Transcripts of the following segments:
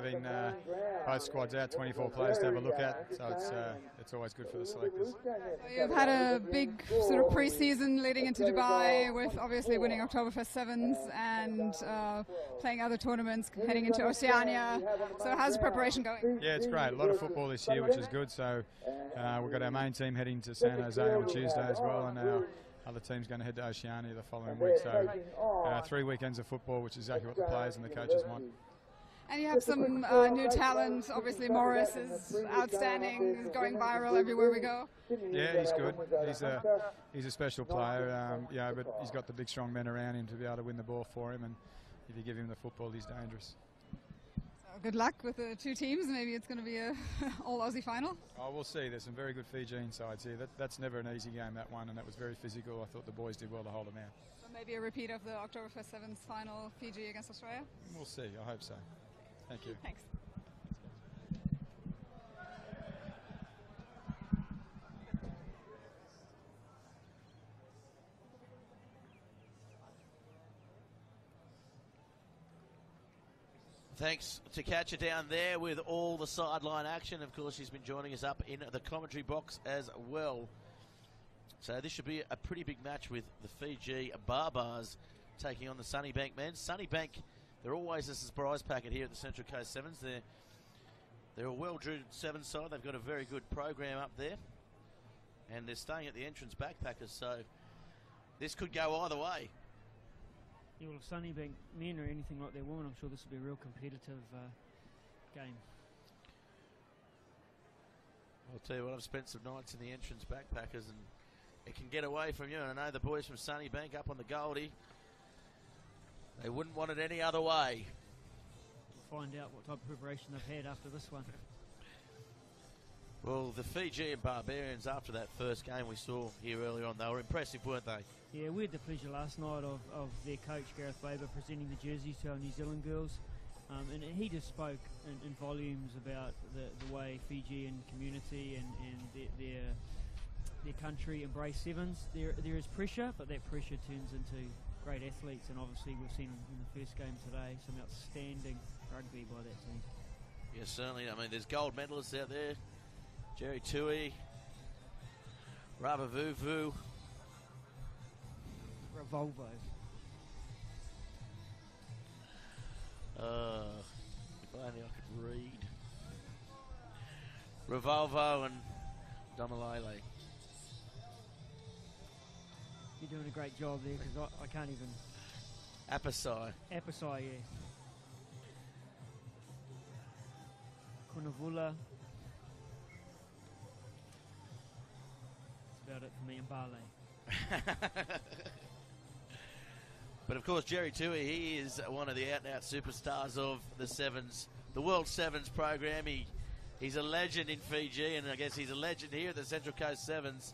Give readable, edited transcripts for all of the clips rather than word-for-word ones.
having both squads out, 24 players to have a look at, so it's always good for the selectors. So you've had a big sort of pre-season leading into Dubai with obviously winning Oktoberfest Sevens and playing other tournaments, heading into Oceania. So how's the preparation going? Yeah, it's great. A lot of football this year, which is good. So we've got our main team heading to San Jose on Tuesday as well, and our other team's going to head to Oceania the following week. So 3 weekends of football, which is exactly what the players and the coaches want. And you have some new talent. Obviously, Morris is outstanding, going viral everywhere we go. Yeah, he's good. He's a special player, but he's got the big, strong men around him to be able to win the ball for him. And if you give him the football, he's dangerous. So good luck with the two teams. Maybe it's going to be a all-Aussie final. Oh, we'll see. There's some very good Fijian sides here. That's never an easy game, that one, and that was very physical. I thought the boys did well to hold them out. So maybe a repeat of the Oktoberfest Sevens final, Fiji against Australia? We'll see. I hope so. Thank you. Thanks. Thanks to Catcher down there with all the sideline action. Of course, she's been joining us up in the commentary box as well. So this should be a pretty big match with the Fiji Barbarians taking on the Sunnybank men. Sunnybank, they're always a surprise packet here at the Central Coast Sevens. They're a well-drilled Sevens side. They've got a very good program up there. And they're staying at the entrance backpackers, so this could go either way. Yeah, well, if Sunnybank men or anything like their women, I'm sure this will be a real competitive game. I'll tell you what, I've spent some nights in the entrance backpackers and it can get away from you. And I know the boys from Sunnybank up on the Goldie, they wouldn't want it any other way. We'll find out what type of preparation they've had after this one. Well, the Fiji Barbarians, after that first game we saw here earlier on, they were impressive, weren't they? Yeah, we had the pleasure last night of their coach, Gareth Weber, presenting the jerseys to our New Zealand girls. And he just spoke in volumes about the way Fijian community and their country embrace sevens. There is pressure, but that pressure turns into great athletes, and obviously we've seen in the first game today some outstanding rugby by that team. Yes, certainly. I mean, there's gold medalists out there. Jerry Tui, Rabavuvu, Revolvo. If only I could read. Revolvo and Domalele. You're doing a great job there, because I can't even... Apasai. Apasai, yeah. Kunavula. That's about it for me in Bale. But of course, Jerry Tui, he is one of the out-and-out superstars of the Sevens, the World Sevens program. He's a legend in Fiji, and I guess he's a legend here at the Central Coast Sevens.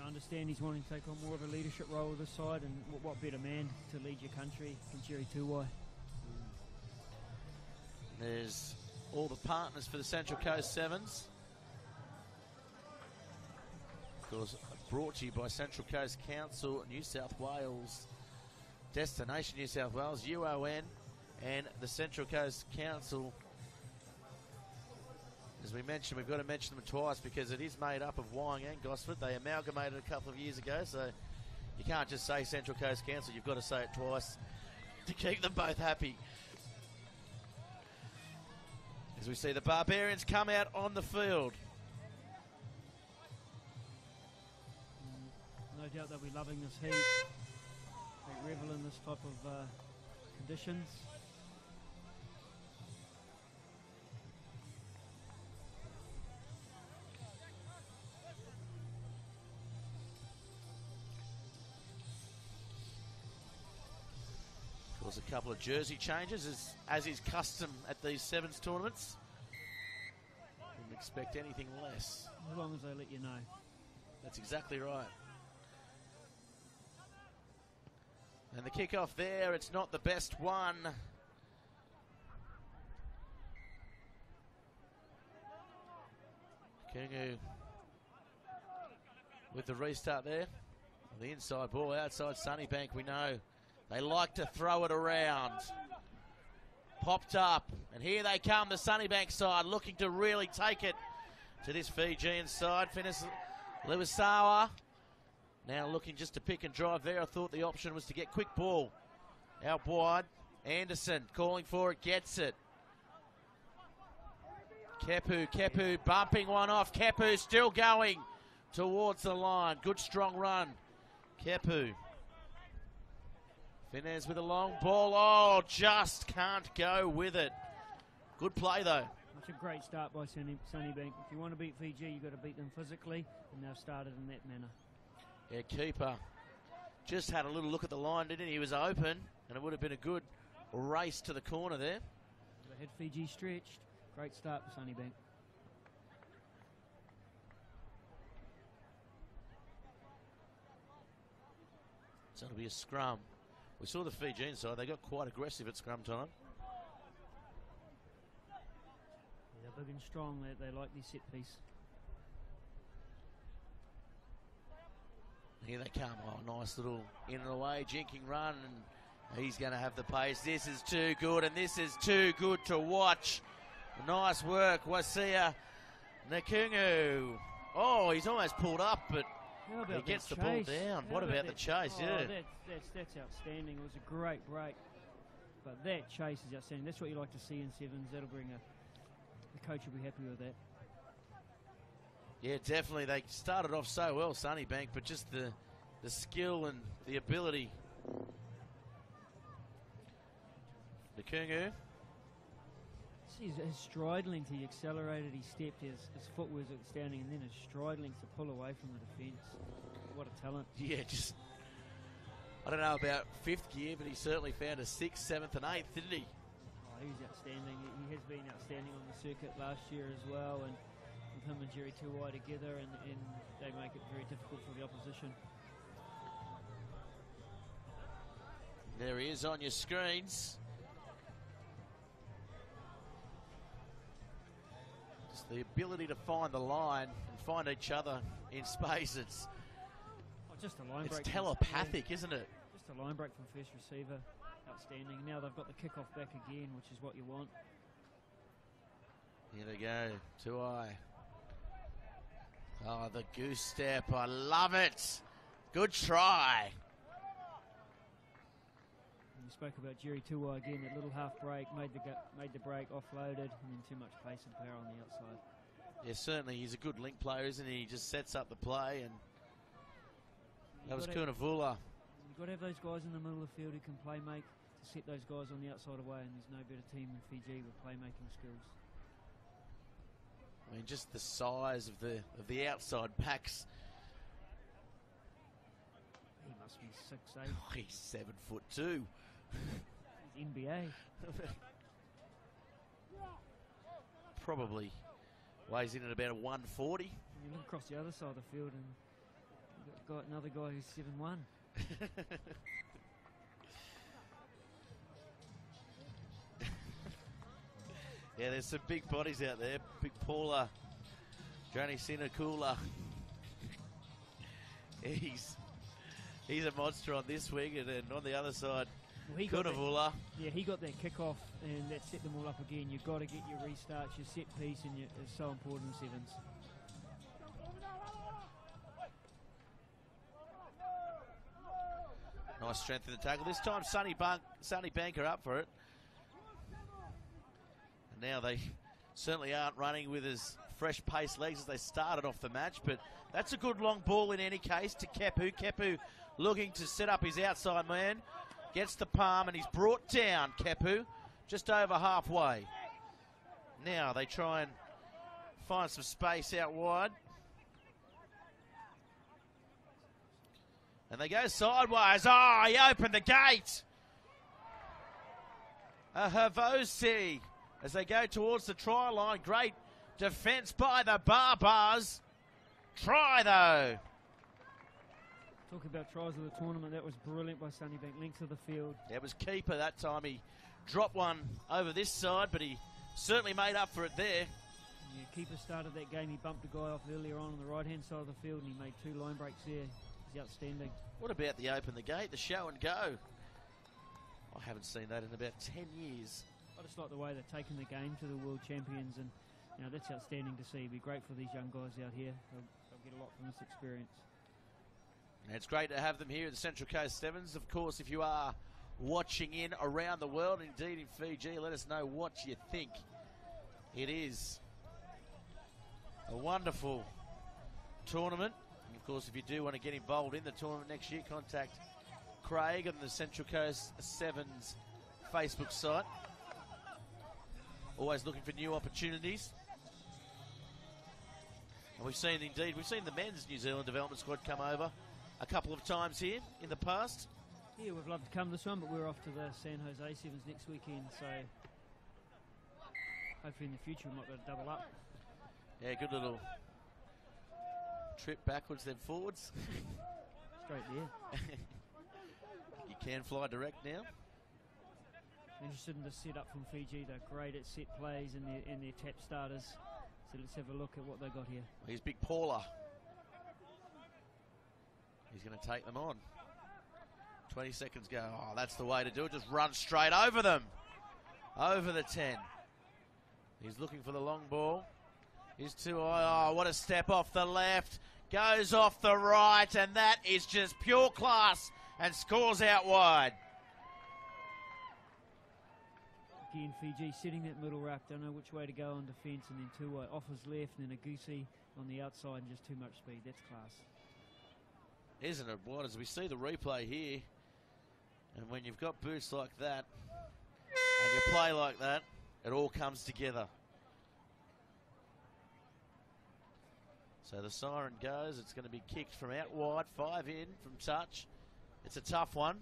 I understand he's wanting to take on more of a leadership role this side, and what better man to lead your country than Jerry Tuwai. There's all the partners for the Central Coast Sevens. Of course, brought to you by Central Coast Council, New South Wales, Destination New South Wales, UON, and the Central Coast Council. As we mentioned, we've got to mention them twice because it is made up of Wyong and Gosford. They amalgamated a couple of years ago, so you can't just say Central Coast Council. You've got to say it twice to keep them both happy. As we see the Barbarians come out on the field. No doubt they'll be loving this heat. They revel in this type of conditions. Of course, a couple of jersey changes, as is custom at these Sevens tournaments. Wouldn't expect anything less. As long as they let you know. That's exactly right. And the kickoff there, it's not the best one. Kingu with the restart there. The inside ball outside Sunnybank, we know. They like to throw it around. Popped up, and here they come, the Sunnybank side, looking to really take it to this Fijian side. Finis Lewisawa now looking just to pick and drive there. I thought the option was to get quick ball out wide. Anderson calling for it, gets it. Kepu bumping one off. Kepu still going towards the line. Good strong run. Kepu. Finez with a long ball. Oh, just can't go with it. Good play though. That's a great start by Sunnybank. If you want to beat Fiji, you've got to beat them physically, and they've started in that manner. Yeah, keeper just had a little look at the line, didn't he? He was open, and it would have been a good race to the corner there. They had Fiji stretched. Great start for Sunnybank. So it'll be a scrum. We saw the Fijian side, they got quite aggressive at scrum time. Yeah, they're big and strong, they like this set piece. Here they come. Oh, nice little in and away, jinking run, and he's going to have the pace. This is too good, and this is too good to watch. Nice work, Wasia Nakungu. Oh, he's almost pulled up, but he gets the ball down. What about the chase? Oh, yeah. That's outstanding. It was a great break. But that chase is outstanding. That's what you like to see in sevens. That'll bring the coach will be happy with that. Yeah, definitely. They started off so well, Sunnybank, but just the skill and the ability. Nakungu. His stride length, he accelerated, he stepped, his footwork was outstanding, and then his stride length to pull away from the defence. What a talent. Yeah, just, I don't know about fifth gear, but he certainly found a 6th, 7th and 8th, didn't he? Oh, he's outstanding. He has been outstanding on the circuit last year as well, and with him and Jerry Tuwai together, and they make it very difficult for the opposition. There he is on your screens. The ability to find the line and find each other in space, it's just a line break. It's telepathic, isn't it? Just a line break from first receiver. Outstanding. Now they've got the kickoff back again, which is what you want. Here they go, Tuai. Oh, the goose step, I love it. Good try. You spoke about Jerry Tuwai again, that little half break, made the break, offloaded, and then too much pace and power on the outside. Yeah, certainly he's a good link player, isn't he? He just sets up the play, and that was Kunavula. You've got to have those guys in the middle of the field who can play make to set those guys on the outside away, and there's no better team than Fiji with playmaking skills. I mean, just the size of the outside backs. He must be 6'8". Oh, he's 7'2". He's NBA. Probably weighs in at about a 140. You look across the other side of the field and you've got another guy who's 7'1". Yeah, there's some big bodies out there. Big Paula, Johnny Sinakula. He's a monster on this wing, and then on the other side, Kunavula. Yeah, he got that kick-off, and that set them all up again. You've got to get your restarts, your set piece, and it's so important in sevens. Nice strength in the tackle. This time, Sunnybank are up for it. And now they certainly aren't running with as fresh pace legs as they started off the match, but that's a good long ball in any case to Kepu. Kepu looking to set up his outside man. Gets the palm and he's brought down, Kepu, just over halfway. Now they try and find some space out wide. And they go sideways. Oh, he opened the gate. A Havosi as they go towards the try line. Great defence by the Barbars. Try though. Talk about tries of the tournament. That was brilliant by Sunnybank. Length of the field. It was keeper that time. He dropped one over this side, but he certainly made up for it there. Yeah, keeper started that game. He bumped a guy off earlier on the right-hand side of the field, and he made 2 line breaks there. He's outstanding. What about the open the gate, the show and go? I haven't seen that in about 10 years. I just like the way they're taking the game to the World Champions, and that's outstanding to see. It'd be great for these young guys out here. They'll get a lot from this experience. And it's great to have them here at the Central Coast Sevens. Of course, if you are watching in around the world, indeed in Fiji, let us know what you think. It is a wonderful tournament. And of course, if you do want to get involved in the tournament next year, contact Craig on the Central Coast Sevens Facebook site. Always looking for new opportunities. And we've seen the men's New Zealand development squad come over a couple of times here in the past. Yeah, we'd love to come this one, but we're off to the San Jose Sevens next weekend, so hopefully in the future we might be able to double up. Yeah, good little trip backwards then forwards. Straight there. You can fly direct now. Interested in the setup from Fiji. They're great at set plays and their tap starters. So let's have a look at what they got here. Here's Big Paula. He's going to take them on. 20 seconds go. Oh, that's the way to do it. Just run straight over them. Over the 10. He's looking for the long ball. He's too high. Oh, what a step off the left. Goes off the right, and that is just pure class and scores out wide. Again, Fiji setting that middle rack. Don't know which way to go on defence, and then two offers left, and then a goosey on the outside, and just too much speed. That's class. Isn't it, What? As we see the replay here, and when you've got boosts like that, and you play like that, it all comes together. So the siren goes. It's going to be kicked from out wide, 5 in from touch. It's a tough one.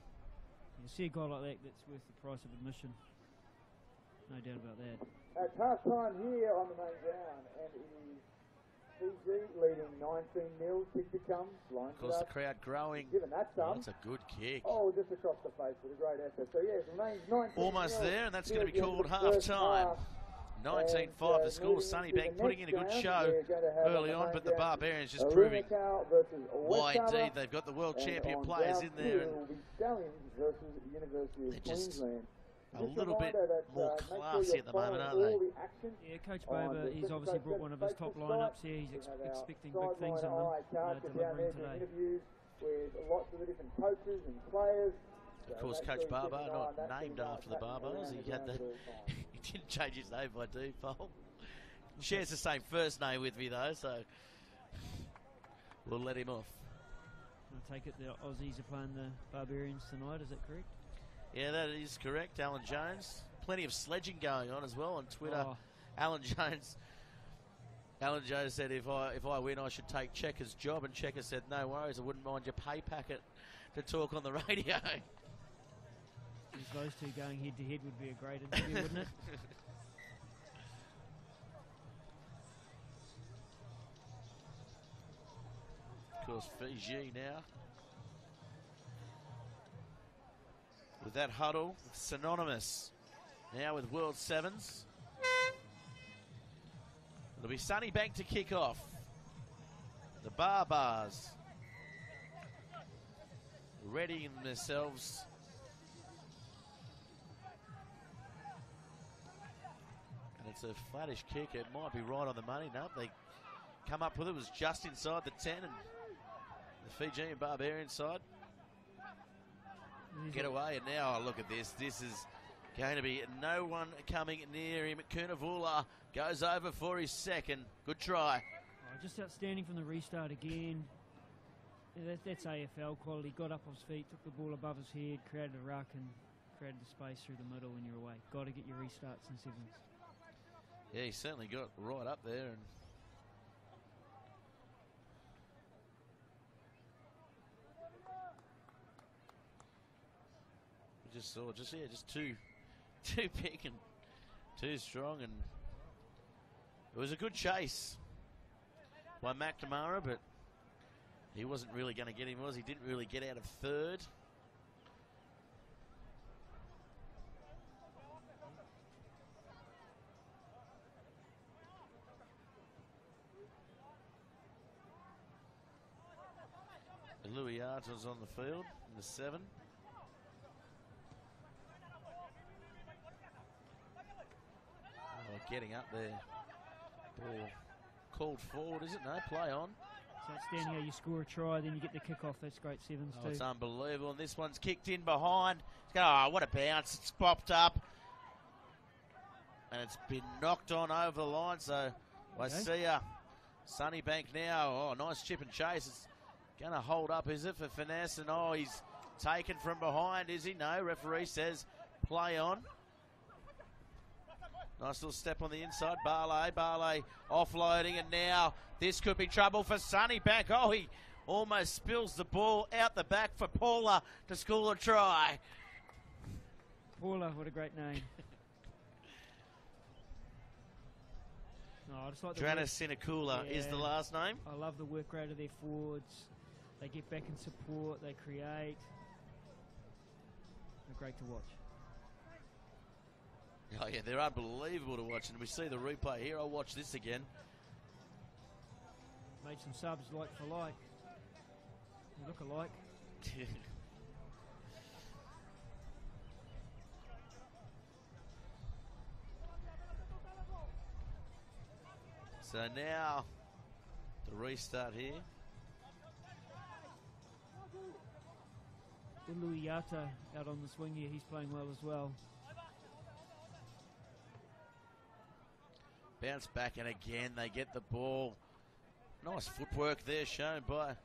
You see a guy like that, that's worth the price of admission. No doubt about that. At half time here on the main ground, and it is Fiji leading 19-0. Kick to come. Of course, the crowd growing. Given that Oh, that's a good kick. Oh, just across the face with a great effort. So yes, remains 19. Almost there, and that's going to be called half time. 19-5 the score. Sunnybank putting in a good show early on, but the Barbarians just proving why indeed they've got the world champion players in there. And they're just a little bit more classy at the moment, aren't they? Yeah, Coach Baber, he's obviously brought one of his top lineups here. He's expecting big things in them, delivering today. With lots of the different coaches and players. Of course, Coach Barber, not named after the Barbars. He had the, he didn't change his name by default. Shares the same first name with me though, so we'll let him off. I take it the Aussies are playing the Barbarians tonight, is that correct? Yeah, that is correct. Alan Jones, plenty of sledging going on as well on Twitter. Oh. Alan Jones said if I win, I should take Checker's job, and Checker said no worries, I wouldn't mind your pay packet to talk on the radio. Those two going head to head would be a great interview, wouldn't it? Of course, Fiji now. With that huddle, synonymous now with World Sevens. It'll be Sunnybank to kick off. The Barbars readying themselves. And it's a flattish kick. It might be right on the money. No, they come up with it. It was just inside the 10, and the Fijian Barbarian side get away. And now, look at this. This is going to be no one coming near him. Kunavula goes over for his second. Good try. Oh, just outstanding from the restart again. Yeah, that's AFL quality. Got up on his feet, took the ball above his head, created a ruck, and created the space through the middle, and you're away. Got to get your restarts in sevens. Yeah, he certainly got right up there. And we just saw, just too big and too strong, and it was a good chase by McNamara, but he wasn't really going to get him, was he? Didn't really get out of third. Waratahs on the field in the 7. Oh, getting up there. Ball called forward, is it? No, play on. So it's down here, you score a try, then you get the kick-off. That's great sevens too. It's unbelievable. And this one's kicked in behind. Oh, what a bounce. It's popped up. And it's been knocked on over the line. So I see Sunnybank now. Oh, nice chip and chase. It's going to hold up, is it, for finesse? And oh, he's taken from behind, is he? No, referee says play on. Nice little step on the inside. Barley offloading, and now this could be trouble for Sunnybank. Oh, he almost spills the ball out the back for Paula to score a try. Paula, what a great name. No, I just like Drana Sinakula is the last name. I love the work rate of their forwards. They get back in support, they create. They're great to watch. Oh yeah, they're unbelievable to watch, and we see the replay here. I'll watch this again. Made some subs like for like. They look alike. So now, the restart here. Uluiata out on the swing here, he's playing well as well. Bounce back, and again they get the ball. Nice footwork there shown by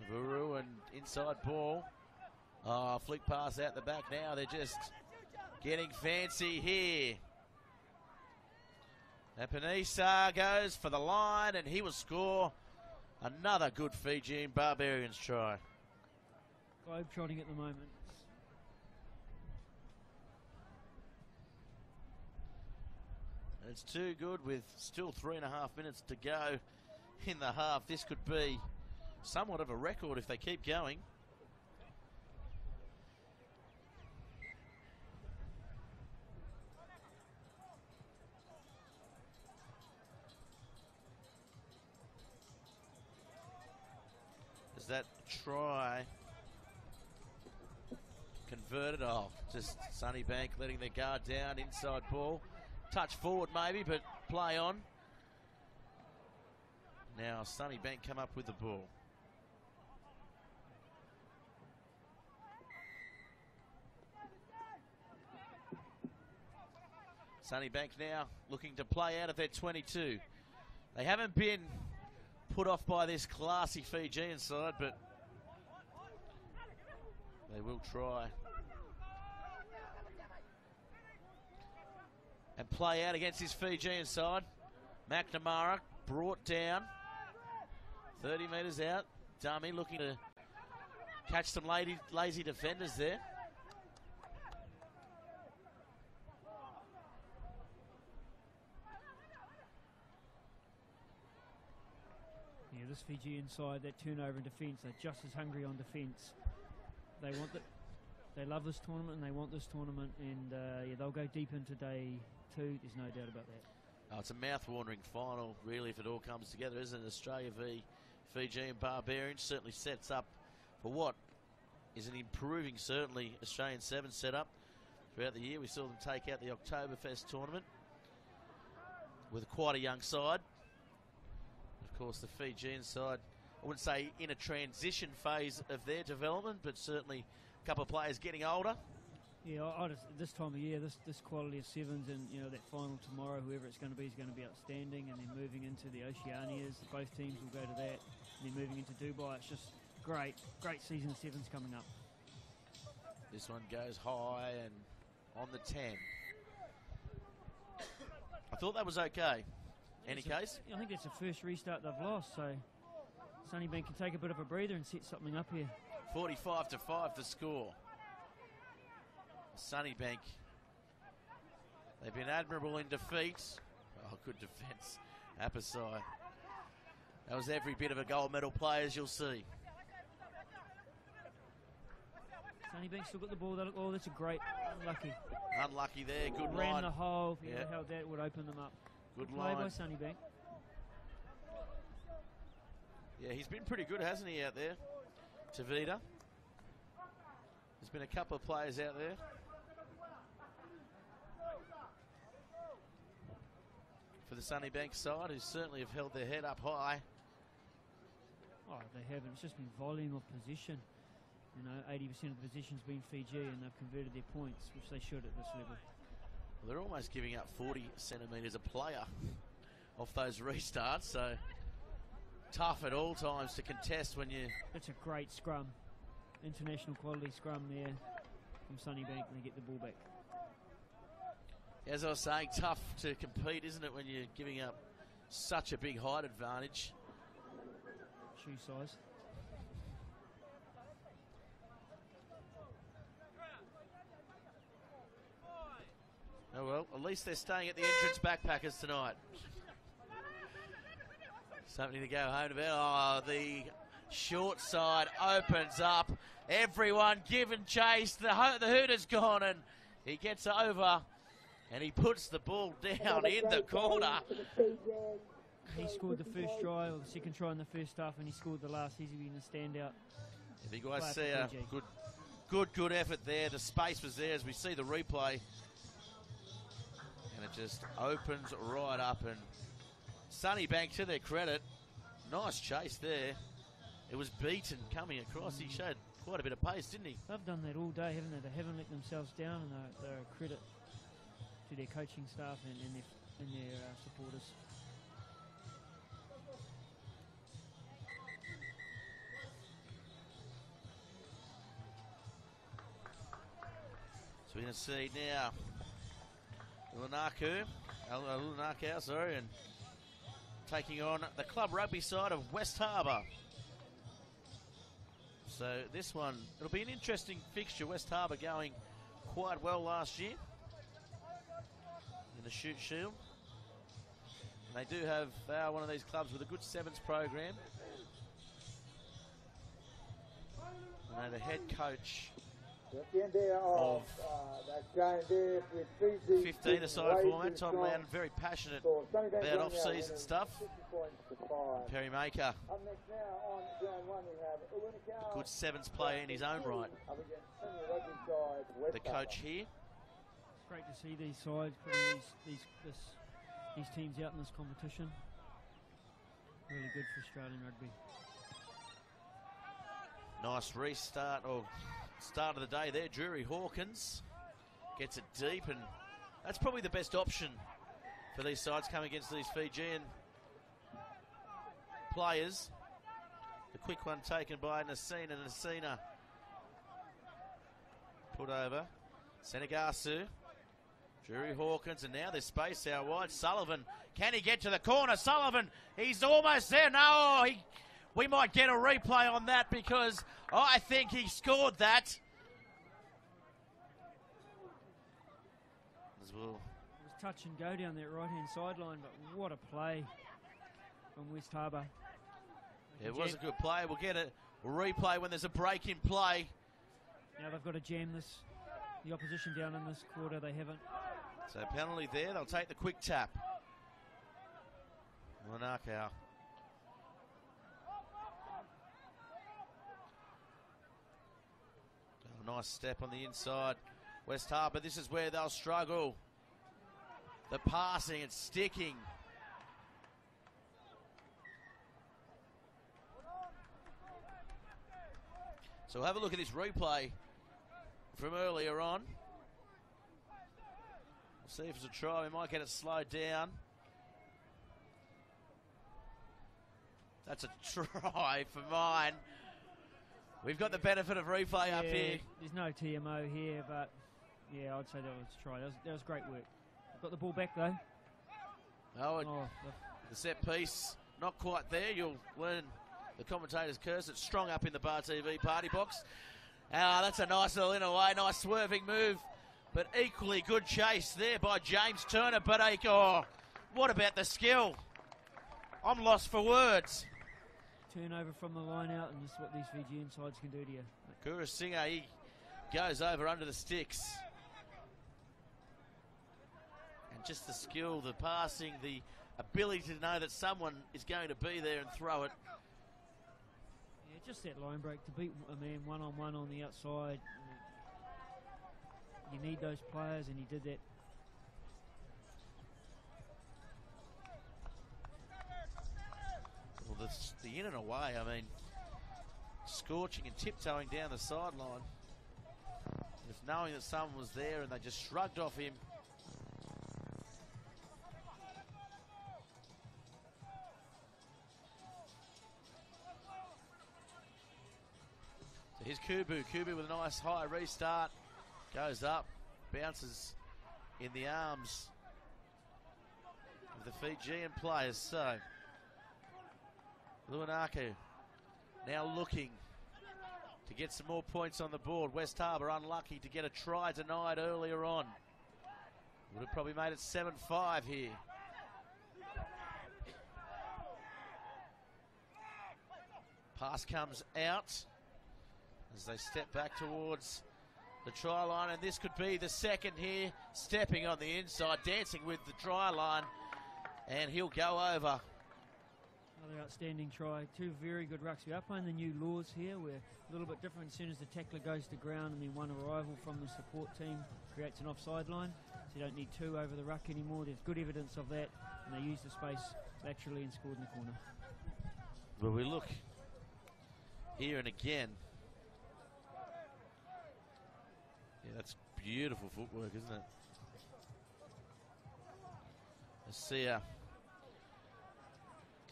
Vuru, and inside ball. Oh, flick pass out the back now. They're just getting fancy here. Epenisa goes for the line, and he will score another good Fijian Barbarians try. Globe-trotting at the moment. It's too good with still 3.5 minutes to go in the half. This could be somewhat of a record if they keep going. Is that try converted? Oh, just Sunnybank letting their guard down, inside ball. Touch forward maybe, but play on. Now Sunnybank come up with the ball. Sunnybank now looking to play out of their 22. They haven't been put off by this classy Fijian side, but they will try and play out against this Fijian side. McNamara brought down 30 metres out. Dummy looking to catch some lazy defenders there. Yeah, this Fijian side, that turnover in defence, they're just as hungry on defence. They want they love this tournament and they want this tournament, and yeah, they'll go deep into day 2. There's no doubt about that. Oh, it's a mouth-watering final, really, if it all comes together, isn't it? Australia v Fiji and Barbarians certainly sets up for what is an improving, certainly, Australian 7 setup throughout the year. We saw them take out the Oktoberfest tournament with quite a young side. Of course, the Fijian side, I wouldn't say in a transition phase of their development, but certainly a couple of players getting older. Yeah, I just, this time of year, this quality of sevens, and you know that final tomorrow, whoever it's going to be is going to be outstanding. And then moving into the Oceanias, both teams will go to that. And then moving into Dubai, it's just great season of sevens coming up. This one goes high and on the 10. I thought that was okay. Any case? I think that's the first restart they've lost, so Sunnybank can take a bit of a breather and set something up here. 45-5 the score. Sunnybank, they've been admirable in defeat. Oh, good defence. Apasai. That was every bit of a gold medal play, as you'll see. Sunnybank still got the ball. Oh, that's a great unlucky. Unlucky there. Good Ran line. the hole. Yeah, how that would open them up. Good play line by Sunnybank. Yeah, he's been pretty good, hasn't he, out there? Tavita. There's been a couple of players out there. For the Sunnybank side, who certainly have held their head up high. Oh, they haven't. It's just been volume of position. You know, 80% of the position's been Fiji, and they've converted their points, which they should at this level. Well, they're almost giving up 40 centimetres a player off those restarts, so tough at all times to contest when you... It's a great scrum. International quality scrum there from Sunnybank, and they get the ball back. As I was saying, tough to compete, isn't it, when you're giving up such a big height advantage. Shoe size. Oh well, at least they're staying at the entrance backpackers tonight. Something to go home about. Oh, the short side opens up. Everyone giving chase. The Hooter's gone, and he gets over, and he puts the ball down in the corner. He scored the first try, or the second try in the first half, and he scored the last. He's been a standout. If you guys see a good effort there. The space was there as we see the replay. And it just opens right up, and Sunnybank, to their credit, nice chase there. It was beaten coming across. He showed quite a bit of pace, didn't he? They've done that all day, haven't they? They haven't let themselves down, and they're a credit to their coaching staff and their supporters. So we're going to see now Lunakau, sorry, and taking on the club rugby side of West Harbour. So this one, it'll be an interesting fixture. West Harbour going quite well last year in the Shoot Shield. And they do have, they are one of these clubs with a good sevens program. I know the head coach of 15 aside format, Tom Loudon, very passionate about off-season stuff. Perry Maker, a good sevens player in his own right. The coach here. It's great to see these sides putting these teams out in this competition. Really good for Australian rugby. Nice restart, or start of the day there. Drury Hawkins gets it deep, and that's probably the best option for these sides coming against these Fijian players. The quick one taken by Nasina put over. Senegasu, Drury Hawkins, and now there's space out wide. Sullivan, can he get to the corner? Sullivan, he's almost there. No, we might get a replay on that, because I think he scored that. As well. It was touch and go down that right-hand sideline, but what a play from West Harbour. It was a good play. We'll get a replay when there's a break in play. Now they've got to jam the opposition down in this quarter. They haven't. So penalty there. They'll take the quick tap. Lunakau. Nice step on the inside. West Harbour, this is where they'll struggle. The passing and sticking. So we'll have a look at this replay from earlier on. We'll see if it's a try. We might get it slowed down. That's a try for mine. We've got the benefit of replay up here. There's no TMO here, but yeah, I'd say that was a try. That was great work. Got the ball back though. The set piece, not quite there. You'll learn the commentator's curse. It's strong up in the Bar TV party box. That's a nice little in away, nice swerving move, but equally good chase there by James Turner. But what about the skill? I'm lost for words. Turnover from the line out, and this is what these Fijian sides can do to you. Kura Singer, he goes over under the sticks. And just the skill, the passing, the ability to know that someone is going to be there and throw it. Yeah, Just that line break to beat a man one-on-one on the outside. You need those players, and he did that. Well, the in and away, I mean, scorching and tiptoeing down the sideline. Just knowing that someone was there, and they just shrugged off him. So here's Kubu. Kubu with a nice high restart. Goes up, bounces in the arms of the Fijian players. So Luanaku now looking to get some more points on the board. West Harbour unlucky to get a try denied earlier on. Would have probably made it 7-5 here. Pass comes out as they step back towards the try line, and this could be the second here. Stepping on the inside, dancing with the try line, and he'll go over. Another outstanding try. Two very good rucks. We are playing the new laws here. We're a little bit different as soon as the tackler goes to ground, and then one arrival from the support team creates an offside line. So you don't need two over the ruck anymore. There's good evidence of that, and they used the space laterally and scored in the corner. Well, we look here and again. Yeah, that's beautiful footwork, isn't it? Asia.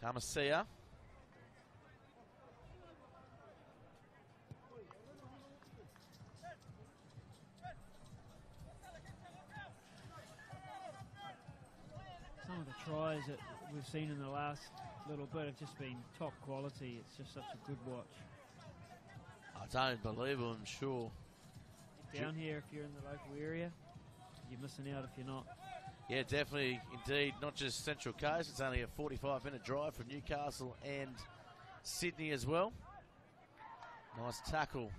Kamasia. Some of the tries that we've seen in the last little bit have just been top quality. It's just such a good watch. I don't believe it, I'm sure. Down here, if you're in the local area, you're missing out if you're not. Yeah, definitely, indeed. Not just Central Coast. It's only a 45-minute drive from Newcastle and Sydney as well. Nice tackle.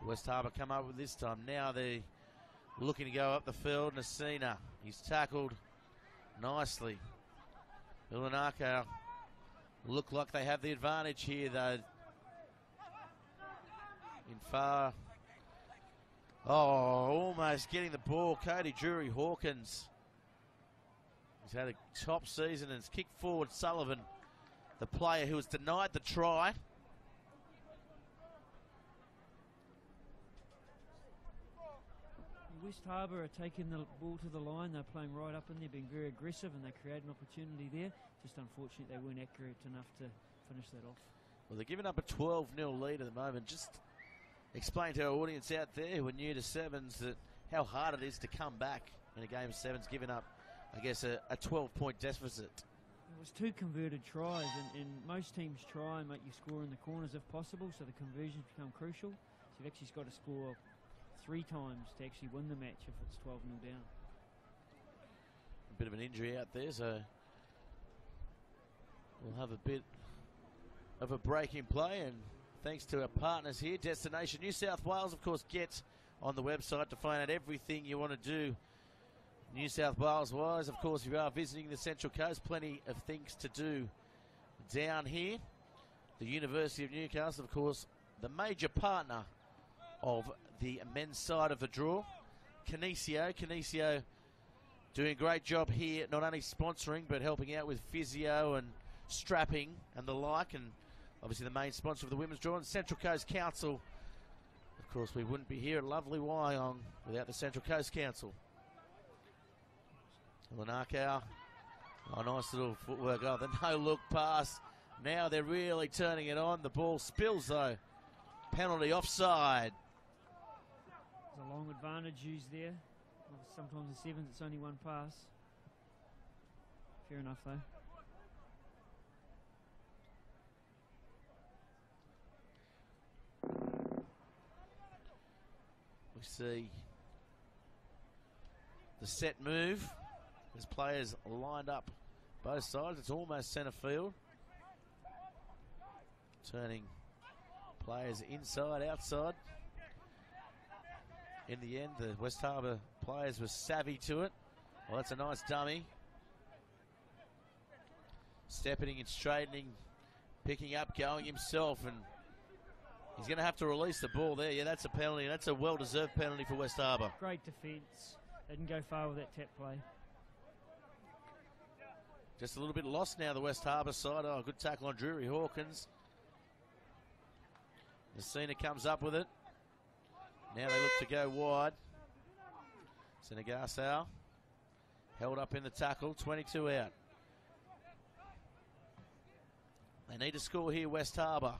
West Harbour come up with this time. Now they're looking to go up the field. Nasina, he's tackled nicely. Ulanaka look like they have the advantage here, though. In far... Oh, almost getting the ball. Cody Drury-Hawkins. He's had a top season and has kicked forward Sullivan, the player who was denied the try. West Harbour are taking the ball to the line. They're playing right up in there, being very aggressive, and they create an opportunity there. Just unfortunate they weren't accurate enough to finish that off. Well, they're giving up a 12-0 lead at the moment. Just explain to our audience out there who are new to sevens that how hard it is to come back in a game of sevens, giving up, I guess, a 12-point deficit. It was two converted tries, and most teams try and make you score in the corners if possible, so the conversions become crucial. So you've actually got to score 3 times to actually win the match if it's 12-0 down. A bit of an injury out there, so we'll have a bit of a break in play, and thanks to our partners here, Destination New South Wales, of course. Get on the website to find out everything you want to do New South Wales wise. Of course, if you are visiting the Central Coast, plenty of things to do down here. The University of Newcastle, of course, the major partner of the men's side of the draw. Kinesio doing a great job here, not only sponsoring but helping out with physio and strapping and the like, and obviously the main sponsor of the women's draw. And Central Coast Council, of course, we wouldn't be here at lovely Wyong without the Central Coast Council. Lanakau, oh, nice little footwork. Oh, the no-look pass. Now they're really turning it on. The ball spills, though. Penalty offside. There's a long advantage used there. Sometimes in sevens it's only one pass. Fair enough, though. We see the set move. There's players lined up both sides. It's almost centre field. Turning players inside, outside. In the end, the West Harbour players were savvy to it. Well, that's a nice dummy. Stepping and straightening, picking up, going himself, and He's going to have to release the ball there. Yeah, that's a penalty. That's a well-deserved penalty for West Harbour. Great defence. They didn't go far with that tap play. Just a little bit lost now, the West Harbour side. Oh, good tackle on Drury Hawkins. Messina comes up with it. Now they look to go wide. Senegasau held up in the tackle, 22 out. They need to score here, West Harbour.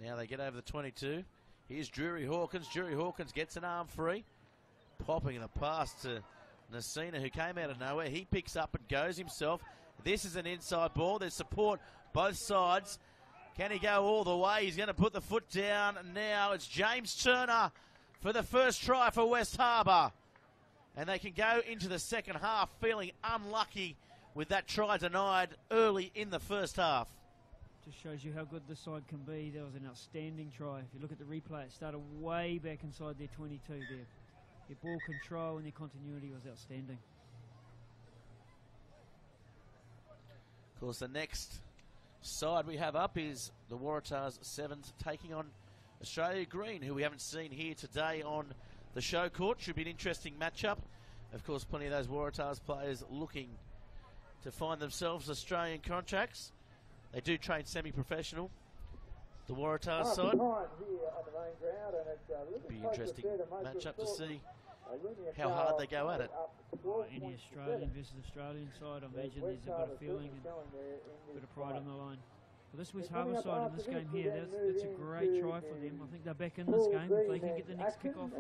Now they get over the 22. Here's Drury Hawkins. Drury Hawkins gets an arm free. Popping the pass to Messina, who came out of nowhere. He picks up and goes himself. This is an inside ball. There's support both sides. Can he go all the way? He's going to put the foot down. And now it's James Turner for the first try for West Harbour. And they can go into the second half feeling unlucky with that try denied early in the first half. Just shows you how good this side can be. That was an outstanding try. If you look at the replay, it started way back inside their 22 there. Their ball control and their continuity was outstanding. Of course, the next side we have up is the Waratahs Sevens taking on Australia Green, who we haven't seen here today on the show court. Should be an interesting matchup. Of course, plenty of those Waratahs players looking to find themselves Australian contracts. They do train semi-professional. The Waratahs side. Be an interesting matchup to see how hard they go at it. Any Australian versus Australian side, I imagine there's a bit of feeling and a bit of pride on the line. For this West Harbour side in this game here, that's a great try for them. I think they're back in this game. If they can get the next kick-off,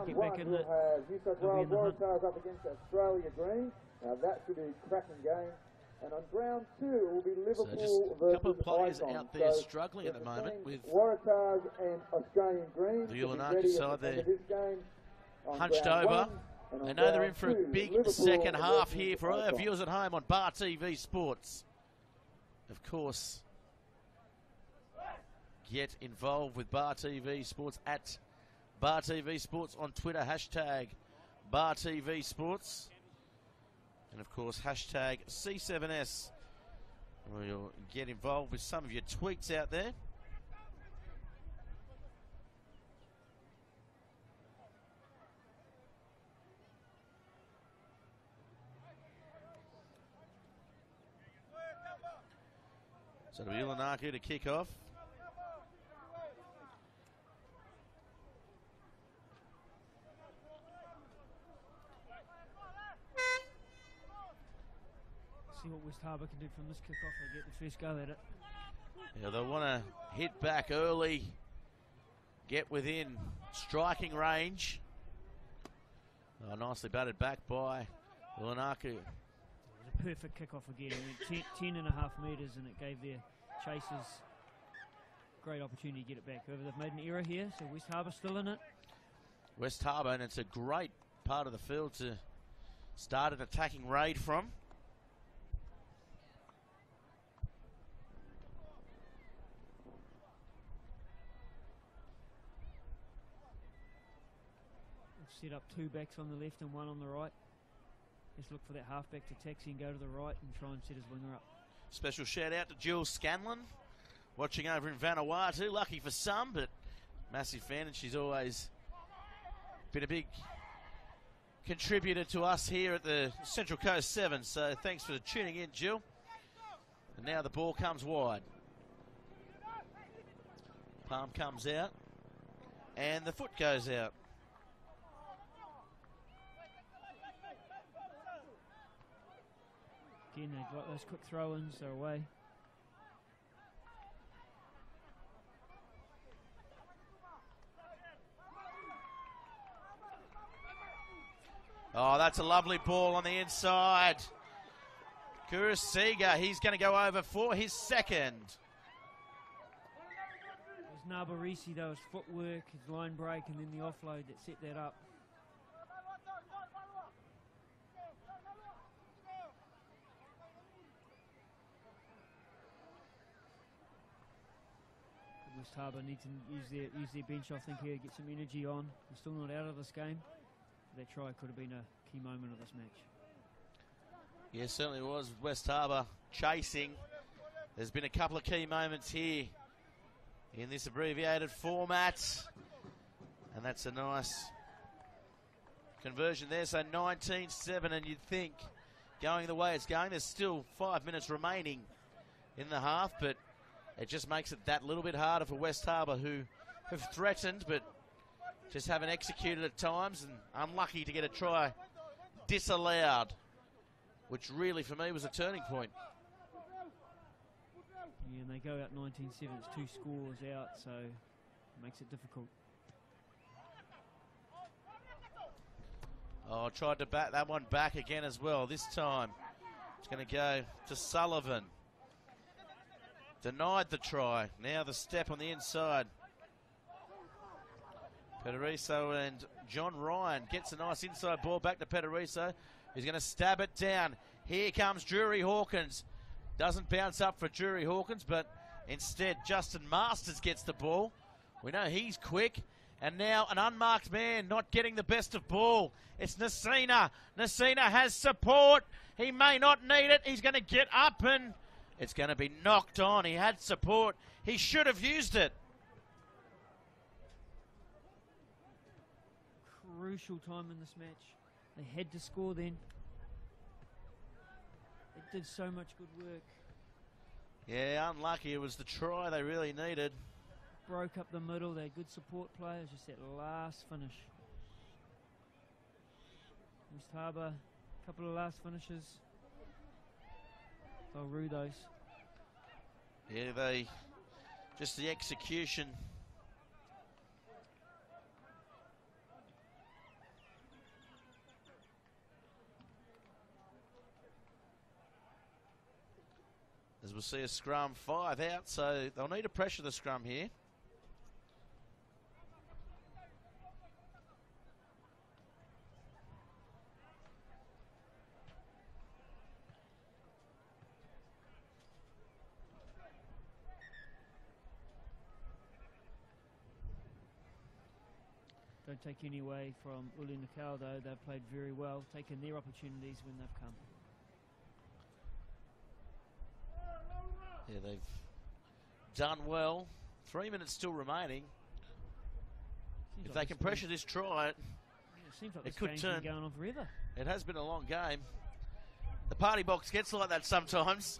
get back in it, they'll be in the hunt. Up against Australia Green. Now that should be a cracking game. And on ground 2 it will be Liverpool so just a couple of players Icons. out there struggling at the moment with Waratahs and Australian Green. The Ulanaki side there hunched over. They know they're in for a big second half here for all our viewers at home on Bar TV Sports. Of course, get involved with Bar TV Sports at Bar TV Sports on Twitter, hashtag Bar TV Sports. And of course, hashtag C7S. We'll get involved with some of your tweets out there. So to Ilanaku to kick off. See what West Harbour can do from this kick-off. They get the first go at it. Yeah, they'll want to hit back early, get within striking range. Oh, nicely batted back by Ilanaku. It was a perfect kick-off again. It went 10.5 metres and it gave their chasers great opportunity to get it back. However, they've made an error here, so West Harbour still in it. West Harbour, and it's a great part of the field to start an attacking raid from. Set up 2 backs on the left and 1 on the right. Just look for that halfback to taxi and go to the right and try and set his winger up. Special shout out to Jill Scanlon, watching over in Vanuatu. Lucky for some, but massive fan, and she's always been a big contributor to us here at the Central Coast 7. So thanks for tuning in, Jill. And now the ball comes wide. Palm comes out, and the foot goes out. Again, they've got those quick throw-ins, they're away. Oh, that's a lovely ball on the inside. Kurasiga, he's going to go over for his second. It was Nabarisi, though, his footwork, his line break, and then the offload that set that up. West Harbour need to use their bench, I think, here to get some energy on. They're still not out of this game. That try could have been a key moment of this match. Yeah, certainly was. West Harbour chasing. There's been a couple of key moments here in this abbreviated format. And that's a nice conversion there. So 19-7, and you'd think going the way it's going, there's still 5 minutes remaining in the half, but it just makes it that little bit harder for West Harbour, who have threatened but just haven't executed at times, and unlucky to get a try disallowed, which really for me was a turning point. Yeah, and they go out 19-7, it's 2 scores out, so it makes it difficult. Oh, tried to bat that one back again as well. This time it's going to go to Sullivan. Denied the try. Now the step on the inside. Pederiso and John Ryan gets a nice inside ball back to Pederiso. He's going to stab it down. Here comes Drury Hawkins. Doesn't bounce up for Drury Hawkins, but instead Justin Masters gets the ball. We know he's quick. And now an unmarked man not getting the best of ball. It's Nasina. Nasina has support. He may not need it. He's going to get up and it's going to be knocked on. He had support. He should have used it. Crucial time in this match. They had to score then. They did so much good work. Yeah, unlucky. It was the try they really needed. Broke up the middle. They had good support players. Just that last finish. West Harbour, a couple of last finishes. They'll rue those. Yeah, just the execution. As we'll see a scrum 5 out, so they'll need to pressure the scrum here. Don't take any away from Uli Nakao though. They've played very well, taken their opportunities when they've come. Yeah, they've done well. 3 minutes still remaining. If they can pressure this try, seems like it could turn. Going on forever. It has been a long game. The party box gets like that sometimes.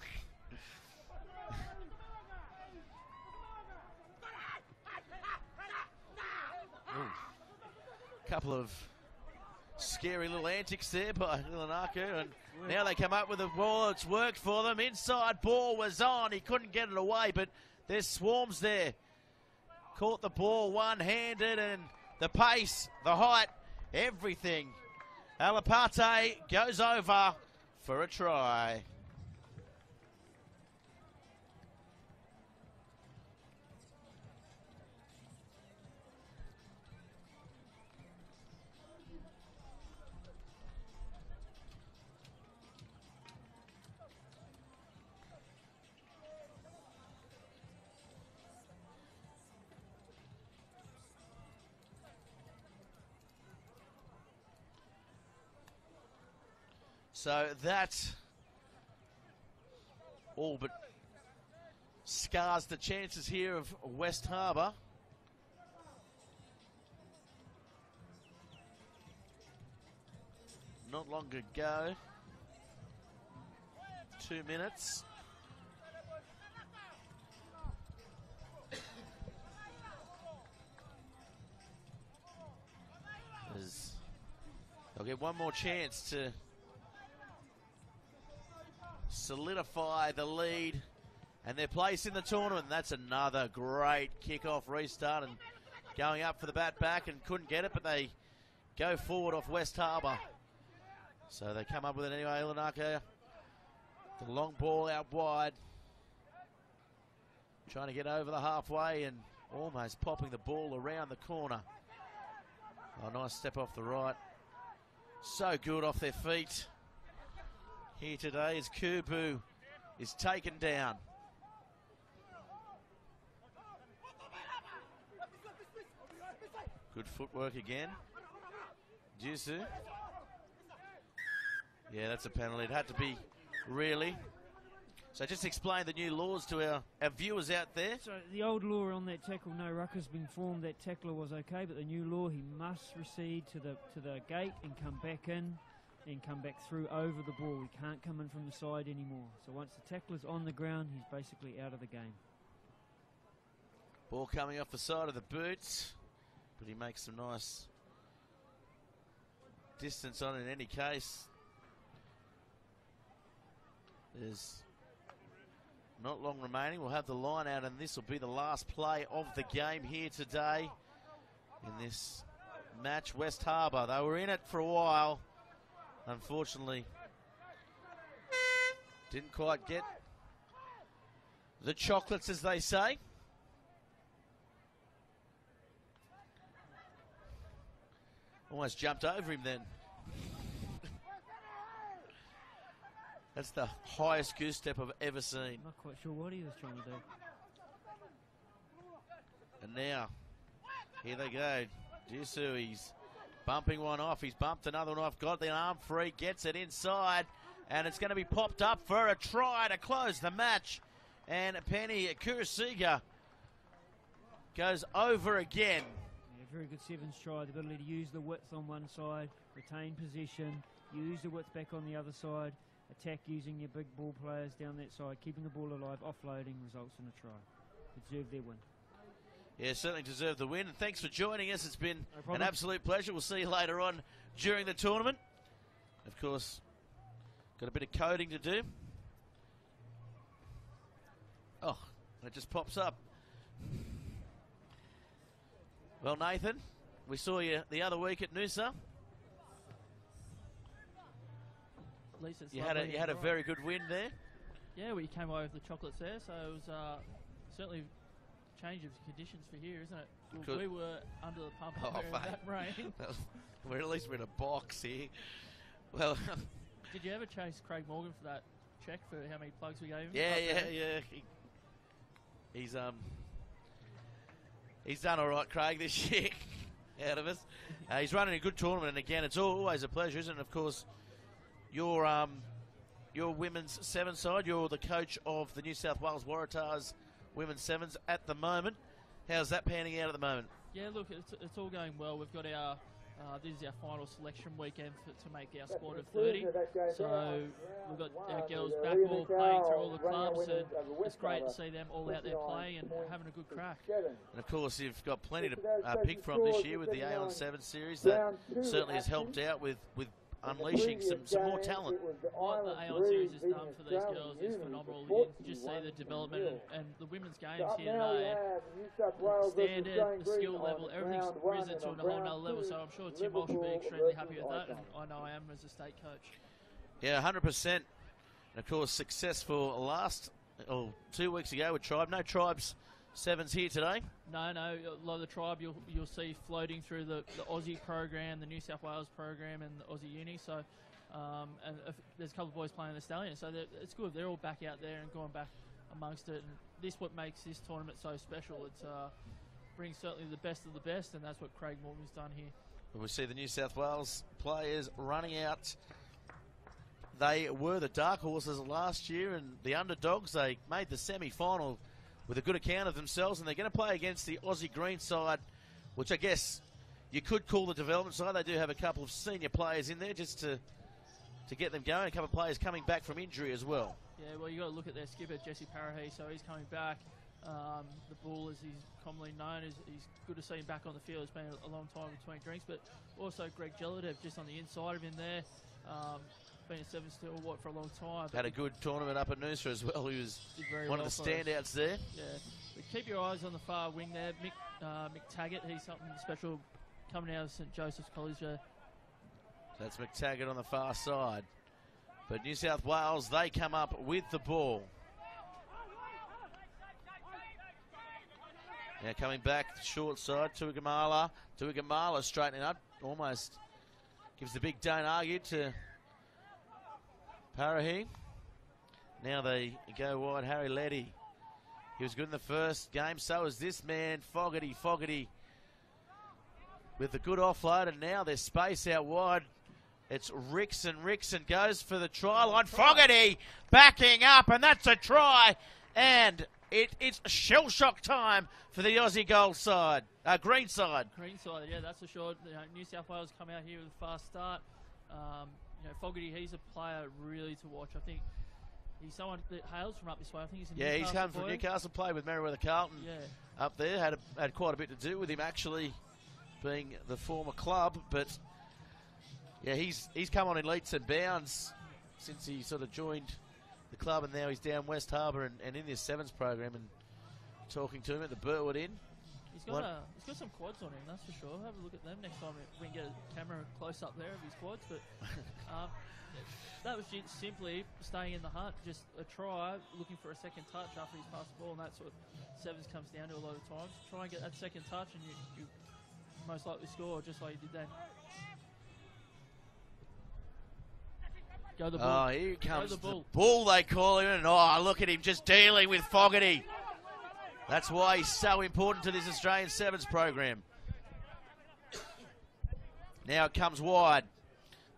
Couple of scary little antics there by Ilanaku, and now they come up with a ball. It's worked for them. Inside ball was on. He couldn't get it away, but there's swarms there. Caught the ball one-handed, and the pace, the height, everything. Alapate goes over for a try. So that all but scars the chances here of West Harbour. Not long to go. 2 minutes. They'll get one more chance to solidify the lead and their place in the tournament. That's another great kickoff restart and going up for the bat back and couldn't get it, but they go forward off West Harbour. So they come up with it anyway. Ilanaka, the long ball out wide, trying to get over the halfway and almost popping the ball around the corner. Oh, nice step off the right. So good off their feet here today as Kubu is taken down. Good footwork again. Jisu. Yeah, that's a penalty. It had to be, really. So just explain the new laws to our viewers out there. So the old law on that tackle, no ruckus being formed, that tackler was okay, but the new law, he must recede to the gate and come back in and come back through over the ball. He can't come in from the side anymore. So once the tackler's on the ground, he's basically out of the game. Ball coming off the side of the boots, but he makes some nice distance on it in any case. There's not long remaining. We'll have the line out, and this will be the last play of the game here today in this match. West Harbour, they were in it for a while. Unfortunately, didn't quite get the chocolates, as they say. Almost jumped over him then. That's the highest goose step I've ever seen. Not quite sure what he was trying to do. And now, here they go. Jisu, he's bumping one off. He's bumped another one off. Got the arm free. Gets it inside. And it's going to be popped up for a try to close the match. And Penny Kurasiga goes over again. Yeah, very good sevens try. The ability to use the width on one side, retain position, use the width back on the other side, attack using your big ball players down that side, keeping the ball alive, offloading, results in a try. Deserve their win. Yeah, certainly deserve the win. And thanks for joining us. It's been an absolute pleasure. We'll see you later on during the tournament. Of course, got a bit of coding to do. Oh, it just pops up. Well, Nathan, we saw you the other week at Noosa. At least it's you had a very good win there. Yeah, we came away with the chocolates there, so it was certainly change of conditions for here, isn't it? Well, we were under the pump in that rain. We're at least we're in a box here. Well, did you ever chase Craig Morgan for that check for how many plugs we gave him? Yeah. He's done all right, Craig, this year out of us. He's running a good tournament, and again, it's always a pleasure, isn't it? Of course, your women's seven side. You're the coach of the New South Wales Waratahs women's sevens at the moment. How's that panning out at the moment? Yeah, look, it's all going well. We've got our this is our final selection weekend to make our squad of 30. So we've got our girls back all playing through all the clubs, and it's great to see them all out there playing and having a good crack. And of course, you've got plenty to pick from this year with the A-on-7 series. That certainly has helped out with unleashing some more talent. What the A-on series has done for these girls is phenomenal. You just see the development, and the women's games here today, the standard, the skill level, everything's risen to a whole nother level. So I'm sure Tim Walsh will be extremely happy with that, and I know I am as a state coach. Yeah, 100%. And of course, successful 2 weeks ago with Tribe. No Tribes sevens here today. No, a lot of the Tribe you'll see floating through the Aussie program, the New South Wales program, and the Aussie Uni. So, and there's a couple of boys playing the Stallion, so it's good. They're all back out there and going back amongst it. And this what makes this tournament so special. It brings certainly the best of the best, and that's what Craig Morgan's done here. We see the New South Wales players running out. They were the dark horses last year, and the underdogs. They made the semi-final with a good account of themselves, and they're going to play against the Aussie Green side, which I guess you could call the development side. They do have a couple of senior players in there just to get them going. A couple of players coming back from injury as well. Yeah, well, you got to look at their skipper, Jesse Parahy, so he's coming back. The Bull, as he's commonly known, he's good to see him back on the field. It's been a long time between drinks, but also Greg Geladev just on the inside of him there. Been a seven stalwart for a long time. Had a good tournament up at Noosa as well. He was one of the standouts there. Yeah, but keep your eyes on the far wing there. Mick Taggart, he's something special coming out of St Joseph's College there. That's McTaggart on the far side. But New South Wales, they come up with the ball. Now coming back, short side, Tuigamala. Tuigamala straightening up, almost gives the big don't argue to Parahy. Now they go wide. Harry Leddy. He was good in the first game. So is this man, Fogarty. With the good offload, and now there's space out wide It's Rickson. Rickson goes for the try line. Fogarty backing up, and that's a try. And it's shell shock time for the Aussie gold side, green side. Green side, yeah, that's for sure. New South Wales come out here with a fast start. Fogarty, he's a player really to watch. I think he's someone that hails from up this way. I think he's a Newcastle he's come boy. from Newcastle, played with Merewether Carlton up there. Had quite a bit to do with him actually being the former club, but yeah, he's come on in leaps and bounds since he sort of joined the club, and now he's down West Harbour and in this sevens program, and talking to him at the Burwood Inn. He's got some quads on him, that's for sure. Have a look at them next time we can get a camera close up there of his quads. But that was just simply staying in the hunt, just a try, looking for a second touch after he's passed the ball, and that's what sevens comes down to a lot of times. Try and get that second touch, and you most likely score just like you did then. Go the ball. Oh, here comes the bull, they call him. And look at him just dealing with Fogarty. That's why he's so important to this Australian Sevens program. Now it comes wide.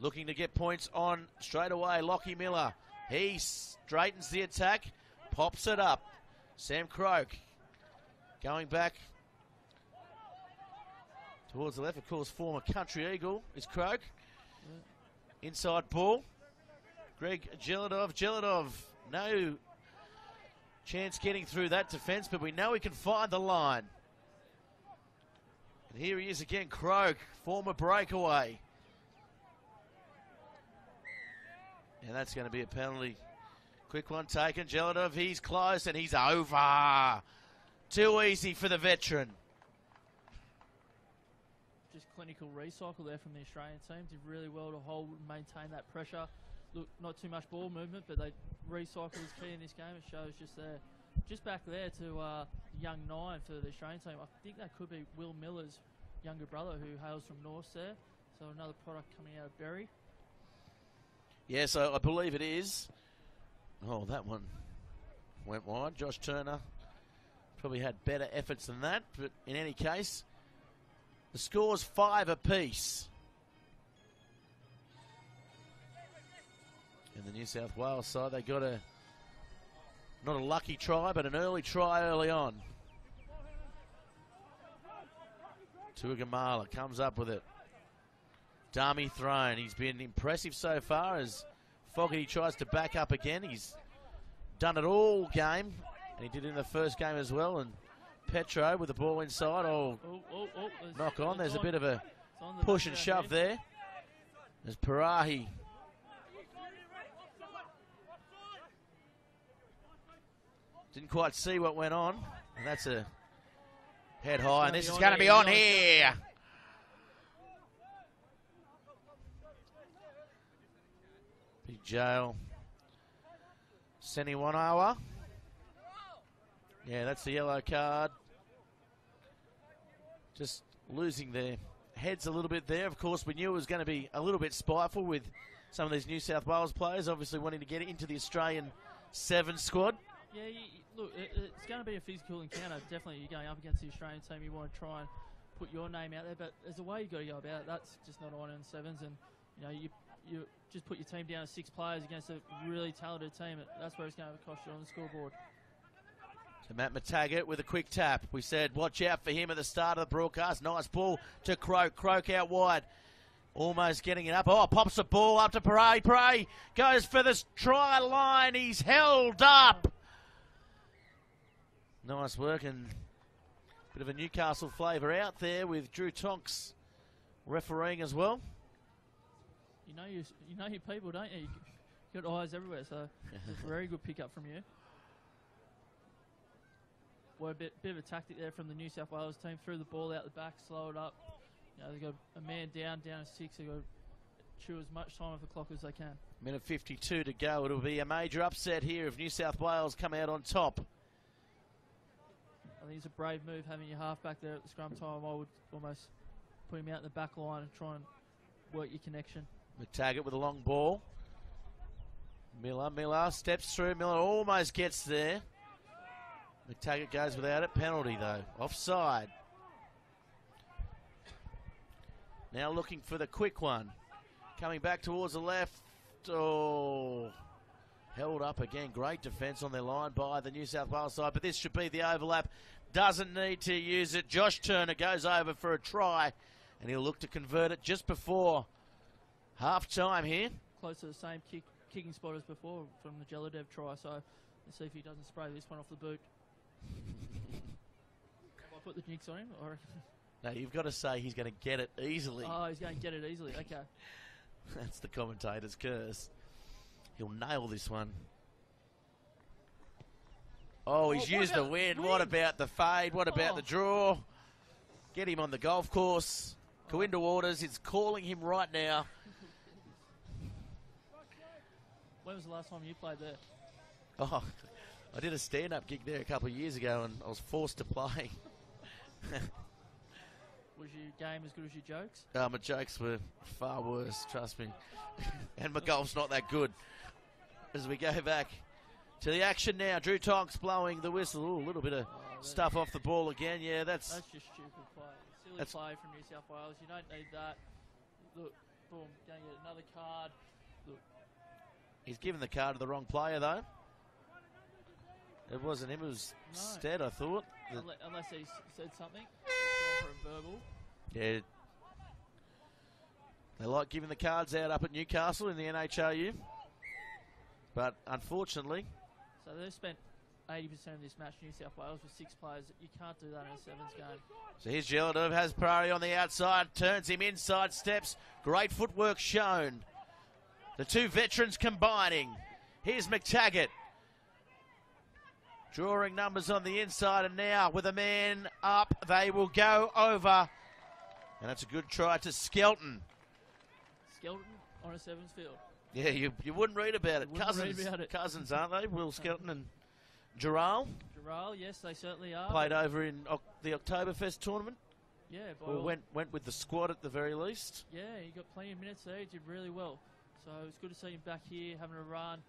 Looking to get points on straight away. Lockie Miller. He straightens the attack. Pops it up. Sam Croak going back towards the left. Of course, former Country Eagle is Croak. Inside ball. Greg Geladov, no chance getting through that defence, but we know he can find the line. And here he is again, Croak, former breakaway. And that's going to be a penalty. Quick one taken, Geladov, he's close and he's over. Too easy for the veteran. Just clinical recycle there from the Australian team. Did really well to hold and maintain that pressure. Look, not too much ball movement, but they recycle is key in this game. It shows just there, just back there to the young 9 for the Australian team. I think that could be Will Miller's younger brother, who hails from North there. So another product coming out of Berry. Yeah, so I believe it is. Oh, that one went wide. Josh Turner probably had better efforts than that, but in any case, the score's 5 apiece. And the New South Wales side, they got not a lucky try, but an early try early on. Tuigamala comes up with it. Dummy thrown. He's been impressive so far as Fogarty tries to back up again. He's done it all game, and he did it in the first game as well. And Petro with the ball inside. Knock on. There's a bit of a push and shove there. There's Parahi. Didn't quite see what went on. And that's a head high, and this is going to be on here. Big jail. Seniwanawa. Yeah, that's the yellow card. Just losing their heads a little bit there. Of course, we knew it was going to be a little bit spiteful with some of these New South Wales players, obviously wanting to get into the Australian Sevens squad. Yeah, look, it's going to be a physical encounter. Definitely, you're going up against the Australian team. You want to try and put your name out there, but there's a way you got to go about it. That's just not on in sevens, and you just put your team down to 6 players against a really talented team. That's where it's going to cost you on the scoreboard. So Matt McTaggart with a quick tap. We said watch out for him at the start of the broadcast. Nice ball to Croak. Croak out wide. Almost getting it up. Pops the ball up to Paray. Paray goes for the try line. He's held up. Nice work, and a bit of a Newcastle flavour out there with Drew Tonks refereeing as well. You know your people, don't you? You've got eyes everywhere, so it's a very good pickup from you. Well, a bit of a tactic there from the New South Wales team. Threw the ball out the back, slow it up. They've got a man down to 6. They've got to chew as much time off the clock as they can. Minute 52 to go. It'll be a major upset here if New South Wales come out on top. I think it's a brave move having your half back there at the scrum time. I would almost put him out in the back line and try and work your connection. McTaggart with a long ball. Miller steps through. Miller almost gets there. McTaggart goes without it. Penalty though. Offside. Now looking for the quick one. Coming back towards the left. Oh, held up again. Great defence on their line by the New South Wales side, but this should be the overlap. Doesn't need to use it. Josh Turner goes over for a try, and he'll look to convert it just before half-time here. Close to the same kicking spot as before from the Jeladev try, so let's see if he doesn't spray this one off the boot. Have I put the jinx on him? Or No, you've got to say he's going to get it easily. oh, he's going to get it easily. Okay. That's the commentator's curse. He'll nail this one. Oh, he's used the wind. What about the fade? What about the draw? Get him on the golf course. Coinda Waters is calling him right now. When was the last time you played there? Oh, I did a stand-up gig there a couple of years ago, and I was forced to play. Was your game as good as your jokes? My jokes were far worse, trust me. And my golf's not that good. As we go back to the action now, Drew Tonks blowing the whistle. Ooh, a little bit of stuff off the ball again. Yeah, that's just stupid play. Silly play from New South Wales. You don't need that. Look, boom, going to get another card. Look. He's given the card to the wrong player, though. It wasn't him, it was Stead, I thought. Unless he said something. He's gone for a verbal. Yeah. They like giving the cards out up at Newcastle in the NHRU. But unfortunately... So they've spent 80% of this match, New South Wales, with 6 players. You can't do that in a sevens game. So here's Jeladev, has priority on the outside, turns him inside, steps. Great footwork shown. The two veterans combining. Here's McTaggart. Drawing numbers on the inside, and now with a man up, they will go over. And that's a good try to Skelton. Skelton on a sevens field. Yeah, you wouldn't read about it. Cousins, aren't they? Will Skelton and Gerald. Gerald, yes, they certainly are. Played over in the Oktoberfest tournament. Yeah. Or went with the squad at the very least. Yeah, he got plenty of minutes there. He did really well. So it's good to see him back here, having a run.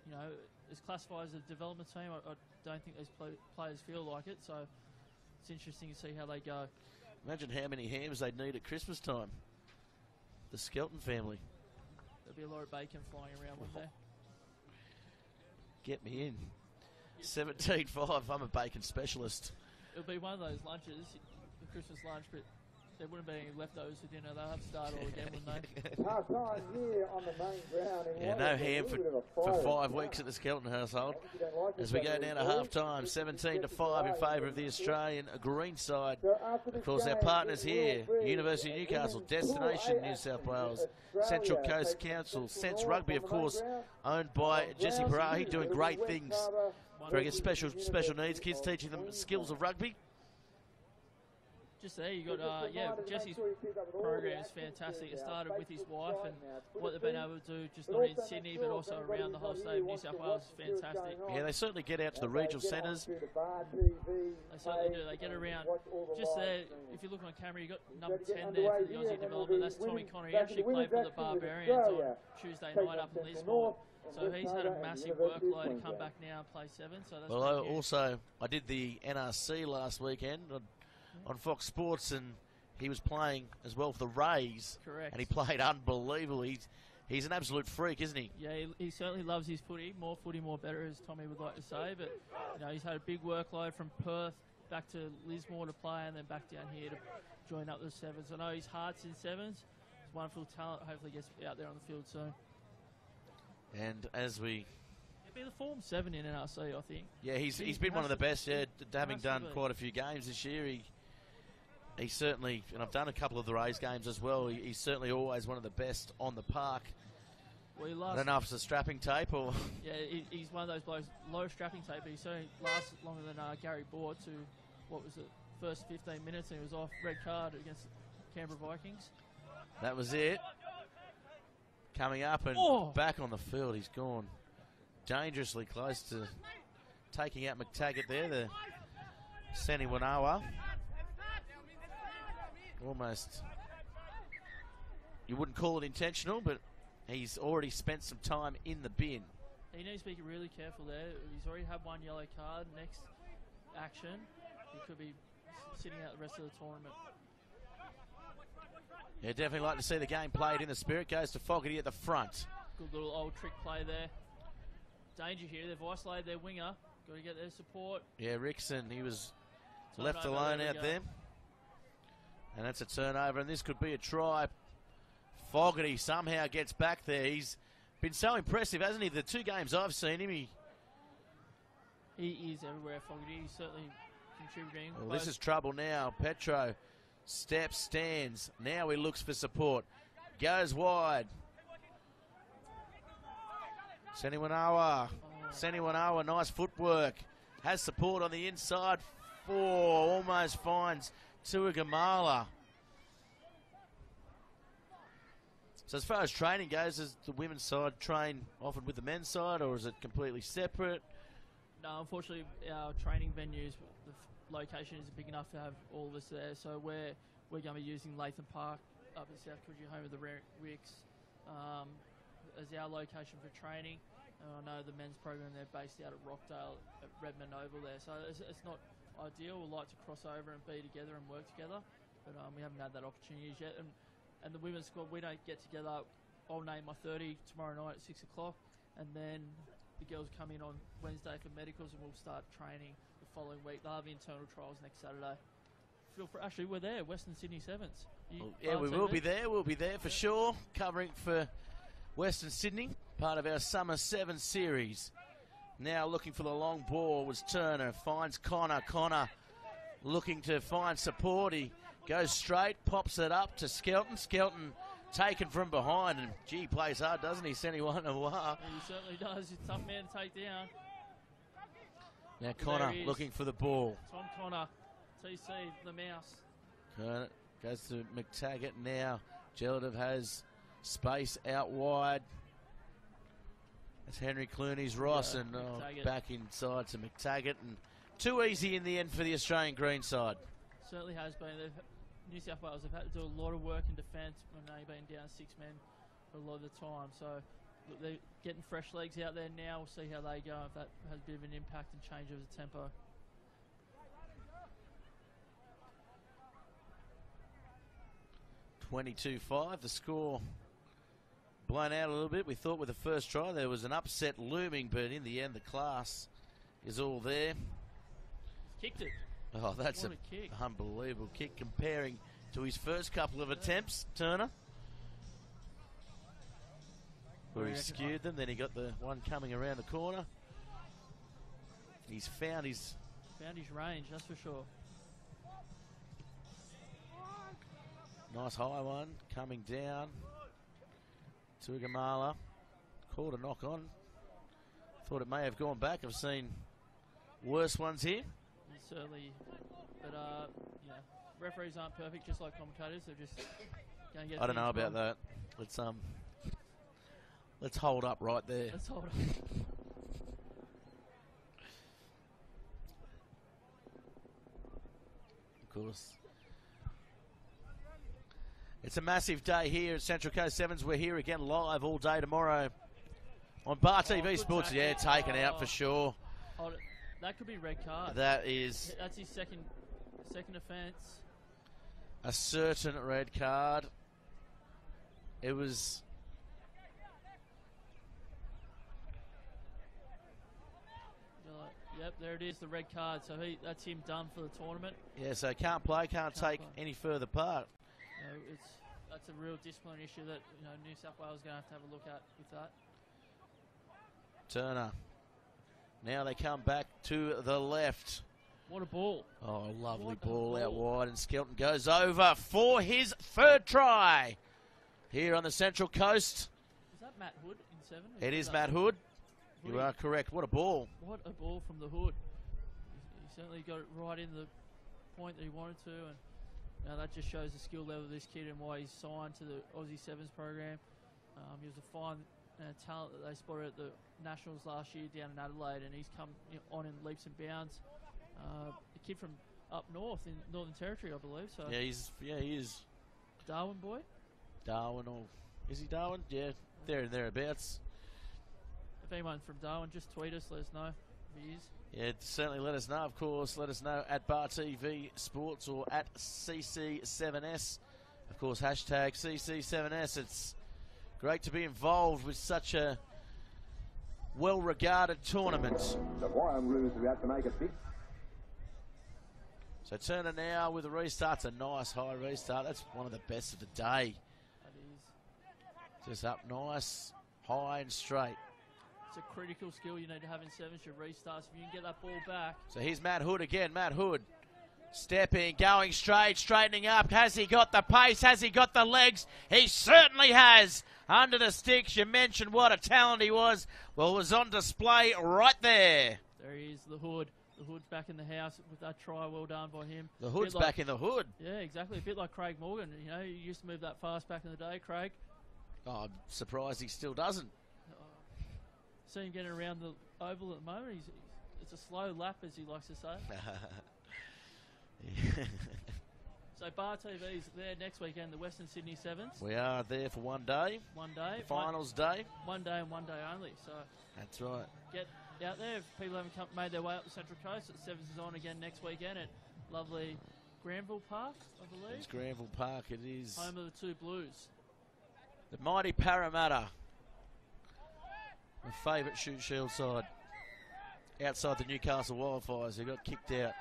You know, it's classified as a development team. I don't think these players feel like it. So it's interesting to see how they go. Imagine how many hams they'd need at Christmas time. The Skelton family. There'll be a lot of bacon flying around one day. Get me in. 17-5. I'm a bacon specialist. It'll be one of those lunches, the Christmas lunch, but there wouldn't be any leftovers for dinner. They'll have to start all again, wouldn't they? Half-time here on the main ground. Yeah, no ham for 5 weeks at the Skelton household. As we go down to half-time, 17-5 in favour of the Australian Green side. Of course, our partners here, University of Newcastle, Destination New South Wales, Central Coast Council, Sense Rugby, of course, owned by Jesse Parahi, doing great things for, I guess, special needs kids, teaching them skills of rugby. Just there, you got Jesse's program is fantastic. It started with his wife, and what they've been able to do, just not in Sydney, but also around the whole state of New South Wales, is fantastic. Yeah, they certainly get out to the regional centres. They certainly do. They get around. Just there, if you look on camera, you got number 10 there for the Aussie development. That's Tommy Connor. He actually played for the Barbarians on Tuesday night up in Lismore. So he's had a massive workload to come back now and play 7. So that's I did the NRC last weekend on Fox Sports, and he was playing as well for the Rays. Correct. And he played unbelievable. He's an absolute freak, isn't he? Yeah, he certainly loves his footy. More footy, more better, as Tommy would like to say. But you know, he's had a big workload from Perth back to Lismore to play, and then back down here to join up the 7s. I know his heart's in 7s. He's wonderful talent. Hopefully gets out there on the field soon. And as we... He'll be the form 7 in NRC, I think. Yeah, he's been one of the best, having done quite a few games this year. He certainly, and I've done a couple of the Rays games as well, he's certainly always one of the best on the park. Well, I don't know if it's a strapping tape or... Yeah, he's one of those blokes, low strapping tape, but he certainly lasts longer than Gary Board to, what was it, first 15 minutes, and he was off red card against the Canberra Vikings. That was it. Coming up and back on the field, he's gone dangerously close to taking out McTaggart there, the Sani Wanawa. Almost, you wouldn't call it intentional, but he's already spent some time in the bin. He needs to be really careful there. He's already had 1 yellow card. Next action, he could be sitting out the rest of the tournament. Yeah, definitely like to see the game played in the spirit. Goes to Fogarty at the front. Good little old trick play there. Danger here. They've isolated their winger. Got to get their support. Yeah, Rickson, he was Turnover, left alone out there. And that's a turnover, and this could be a try. Fogarty somehow gets back there. He's been so impressive, hasn't he? The 2 games I've seen him, he is everywhere, Fogarty. He's certainly contributing. Well, this is trouble now. Petro steps, stands. Now he looks for support. Goes wide. Seniwanawa. Seniwanawa, nice footwork. Has support on the inside. 4, almost finds Tuigamala. So as far as training goes, does the women's side train often with the men's side, or is it completely separate? No, unfortunately, our training venues, the location isn't big enough to have all of us there. So we're going to be using Latham Park up in South Coogee, home of the Wicks, as our location for training. And I know the men's program, they're based out at Rockdale at Redmond Oval there. So it's not ideal. We'd like to cross over and be together and work together, but we haven't had that opportunity yet. And the women's squad, we don't get together. I'll name my 30 tomorrow night at 6 o'clock, and then the girls come in on Wednesday for medicals, and we'll start training the following week. They'll have internal trials next Saturday. Actually, we're there, Western Sydney Sevens. Yeah, we will be there. We'll be there for sure, covering for Western Sydney, part of our Summer 7 series. Now looking for the long ball was Turner, finds Connor. Connor looking to find support. He goes straight, pops it up to Skelton. Skelton taken from behind, and gee, plays hard, doesn't he? Seniwanawa. He certainly does. He's a tough man to take down. Now Connor looking for the ball. Tom Connor, TC, the mouse. Connor goes to McTaggart now. Gelative has space out wide. That's Henry Clooney's Ross, and back inside to McTaggart, and too easy in the end for the Australian Green side. Certainly has been. New South Wales have had to do a lot of work in defence when they've been down 6 men for a lot of the time. So look, they're getting fresh legs out there now. We'll see how they go, if that has a bit of an impact and change of the tempo. (22-5) the score. Blown out a little bit. We thought with the first try there was an upset looming, but in the end the class is all there. He's kicked it. Oh, that's an unbelievable kick comparing to his first couple of attempts, Turner. Where he skewed them, then he got the one coming around the corner. He's found his range, that's for sure. Nice high one coming down. Tuigamala called a knock on. Thought it may have gone back. I've seen worse ones here. Certainly, but yeah, referees aren't perfect, just like commentators. They're just going to get. I don't know about that. Let's hold up right there. Let's hold up. Of course. It's a massive day here at Central Coast Sevens. We're here again live all day tomorrow on Bar TV Sports. Yeah, taken out for sure. Hold it. That could be red card. That is. That's his second offence. A certain red card. It was. Yep, there it is, the red card. So that's him done for the tournament. Yeah, so can't play, can't take any further part. That's a real discipline issue that New South Wales is going to have a look at with that. Turner. Now they come back to the left. What a ball. Oh, lovely ball out wide, and Skelton goes over for his third try here on the Central Coast. Is that Matt Hood in 7? It is Matt Hood. You are correct. What a ball. What a ball from the Hood. He certainly got it right in the point that he wanted to, and that just shows the skill level of this kid and why he's signed to the Aussie Sevens program. He was a fine talent that they spotted at the Nationals last year down in Adelaide, and he's come on in leaps and bounds. A kid from up north in Northern Territory, I believe. So yeah, he is. Darwin boy. Darwin, or is he Darwin? Yeah, there and thereabouts. If anyone from Darwin, just tweet us, let us know if he is. Yeah, certainly let us know, of course. Let us know at Bar TV Sports or at CC7S Of course, hashtag CC7S. It's great to be involved with such a well-regarded tournament. The Waratahs are about to make a big. So Turner now with the restart. It's a nice high restart. That's one of the best of the day. That is. Just up nice, high and straight. It's a critical skill you need to have in sevens, your restarts. If you can get that ball back. So here's Matt Hood again. Matt Hood stepping, going straight, straightening up. Has he got the pace? Has he got the legs? He certainly has. Under the sticks, you mentioned what a talent he was. Well, it was on display right there. There he is, the Hood. The Hood's back in the house with that try. Well done by him. The Hood's back in the Hood. Yeah, exactly. A bit like Craig Morgan. You know, he used to move that fast back in the day, Craig. Oh, I'm surprised he still doesn't. See him getting around the oval at the moment. It's a slow lap, as he likes to say. So Bar TV's there next weekend, the Western Sydney Sevens. We are there for one day. One day. The finals day. One day and one day only. So that's right. Get out there. If people haven't made their way up the Central Coast, the Sevens is on again next weekend at lovely Granville Park, I believe. It's Granville Park. It is. Home of the two Blues. The mighty Parramatta. My favourite shoot shield side. Outside the Newcastle Wildfires, who got kicked out.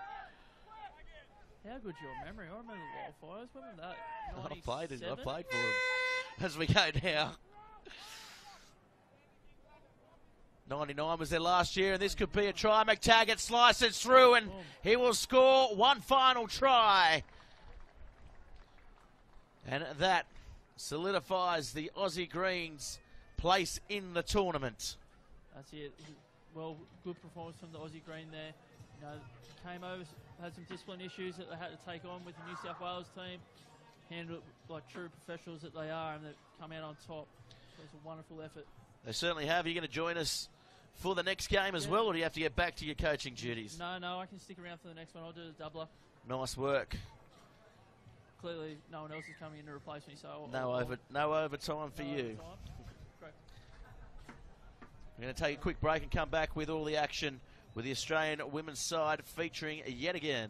How good's your memory? I remember the Wildfires. When was that? I played it. I played for them. As we go now. 99 was there last year, and this could be a try. McTaggart slices through, and he will score one final try. And that solidifies the Aussie Green's place in the tournament. That's it. Well, good performance from the Aussie Green there. You know, came over, had some discipline issues that they had to take on with the New South Wales team. Handled it like true professionals that they are, and they've come out on top. It was a wonderful effort. They certainly have. Are you going to join us for the next game as well, or do you have to get back to your coaching duties? No, I can stick around for the next one. I'll do the doubler. Nice work. Clearly, no one else is coming in to replace me, so no overtime for you. We're going to take a quick break and come back with all the action with the Australian women's side featuring yet again.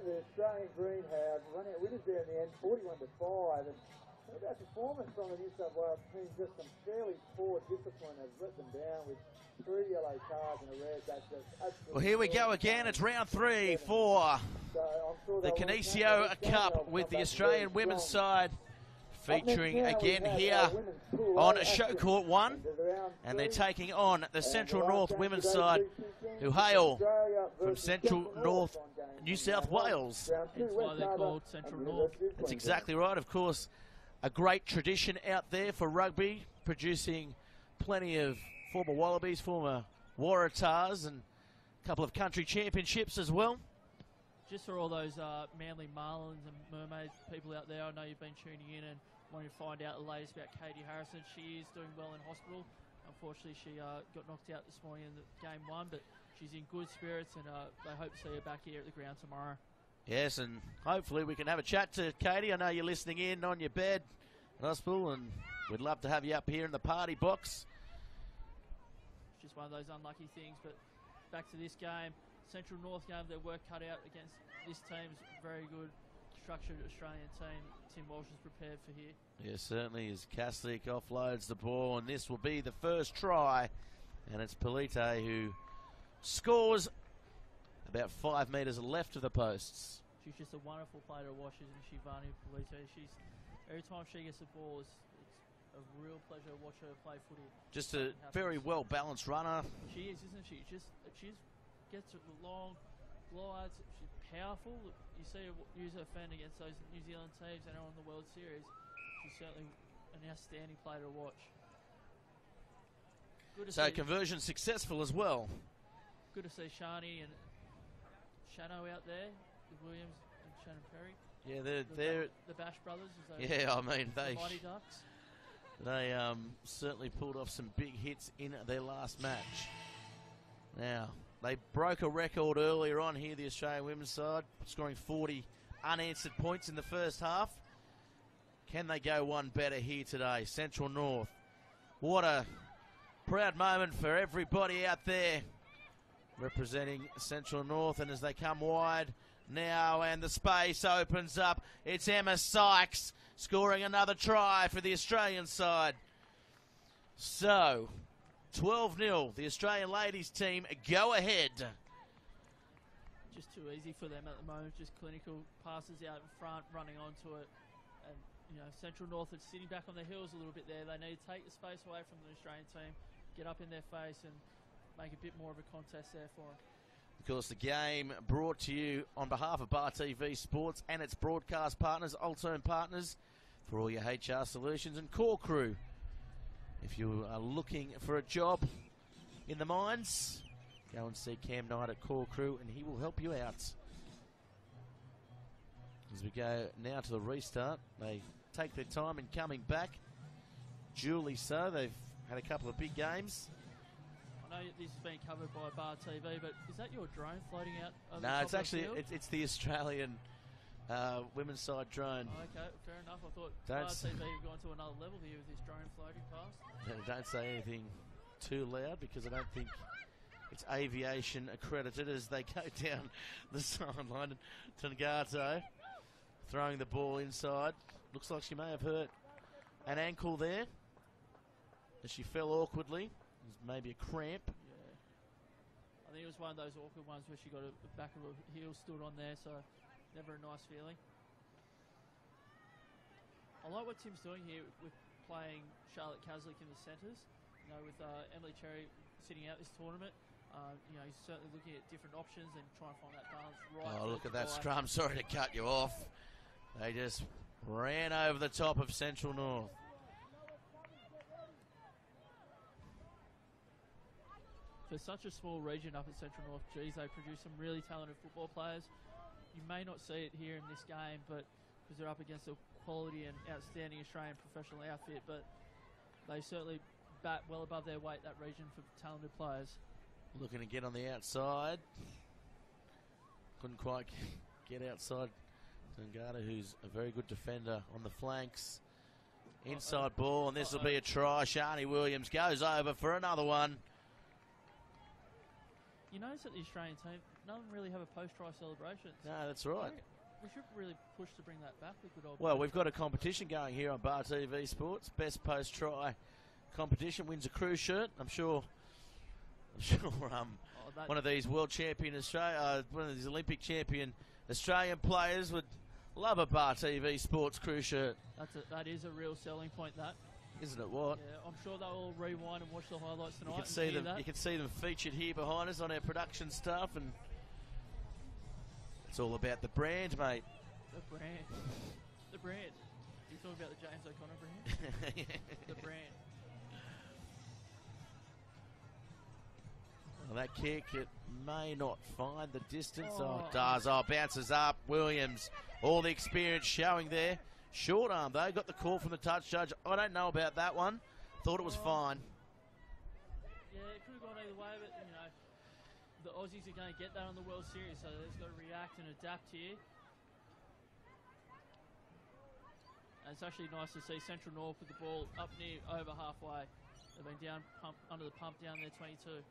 The Australian Green have run out winners there in the end, 41-5. And that performance from the New South Wales team, just some fairly poor discipline has let them down with 3 yellow cards and a red. That's just absolutely. Well, here we go again. It's round 3 for the Canisius Cup with the Australian women's side featuring again here on Show Court 1, and they're taking on the Central North women's side, who hail from Central North, New South Wales. That's why they're called Central North. That's exactly right. Of course, a great tradition out there for rugby, producing plenty of former Wallabies, former Waratahs, and a couple of country championships as well. Just for all those Manly Marlins and Mermaids people out there, I know you've been tuning in and wanting to find out the latest about Katie Harrison. She is doing well in hospital. Unfortunately, she got knocked out this morning in the game 1, but she's in good spirits, and they hope to see her back here at the ground tomorrow. Yes, and hopefully we can have a chat to Katie. I know you're listening in on your bed at hospital, and we'd love to have you up here in the party box. It's just one of those unlucky things, but back to this game. Central North game, their work cut out against this team's very good structured Australian team. Tim Walsh is prepared for here. Yes, certainly, as Kaslik offloads the ball, and this will be the first try, and it's Polite who scores about 5 metres left of the posts. She's just a wonderful player to watch, isn't she, Vani Polite? Every time she gets the ball, it's a real pleasure to watch her play footy. Just a very well-balanced runner. She is, isn't she? She gets it long glides. She's powerful. You see her use her fend against those New Zealand teams that are on the World Series. She's certainly an outstanding player to watch. So conversion successful as well. Good to see Shani and Shano out there with Williams and Shannon Perry. Yeah, they're the Bash brothers. Yeah, I mean the Mighty Ducks. They certainly pulled off some big hits in their last match. Now, They broke a record earlier on here, the Australian women's side, scoring 40 unanswered points in the first half. Can they go one better here today? Central North. What a proud moment for everybody out there representing Central North. And as they come wide now and the space opens up, it's Emma Sykes scoring another try for the Australian side. So, 12-0, the Australian ladies team go ahead. Just too easy for them at the moment. Just clinical passes out in front, running onto it. And, you know, Central North are sitting back on their heels a little bit there. They need to take the space away from the Australian team, get up in their face and make a bit more of a contest there for them. Of course, the game brought to you on behalf of Bar TV Sports and its broadcast partners, Altern Partners, for all your HR solutions, and Core Crew. If you are looking for a job in the mines, go and see Cam Knight at Core Crew and he will help you out. As we go now to the restart, they take their time in coming back. Duly so. They've had a couple of big games. I know this has been covered by Bar TV, but is that your drone floating out over the No, top it's of actually the field? it's the Australian women's side drone. Oh, okay, fair enough. I thought Don't Bar TV have gone to another level here with this drone floating past. Don't say anything too loud because I don't think it's aviation accredited as they go down the sideline. Tangato throwing the ball inside. Looks like she may have hurt an ankle there as she fell awkwardly. There's maybe a cramp. Yeah. I think it was one of those awkward ones where she got the back of her heel stood on there, so never a nice feeling. I like what Tim's doing here with playing Charlotte Caslick in the centres. You know, with Emily Cherry sitting out this tournament. You know, he's certainly looking at different options and trying to find that balance right. Oh, look at that scrum. Sorry to cut you off. They just ran over the top of Central North. For such a small region up at Central North, geez, they produce some really talented football players. You may not see it here in this game, but because they're up against a quality and outstanding Australian professional outfit, but they certainly bat well above their weight, that region, for talented players. Looking to get on the outside. Couldn't quite get outside. Tangata, who's a very good defender on the flanks. Inside ball, and this will be a try. Shani Williams goes over for another one. You notice that the Australian team, none of them really have a post-try celebration. No, that's right. We should really push to bring that back. Well, we've got a competition going here on Bar TV Sports. Best post-try competition wins a cruise shirt. I'm sure one of these world champion one of these Olympic champion Australian players would love a Bar TV Sports cruise shirt. That is a real selling point, that. Isn't it what? Yeah, I'm sure they'll rewind and watch the highlights tonight. You can see them featured here behind us on our production stuff, and it's all about the brand, mate. The brand. The brand. You're talking about the James O'Connor brand? Yeah. The brand. Well, that kick, it may not find the distance. Oh, it does. Oh, bounces up. Williams, all the experience showing there. Short arm, though. Got the call from the touch judge. I don't know about that one. Thought it was fine. Yeah, it could have gone either way, but, you know, the Aussies are going to get that on the World Series, so they've got to react and adapt here. And it's actually nice to see Central North with the ball up near over halfway. They've been down, under the pump down there, 22.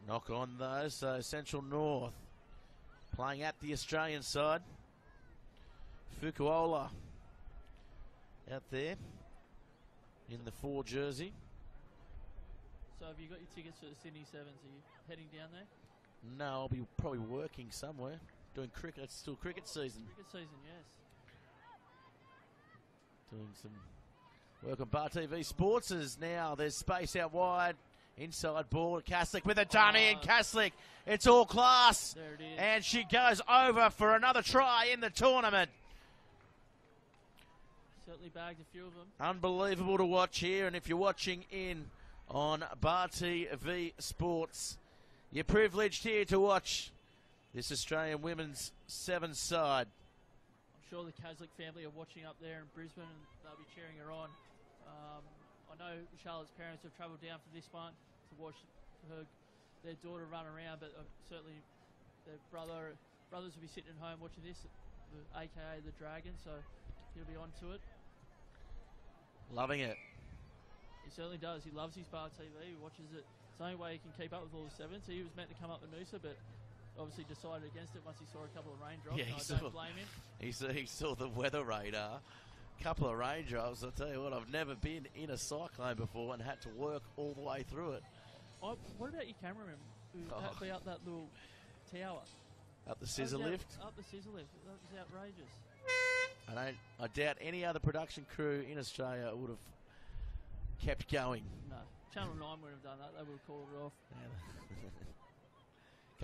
Knock on, though, so Central North playing at the Australian side. Fukuola out there in the 4 jersey. So have you got your tickets for the Sydney Sevens? Are you heading down there? No, I'll be probably working somewhere. Doing cricket. It's still cricket season. Cricket season, yes. Doing some work on Bar TV Sports. As now there's space out wide. Inside ball to Kaslik with a dummy, and Kaslik, it's all class. There it is. And she goes over for another try in the tournament. Certainly bagged a few of them. Unbelievable to watch here, and if you're watching in on Bar TV Sports, you're privileged here to watch this Australian women's 7 side. I'm sure the Kaslik family are watching up there in Brisbane, and they'll be cheering her on. I know Charlotte's parents have travelled down for this one to watch her their daughter run around, but certainly their brothers will be sitting at home watching this, aka the Dragon, so he'll be onto it. Loving it. He certainly does. He loves his bar TV. He watches it. It's the only way he can keep up with all the sevens. He was meant to come up with Noosa, but obviously decided against it once he saw a couple of raindrops. Yeah, I don't blame him. He saw the weather radar. Couple of raindrops. I'll tell you what, I've never been in a cyclone before and had to work all the way through it. What about your cameraman who had to be up that little tower? Up the scissor lift? Up the scissor lift. That was outrageous. I doubt any other production crew in Australia would have kept going. No. Channel 9 wouldn't have done that. They would have called it off. Yeah.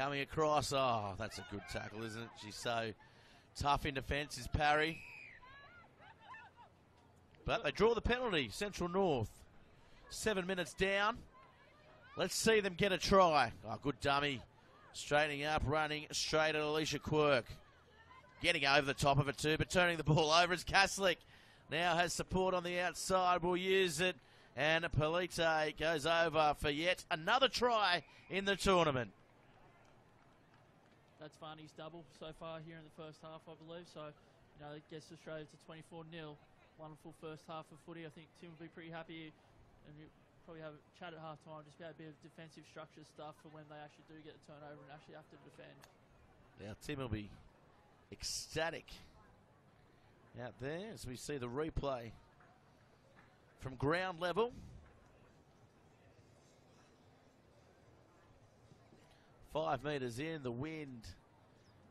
Coming across. Oh, that's a good tackle, isn't it? She's so tough in defence, is Parry. But they draw the penalty, Central North. 7 minutes down. Let's see them get a try. Oh, good dummy. Straightening up, running straight at Alicia Quirk. Getting over the top of it too, but turning the ball over as Kaslik now has support on the outside. Will use it. And Polite goes over for yet another try in the tournament. That's Varney's double so far here in the first half, I believe. So, it gets Australia to 24-0. Wonderful first half of footy. I think Tim will be pretty happy, and we'll probably have a chat at half time just about a bit of defensive structure stuff for when they actually do get a turnover and actually have to defend. Now Tim will be ecstatic out there as we see the replay from ground level. Five metres in, the wind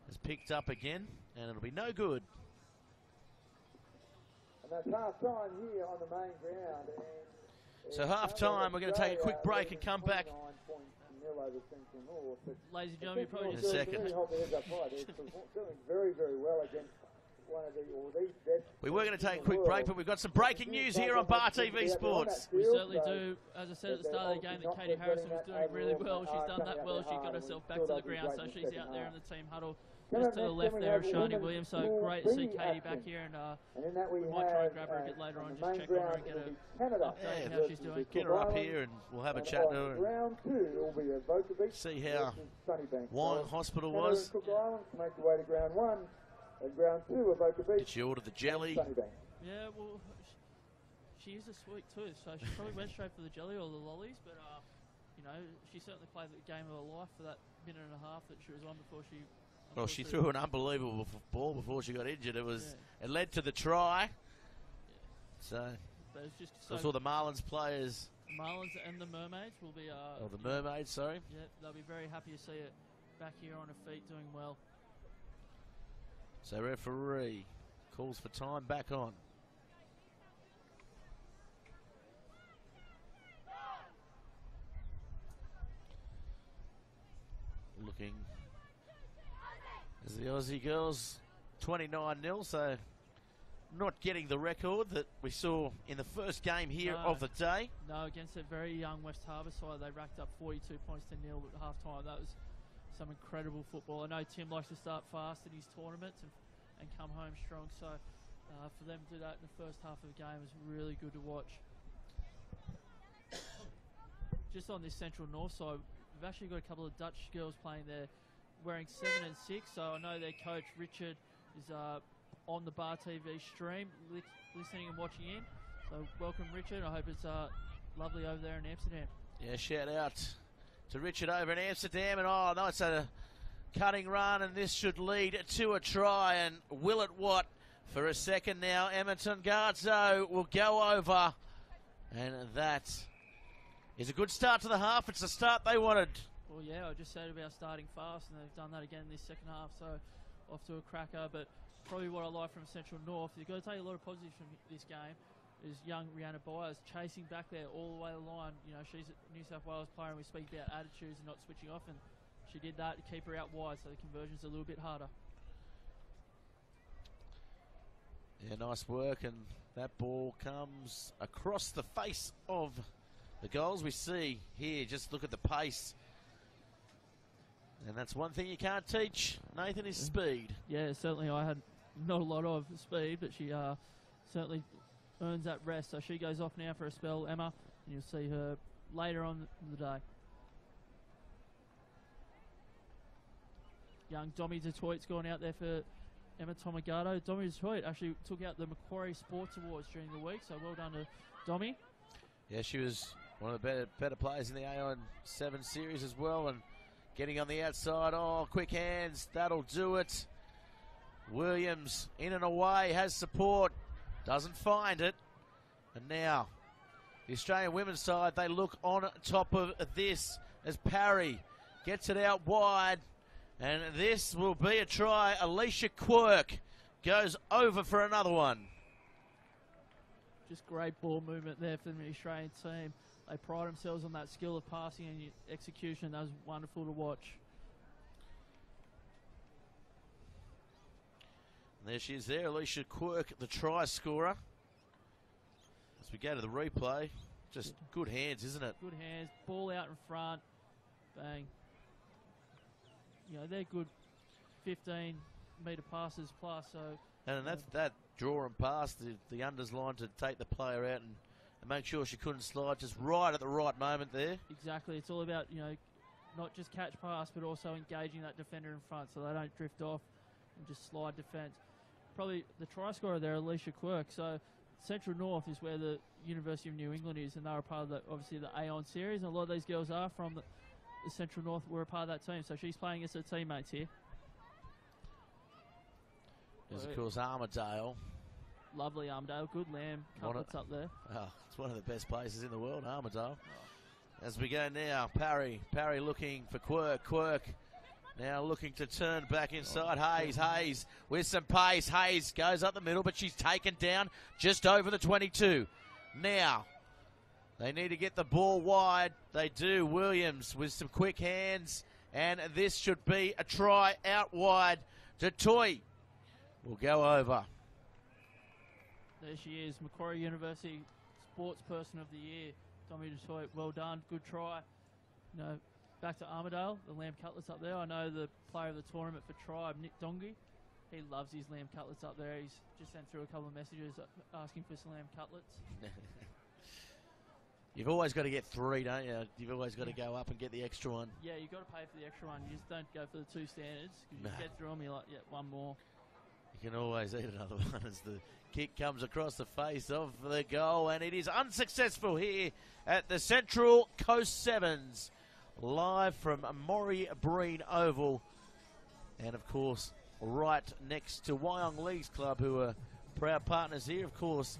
has picked up again, and it'll be no good. And that's half time here on the main ground. So half time, we're going to take a quick break and come back. Ladies and gentlemen, probably in a second. Very, very well against one of these best. We were going to take a quick break, but we've got some breaking news here on Bar TV Sports. We certainly do. As I said at the start of the game, that Katie Harrison was doing really well. She's done that well. She got herself back to the ground, so she's out there in the team huddle. Just to the left there of Shani Williams, so great to see Katie back here, and we might try and grab her a bit later on, just check on her and get an update on how she's doing. Get her up here and we'll have a chat to her and see how Wyong Hospital was. Did she order the jelly? Yeah, well, she is a sweet tooth, so she probably went straight for the jelly or the lollies, but she certainly played the game of her life for that minute and a half that she was on before she... Well, she threw an unbelievable ball before she got injured. It led to the try. So, I saw the Marlins players. Marlins and the Mermaids will be. The Mermaids, sorry. Yeah, they'll be very happy to see it back here on her feet, doing well. So referee calls for time back on. Looking. As the Aussie girls 29-0, so not getting the record that we saw in the first game here of the day. No, against a very young West Harbour side, they racked up 42 points to nil at half-time. That was some incredible football. I know Tim likes to start fast in his tournaments and come home strong, so for them to do that in the first half of the game was really good to watch. Just on this Central North side, we've actually got a couple of Dutch girls playing there, wearing 7 and 6, so I know their coach Richard is on the Bar TV stream, listening and watching in. So welcome, Richard. I hope it's lovely over there in Amsterdam. Yeah, shout out to Richard over in Amsterdam, and oh no, it's a cutting run, and this should lead to a try, and will it what? For a second now, Edmonton Garzo will go over, and that is a good start to the half. It's the start they wanted. Well, yeah, I just said about starting fast, and they've done that again in this second half, so off to a cracker. But probably what I like from Central North, you've got to take a lot of positives from this game, is young Rihanna Byers chasing back there all the way to the line. She's a New South Wales player, and we speak about attitudes and not switching off, and she did that to keep her out wide, so the conversion's a little bit harder. Yeah, nice work, and that ball comes across the face of the goals. We see here, just look at the pace. And that's one thing you can't teach, Nathan, is speed. Yeah, certainly I had not a lot of speed, but she certainly earns that rest. So she goes off now for a spell, Emma, and you'll see her later on in the day. young Dommy Detroit's gone out there for Emma Tomigato. Dommy Detroit actually took out the Macquarie Sports Awards during the week, so well done to Dommy. Yeah, she was one of the better players in the Aon 7 series as well, and getting on the outside. Oh, quick hands, that'll do it. Williams in and away, has support, doesn't find it. And now the Australian women's side, they look on top of this as Parry gets it out wide. And this will be a try. Alicia Quirk goes over for another one. Just great ball movement there for the Australian team. They pride themselves on that skill of passing and execution. That was wonderful to watch. And there she is there, Alicia Quirk, the try scorer. As we go to the replay, just good hands, isn't it? Good hands, ball out in front, bang. You know, they're good 15-metre passes plus. So, and that's that draw and pass, the unders line to take the player out and make sure she couldn't slide, just right at the right moment there. Exactly. It's all about, you know, not just catch pass, but also engaging that defender in front so they don't drift off and just slide defence. Probably the try scorer there, Alicia Quirk. So Central North is where the University of New England is, and they were part of the, obviously the Aon series, and a lot of these girls are from the Central North, were a part of that team. So she's playing against her teammates here. There's, of course, Armidale. Lovely Armidale, good lamb cutlets up there. Oh, it's one of the best places in the world, Armidale. As we go now, Parry looking for Quirk, now looking to turn back inside. Hayes with some pace. Hayes goes up the middle, but she's taken down just over the 22. Now, they need to get the ball wide. They do. Williams with some quick hands, and this should be a try out wide. Detroit will go over. There she is, Macquarie University Sports Person of the Year, Tommy Detroit. Well done, good try. You know, back to Armidale, the lamb cutlets up there. I know the player of the tournament for Tribe, Nick Dongi. He loves his lamb cutlets up there. He's just sent through a couple of messages asking for some lamb cutlets. You've always got to get 3, don't you? You've always got to go up and get the extra one. Yeah, you've got to pay for the extra one. You just don't go for the 2 standards, because you get through them, you're like, yeah, one more. You can always eat another one as the kick comes across the face of the goal, and it is unsuccessful here at the Central Coast Sevens, live from Maury Breen Oval, and of course right next to Wyong Leagues Club, who are proud partners here. Of course,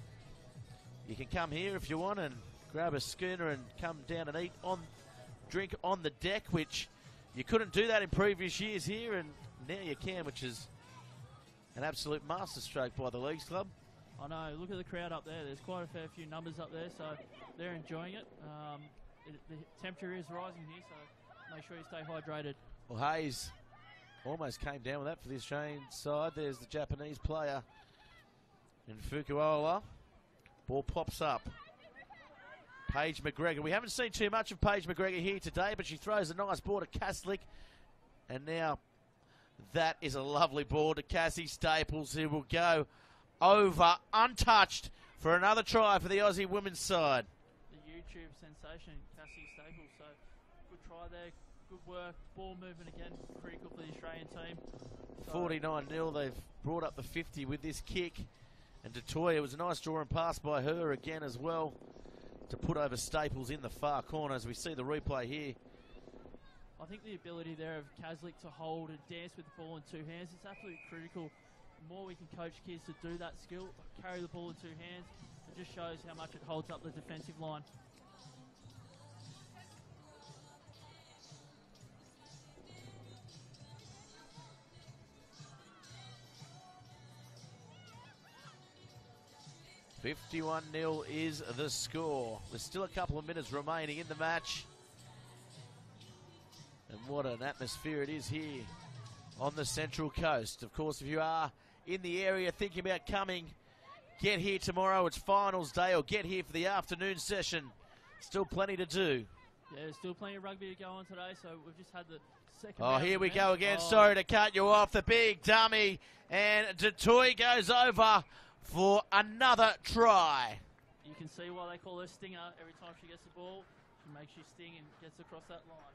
you can come here if you want and grab a schooner and come down and drink on the deck, which you couldn't do that in previous years here, and now you can, which is an absolute masterstroke by the Leagues Club. I know, look at the crowd up there. There's quite a fair few numbers up there, so they're enjoying it. The temperature is rising here, so make sure you stay hydrated. Well, Hayes almost came down with that for the Australian side. There's the Japanese player in Fukuoka. Ball pops up. Paige McGregor. We haven't seen too much of Paige McGregor here today, but she throws a nice ball to Caslick. And now that is a lovely ball to Cassie Staples, who will go over untouched for another try for the Aussie women's side. The YouTube sensation, Cassie Staples. So good try there, good work, ball movement again, critical for the Australian team. So 49-0, they've brought up the 50 with this kick. And Detroit, it was a nice draw and pass by her again as well to put over Staples in the far corner as we see the replay here. I think the ability there of Caslick to hold and dance with the ball in 2 hands is absolutely critical. The more we can coach kids to do that skill, carry the ball in 2 hands, it just shows how much it holds up the defensive line. $51-0 is the score. There's still a couple of minutes remaining in the match. And what an atmosphere it is here on the Central Coast. Of course, if you are in the area thinking about coming, get here tomorrow. It's finals day, or get here for the afternoon session. Still plenty to do. Yeah, there's still plenty of rugby to go on today, so we've just had the second Oh, round here of we the go match. again. Sorry to cut you off. The big dummy. And Detroit goes over for another try. You can see why they call her Stinger. Every time she gets the ball, she makes you sting and gets across that line.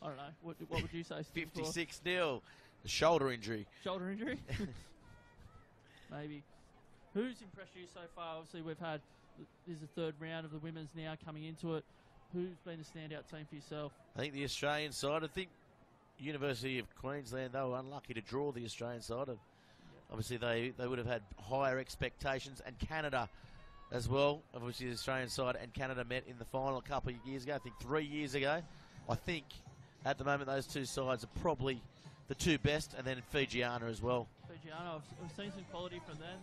I don't know. What would you say, Steve? 56-0. The shoulder injury. Shoulder injury? Maybe. Who's impressed you so far? Obviously, we've had, this is the third round of the women's now coming into it. Who's been the standout team for yourself? I think the Australian side. I think University of Queensland, they were unlucky to draw the Australian side. Obviously, they would have had higher expectations. And Canada as well. Obviously, the Australian side and Canada met in the final a couple of years ago. I think 3 years ago. I think at the moment those two sides are probably the two best, and then Fijiana as well. Fijiana, I've seen some quality from them.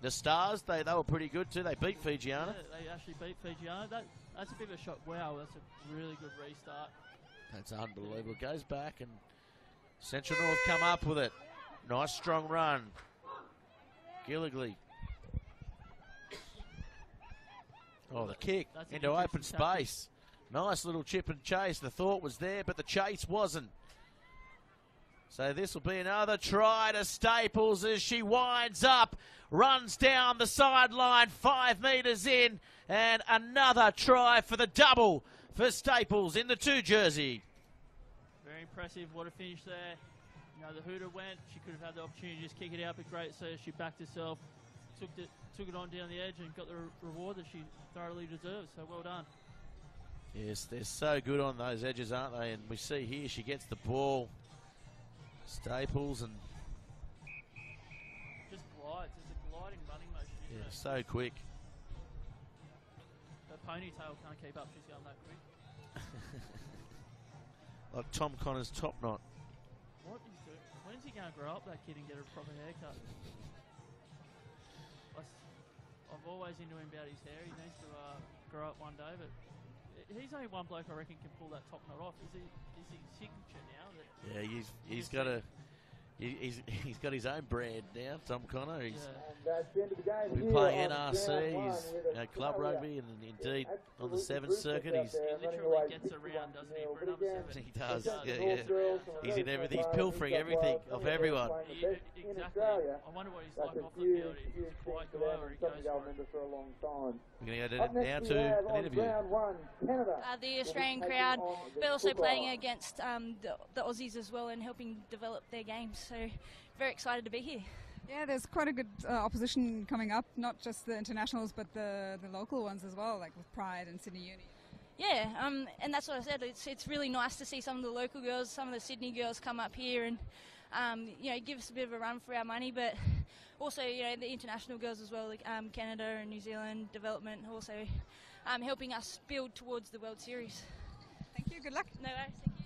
The Stars, they were pretty good too. They beat Fijiana. Yeah, they actually beat Fijiana. That's a bit of a shock. Wow, that's a really good restart. That's unbelievable. Goes back, and Central North come up with it. Nice strong run. Gilligley. Oh, the kick into open space. Nice little chip and chase. The thought was there, but the chase wasn't. So this will be another try to Staples as she winds up, runs down the sideline, 5 metres in, and another try for the double for Staples in the 2 jersey. Very impressive. What a finish there. You know, the hooter went. She could have had the opportunity to just kick it out, but great. So she backed herself, took it on down the edge, and got the reward that she thoroughly deserves. So well done. Yes, they're so good on those edges, aren't they? And we see here she gets the ball. Staples and just glides. It's a gliding running motion, isn't it? So quick. The ponytail can't keep up. She's going that quick. Like Tom Connor's top knot. What is it? When's he going to grow up, that kid, and get a proper haircut? I've always into him about his hair. He needs to grow up one day, but he's only one bloke I reckon can pull that top knot off. Is he signature now? Yeah, he's got his own brand now, Tom Connor. He's been playing NRC, he's club rugby, and indeed on the 7th circuit. He literally gets around, doesn't he, for another 7? He does, yeah. He's in everything. He's pilfering everything off everyone. Exactly. I wonder what he's like off the field. If he's a quiet guy or he goes for it. We're going to go now to an interview. The Australian crowd, but also playing against the Aussies as well and helping develop their games. So very excited to be here. Yeah, there's quite a good opposition coming up, not just the internationals, but the local ones as well, like with Pride and Sydney Uni. Yeah, and that's what I said. It's really nice to see some of the local girls, some of the Sydney girls come up here and give us a bit of a run for our money, but also the international girls as well, like Canada and New Zealand development, also helping us build towards the World Series. Thank you. Good luck. No worries. Thank you.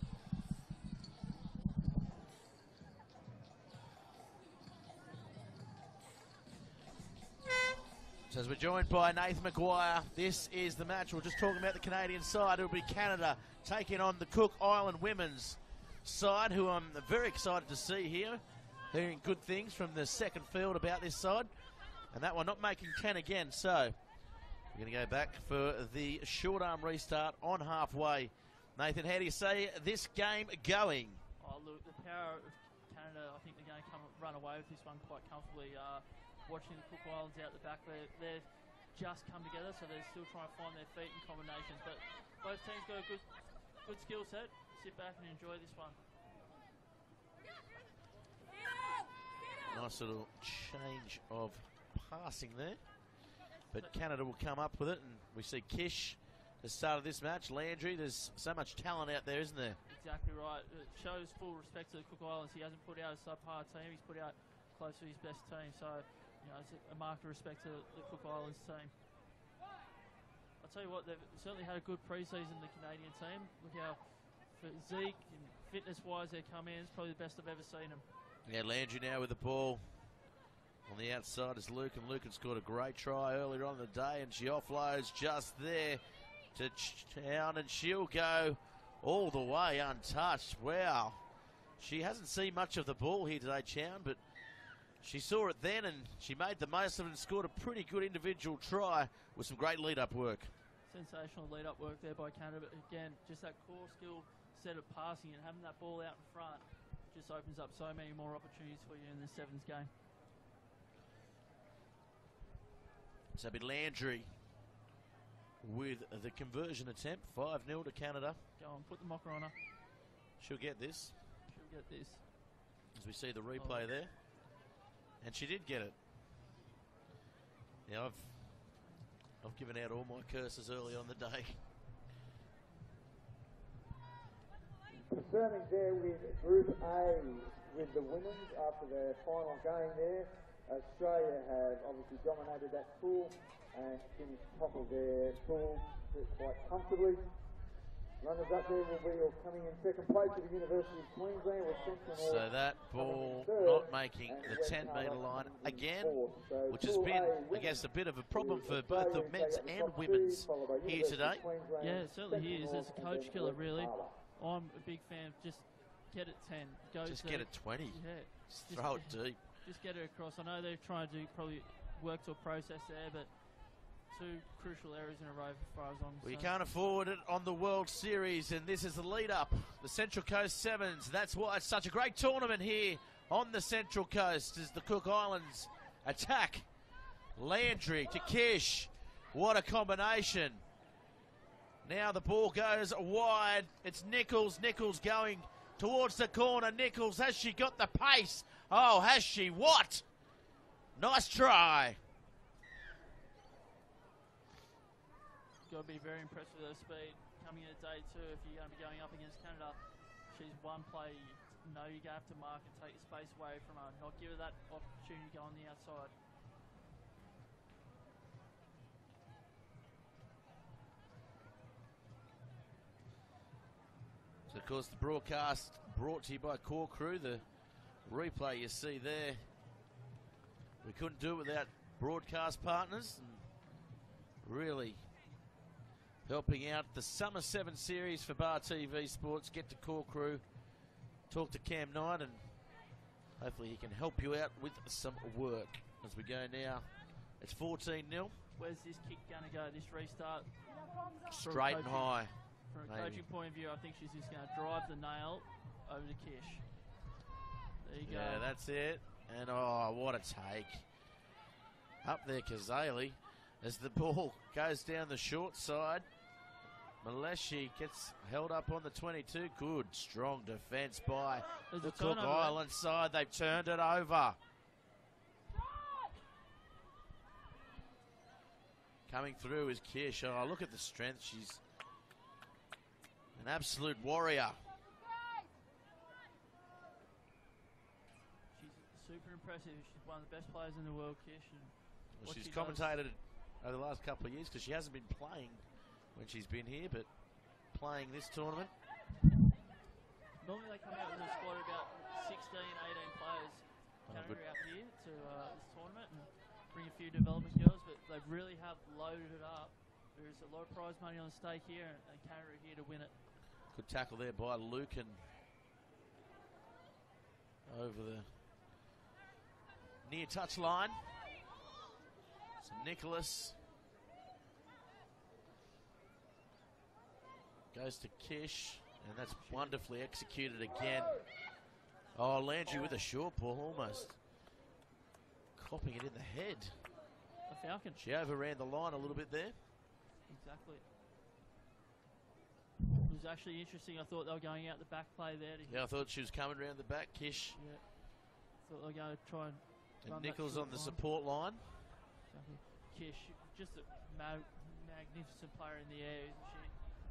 So as we're joined by Nathan Maguire, this is the match. We're just talking about the Canadian side. It'll be Canada taking on the Cook Island women's side, who I'm very excited to see here. Hearing good things from the second field about this side. And that one not making 10 again. So we're going to go back for the short arm restart on halfway. Nathan, how do you see this game going? Oh, look, the power of Canada, I think they're going to run away with this one quite comfortably. Watching the Cook Islands out the back, they've just come together, so they're still trying to find their feet in combinations. But both teams got a good skill set. Sit back and enjoy this one. Nice little change of passing there. But Canada will come up with it, and we see Kish at the start of this match. Landry, there's so much talent out there, isn't there? Exactly right. It shows full respect to the Cook Islands. He hasn't put out a subpar team. He's put out close to his best team. So, it's a mark of respect to the Cook Islands team. I'll tell you what, they've certainly had a good pre-season, the Canadian team. Look how physique and fitness-wise they come in. It's probably the best I've ever seen them. Yeah, Landry now with the ball on the outside is Luke, and Luke had scored a great try earlier on in the day, and she offloads just there to Chown, and she'll go all the way untouched. Wow. She hasn't seen much of the ball here today, Chown, but she saw it then, and she made the most of it and scored a pretty good individual try with some great lead-up work. Sensational lead-up work there by Canada, but again, just that core skill set of passing and having that ball out in front just opens up so many more opportunities for you in the sevens game. So it'll be Landry with the conversion attempt, 5-0 to Canada. Go on, put the mocker on her. She'll get this. She'll get this. As we see the replay there. And she did get it. Now, I've given out all my curses early on the day. Confirming there with Group A with the women's after their final game there. Australia have obviously dominated that pool and finished top of their pool quite comfortably. Runners up there will be coming in second place to the University of Queensland with Central. So that ball not making the 10-metre line again, which has been, I guess, a bit of a problem for both the men's and women's here today. Yeah, it certainly is. It's a coach killer, really. I'm a big fan. Just get it 10. Just get it 20. Yeah. Just throw it deep. Just get it across. I know they're trying to probably work to a process there, but 2 crucial errors in a row as far as I'm concerned. We can't afford it on the World Series, and this is the lead-up. The Central Coast Sevens. That's why it's such a great tournament here on the Central Coast as the Cook Islands attack. Landry to Kish. What a combination. Now the ball goes wide. It's Nichols. Nichols going towards the corner. Nichols, has she got the pace? Oh, has she? What? Nice try. Got to be very impressed with her speed coming in at day 2 if you're going to be going up against Canada. She's one play you know you're going to have to mark and take the space away from her, not give her that opportunity to go on the outside. So, of course, the broadcast brought to you by Core Crew. The replay you see there, we couldn't do it without broadcast partners. And really helping out the Summer 7 series for Bar TV Sports. Get to Core Crew, talk to Cam Knight, and hopefully he can help you out with some work. As we go now, it's 14-0. Where's this kick going to go, this restart? Straight and high. From a coaching point of view, I think she's just going to drive the nail over to Kish. There you go. Yeah, that's it. And oh, what a take. Up there, Kazali, as the ball goes down the short side. Maleshi gets held up on the 22. Good, strong defence by the Cook Island side. They've turned it over. Coming through is Kish. Oh, look at the strength. She's an absolute warrior. She's super impressive. She's one of the best players in the world, Kish. And well, she's commentated over the last couple of years because she hasn't been playing when she's been here, but playing this tournament. Normally they come out with a squad of about 16, 18 players Canada out here to this tournament and bring a few development girls, but they really have loaded it up. There's a lot of prize money on stake here, and Canada are here to win it. Good tackle there by Lucan over the near touch line. So Nicholas goes to Kish, and that's wonderfully executed again. Oh, Landry with a short ball, almost copping it in the head. A Falcon. She overran the line a little bit there. Exactly. It was actually interesting. I thought they were going out the back play there. Yeah, I thought she was coming around the back, Kish. Yeah. Thought they were going to try and Nichols on the support line. Exactly. Kish, just a magnificent player in the air, isn't she?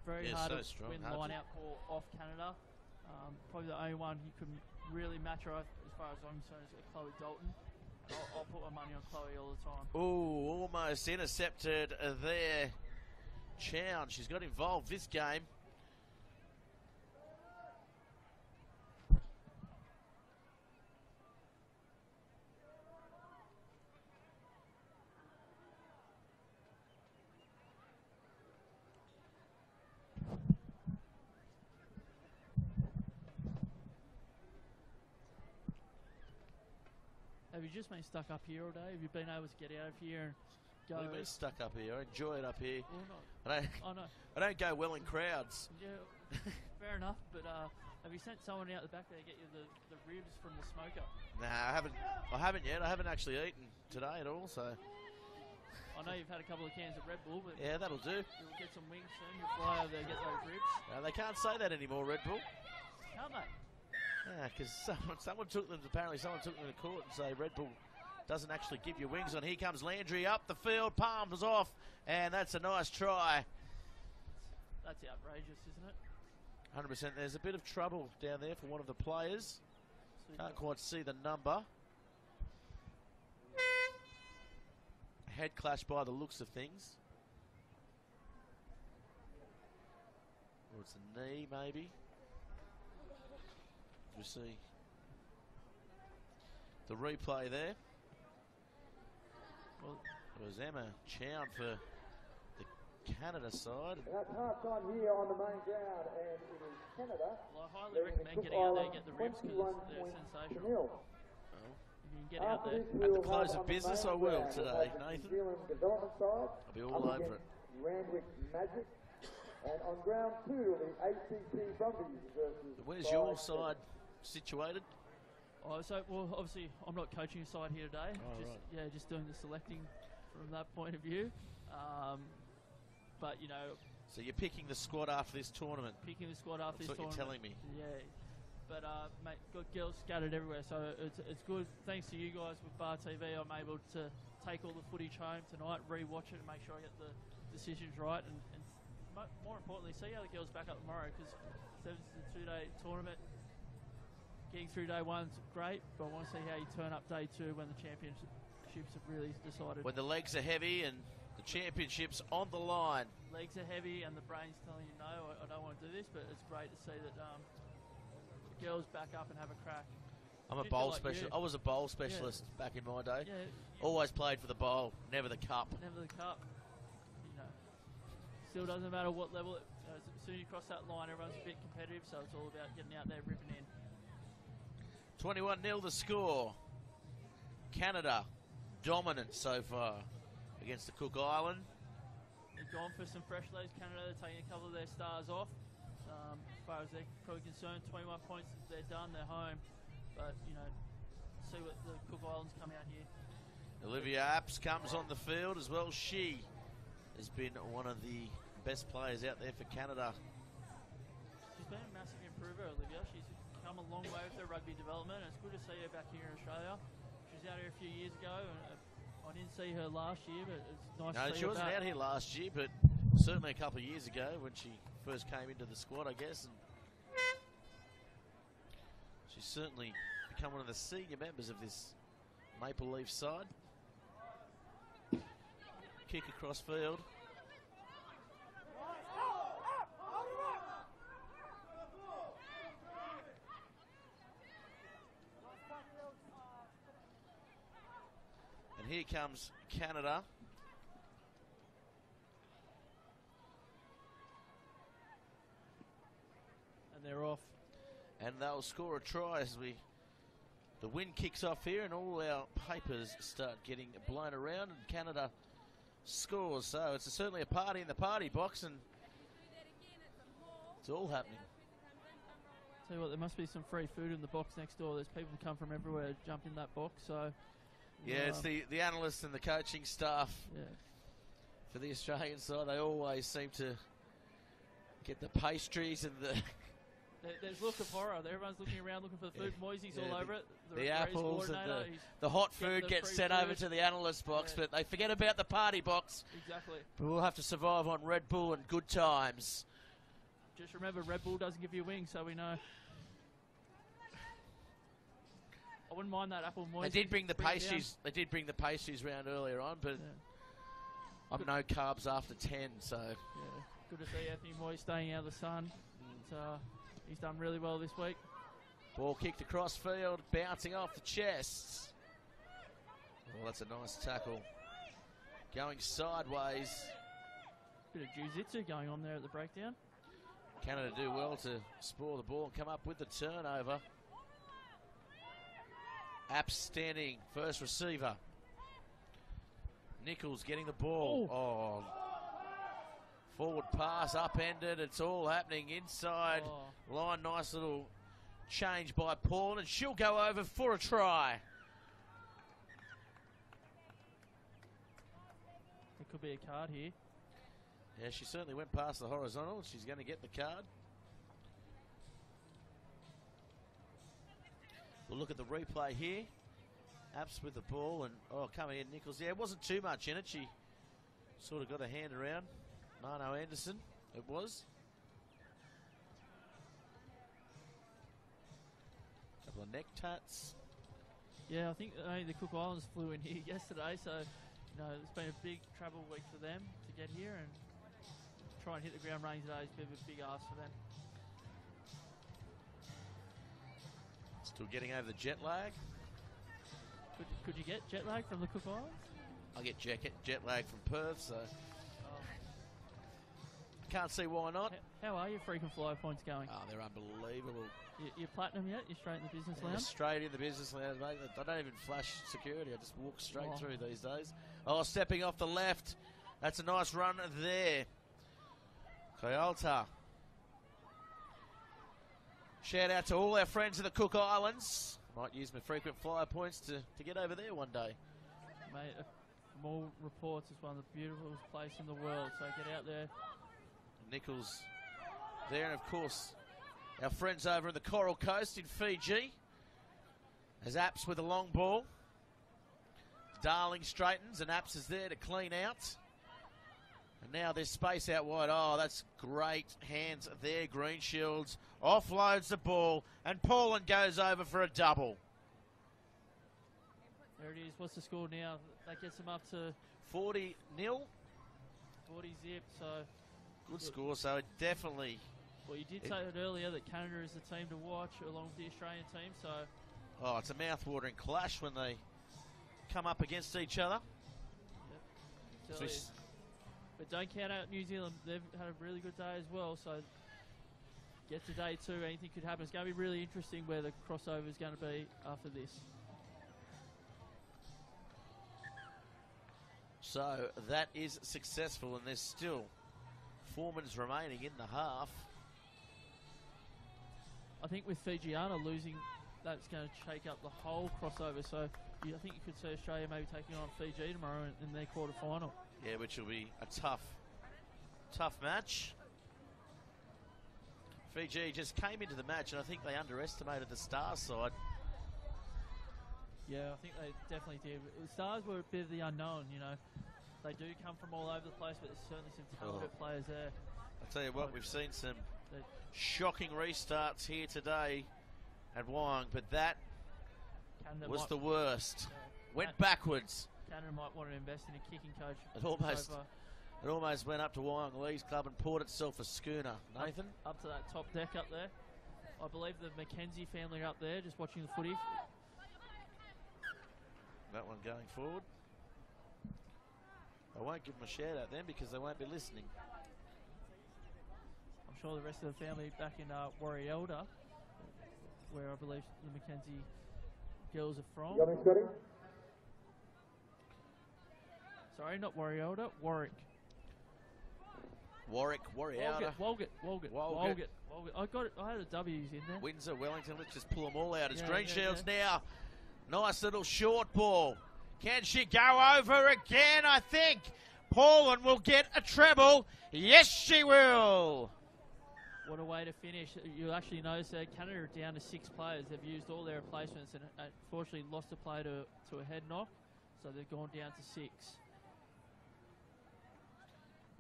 Very hard to win line-out ball off Canada. Probably the only one who can really match her as far as I'm concerned is Chloe Dalton. I'll put my money on Chloe all the time. Oh, almost intercepted there. Chown, she's got involved this game. Have you just been stuck up here all day? Have you been able to get out of here and go? I've been stuck up here. I enjoy it up here. Well, I don't go well in crowds. Yeah, fair enough. But have you sent someone out the back there to get you the ribs from the smoker? Nah, I haven't yet. I haven't actually eaten today at all. So I know you've had a couple of cans of Red Bull, but yeah, that'll do. You'll get some wings soon. You'll fly over there and get those ribs. They can't say that anymore, Red Bull. can't they? Yeah, because someone took them, apparently someone took them to court and say Red Bull doesn't actually give you wings on. Here comes Landry up the field, palms off, and that's a nice try. That's outrageous, isn't it? 100%. There's a bit of trouble down there for one of the players. Can't quite see the number. Head clash by the looks of things. Or it's a knee, maybe. We see the replay there. Well, it was Emma Chown for the Canada side. That's half time here on the main ground, and it is Canada. Well, I highly recommend getting out there and get the ribs because they're sensational. You can get out there. At the close of business, I will today, Nathan. I'll be all over it. Randwick Magic. And on ground 2, the ACT Brumbies versus... Where's your side situated? Oh, well, obviously, I'm not coaching a side here today. Oh, just, right. Yeah, just doing the selecting from that point of view. But, you know... So you're picking the squad after this tournament? Picking the squad after this That's what tournament. you're telling me. Yeah. But, mate, got girls scattered everywhere, so it's good. Thanks to you guys with Bar TV, I'm able to take all the footage home tonight, re-watch it and make sure I get the decisions right. And more importantly, see how the girls back up tomorrow, because it's a 2-day tournament. Getting through day one's great, but I want to see how you turn up day 2 when the championships have really decided. When the legs are heavy and the championship's on the line. Legs are heavy and the brain's telling you no, I don't want to do this, but it's great to see that the girls back up and have a crack. I'm a bowl specialist. I was a bowl specialist back in my day. Yeah. Always played for the bowl, never the cup. Never the cup. You know, still doesn't matter what level. As soon as you cross that line, everyone's a bit competitive, so it's all about getting out there, ripping in. 21-0 the score. Canada dominant so far against the Cook Island. They've gone for some fresh legs. Canada, they're taking a couple of their stars off. As far as they're probably concerned, 21 points, they're done, they're home. But, you know, see what the Cook Islands come out here. Olivia Apps comes on the field as well. She has been one of the best players out there for Canada. She's been a massive improver, Olivia. She's come a long way with her rugby development, and it's good to see her back here in Australia. She was out here a few years ago, and I didn't see her last year, but it's nice to see her back. No, she wasn't out here last year, but certainly a couple of years ago when she first came into the squad, I guess. And she's certainly become one of the senior members of this Maple Leaf side. Kick across field. And here comes Canada. And they're off. And they'll score a try as the wind kicks off here and all our papers start getting blown around and Canada scores. So it's certainly a party in the party box and it's all happening. Tell you what, there must be some free food in the box next door. There's people come from everywhere to jump in that box. So yeah, it's the analysts and the coaching staff for the Australian side. They always seem to get the pastries and the... There's look of horror. Everyone's looking around looking for the food. Moisey's all over it. The apples and the hot food gets sent over to the analyst box, but they forget about the party box. Exactly. But we'll have to survive on Red Bull and good times. Just remember, Red Bull doesn't give you wings, so we know. I wouldn't mind that apple Moisey. They did bring the pastries. They did bring the pastries round earlier on, but I'm no carbs after 10, so. Yeah, good to see Anthony Moy staying out of the sun. He's done really well this week. Ball kicked across field, bouncing off the chest. Oh, that's a nice tackle. Going sideways. Bit of jiu-jitsu going on there at the breakdown. Canada do well to spoil the ball and come up with the turnover. Apps standing, first receiver. Nichols getting the ball. Oh. Forward pass, upended. It's all happening inside line. Nice little change by Paul, and she'll go over for a try. There could be a card here. Yeah, she certainly went past the horizontal. She's going to get the card. We'll look at the replay here. Apps with the ball and, coming in, Nichols. Yeah, it wasn't too much in it. She sort of got a hand around Mano Anderson, it was. Couple of neck tats. Yeah, I think the Cook Islands flew in here yesterday, so it's been a big travel week for them to get here, and try and hit the ground running today is a bit of a big ask for them. Still getting over the jet lag. Could you get jet lag from the Cook Islands? I get jet lag from Perth, so can't see why not. How are your frequent flyer points going? Oh, they're unbelievable. You're platinum yet? You're straight in the business lounge? Straight in the business lounge, mate. I don't even flash security. I just walk straight through these days. Oh, stepping off the left. That's a nice run there. Coyolta. Shout out to all our friends in the Cook Islands. Might use my frequent flyer points to get over there one day. Mate, more reports, it's one of the beautifulest places in the world, so get out there. Nichols there, and of course our friends over in the Coral Coast in Fiji. As Apps with a long ball. Darling straightens, and Apps is there to clean out. And now there's space out wide. Oh, that's great hands there, Greenshields. Offloads the ball, and Paulin goes over for a double. There it is. What's the score now? That gets them up to 40-0. 40 zip, so... Good score, so it definitely... Well, you did say it earlier that Canada is the team to watch along with the Australian team, so... Oh, it's a mouth-watering clash when they come up against each other. Yep. But don't count out New Zealand. They've had a really good day as well, so get to day 2, anything could happen. It's going to be really interesting where the crossover is going to be after this. So that is successful, and there's still 4 minutes remaining in the half. I think with Fijiana losing, that's going to shake up the whole crossover. So I think you could see Australia maybe taking on Fiji tomorrow in their quarter-final. Yeah, which will be a tough match. Fiji just came into the match, and I think they underestimated the Stars side. Yeah, I think they definitely did. The Stars were a bit of the unknown, They do come from all over the place, but there's certainly some talented players there. I'll tell you what, we've seen some shocking restarts here today at Wyong, but that was the worst. Went backwards. Canada might want to invest in a kicking coach. It almost went up to Wyong Leagues Club and poured itself a schooner. Nathan? Up to that top deck up there. I believe the Mackenzie family are up there just watching the footy. That one going forward. I won't give them a shout out then because they won't be listening. I'm sure the rest of the family back in Waratahs, where I believe the Mackenzie girls are from. You got me, Scotty? Sorry, not Waratahs, Warwick. Walgett. I had a W's in there. Windsor, Wellington, let's just pull them all out. It's Greenshields now. Nice little short ball. Can she go over again? I think Paulin will get a treble. Yes, she will. What a way to finish. You'll actually notice that Canada are down to 6 players. They've used all their replacements and unfortunately lost a player to a head knock. So they've gone down to 6.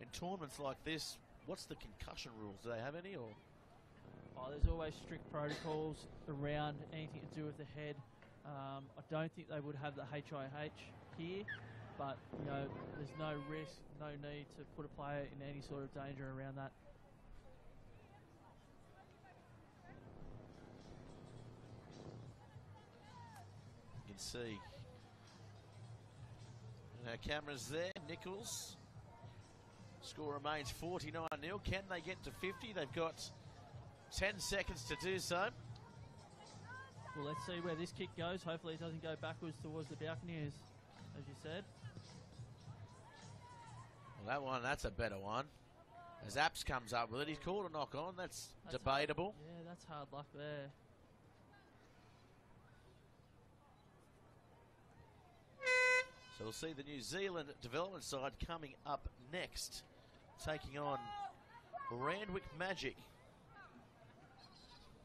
In tournaments like this, what's the concussion rules? Do they have any? Or there's always strict protocols around anything to do with the head. I don't think they would have the HIH here, but there's no risk, no need to put a player in any sort of danger around that. You can see. And our camera's there. Nichols. Score remains 49-0. Can they get to 50? They've got 10 seconds to do so. Well, let's see where this kick goes. Hopefully it doesn't go backwards towards the Buccaneers, as you said. Well, that's a better one. As Apps comes up with it, he's called a knock on. That's debatable. Yeah, that's hard luck there. So we'll see the New Zealand development side coming up next, taking on Randwick Magic.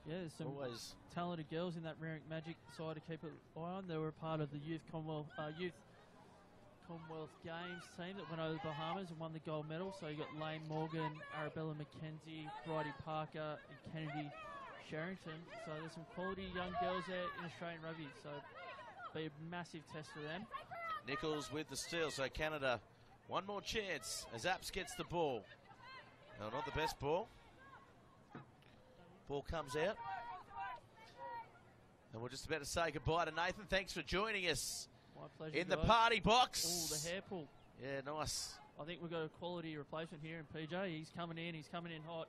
Yeah, there's some Always talented girls in that Randwick Magic side to keep an eye on. They were part of the Youth Commonwealth Games team that went over the Bahamas and won the gold medal. So you got Lane Morgan, Arabella McKenzie, Bridie Parker, and Kennedy Sherrington. So there's some quality young girls there in Australian rugby. So be a massive test for them. Nichols with the steal, so Canada one more chance as Apps gets the ball. No, not the best ball. Ball comes out. And we're just about to say goodbye to Nathan. Thanks for joining us My pleasure, in the guys. party box. Oh, the hair pull. Yeah, nice. I think we've got a quality replacement here in PJ. He's coming in hot.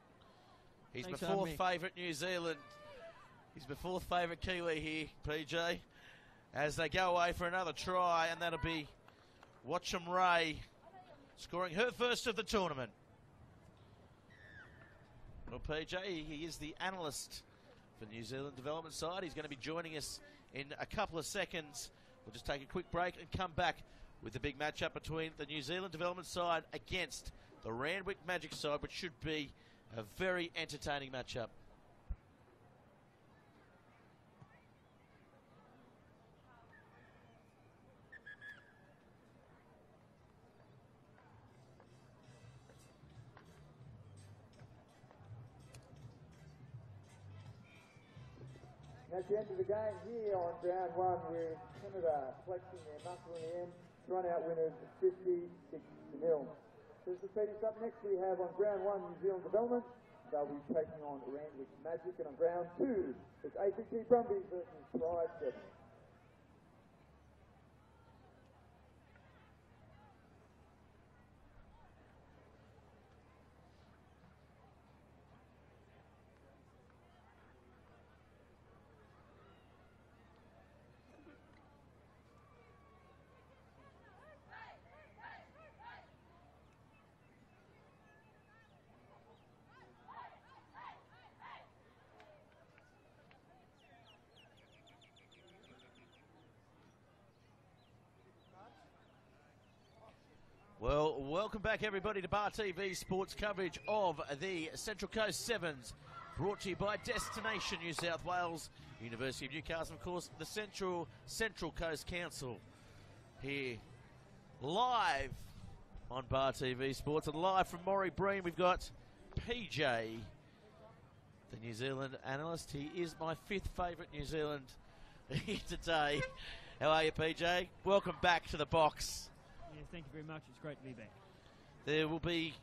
He's Thanks my for having fourth me. favourite New Zealand. He's my fourth favourite Kiwi here, PJ. As they go away for another try, and that'll be Watcham Ray scoring her first of the tournament. Well, PJ, he is the analyst for New Zealand development side. He's going to be joining us in a couple of seconds. We'll just take a quick break and come back with the big matchup between the New Zealand development side against the Randwick Magic side, which should be a very entertaining matchup. At the end of the game here on round one, with Canada flexing their muscle in the end, run out winners 56-0. So to speed us up next, we have on round one New Zealand Development. They'll be taking on Randwick Magic, and on round two, it's ACT Brumbies versus Pride 7. Well, welcome back everybody to Bar TV sports coverage of the Central Coast Sevens, brought to you by Destination New South Wales, University of Newcastle, of course, the Central Coast Council. Here, live on Bar TV Sports, and live from Morrie Breen, we've got PJ, the New Zealand analyst. He is my fifth favourite New Zealand here today. How are you, PJ? Welcome back to the box. Yeah, thank you very much. It's great to be back. There will be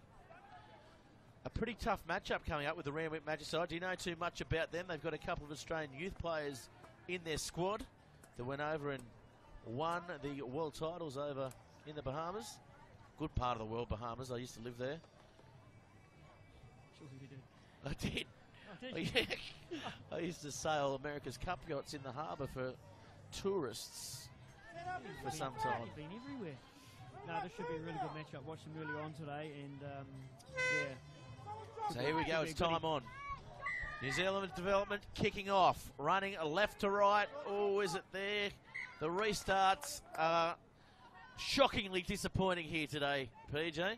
a pretty tough matchup coming up with the Randwick Magic side. Do you know too much about them? They've got a couple of Australian youth players in their squad that went over and won the world titles over in the Bahamas. Good part of the world, Bahamas. I used to live there. Sure you did. I did. Oh, did you? Yeah. I used to sail America's Cup yachts in the harbour for tourists for some time. You've been everywhere. No, this should be a really good matchup. Watched them earlier on today, and yeah. So here we go, it's time on. New Zealand development kicking off, running left to right. Oh, is it there? The restarts are shockingly disappointing here today, PJ. Yes,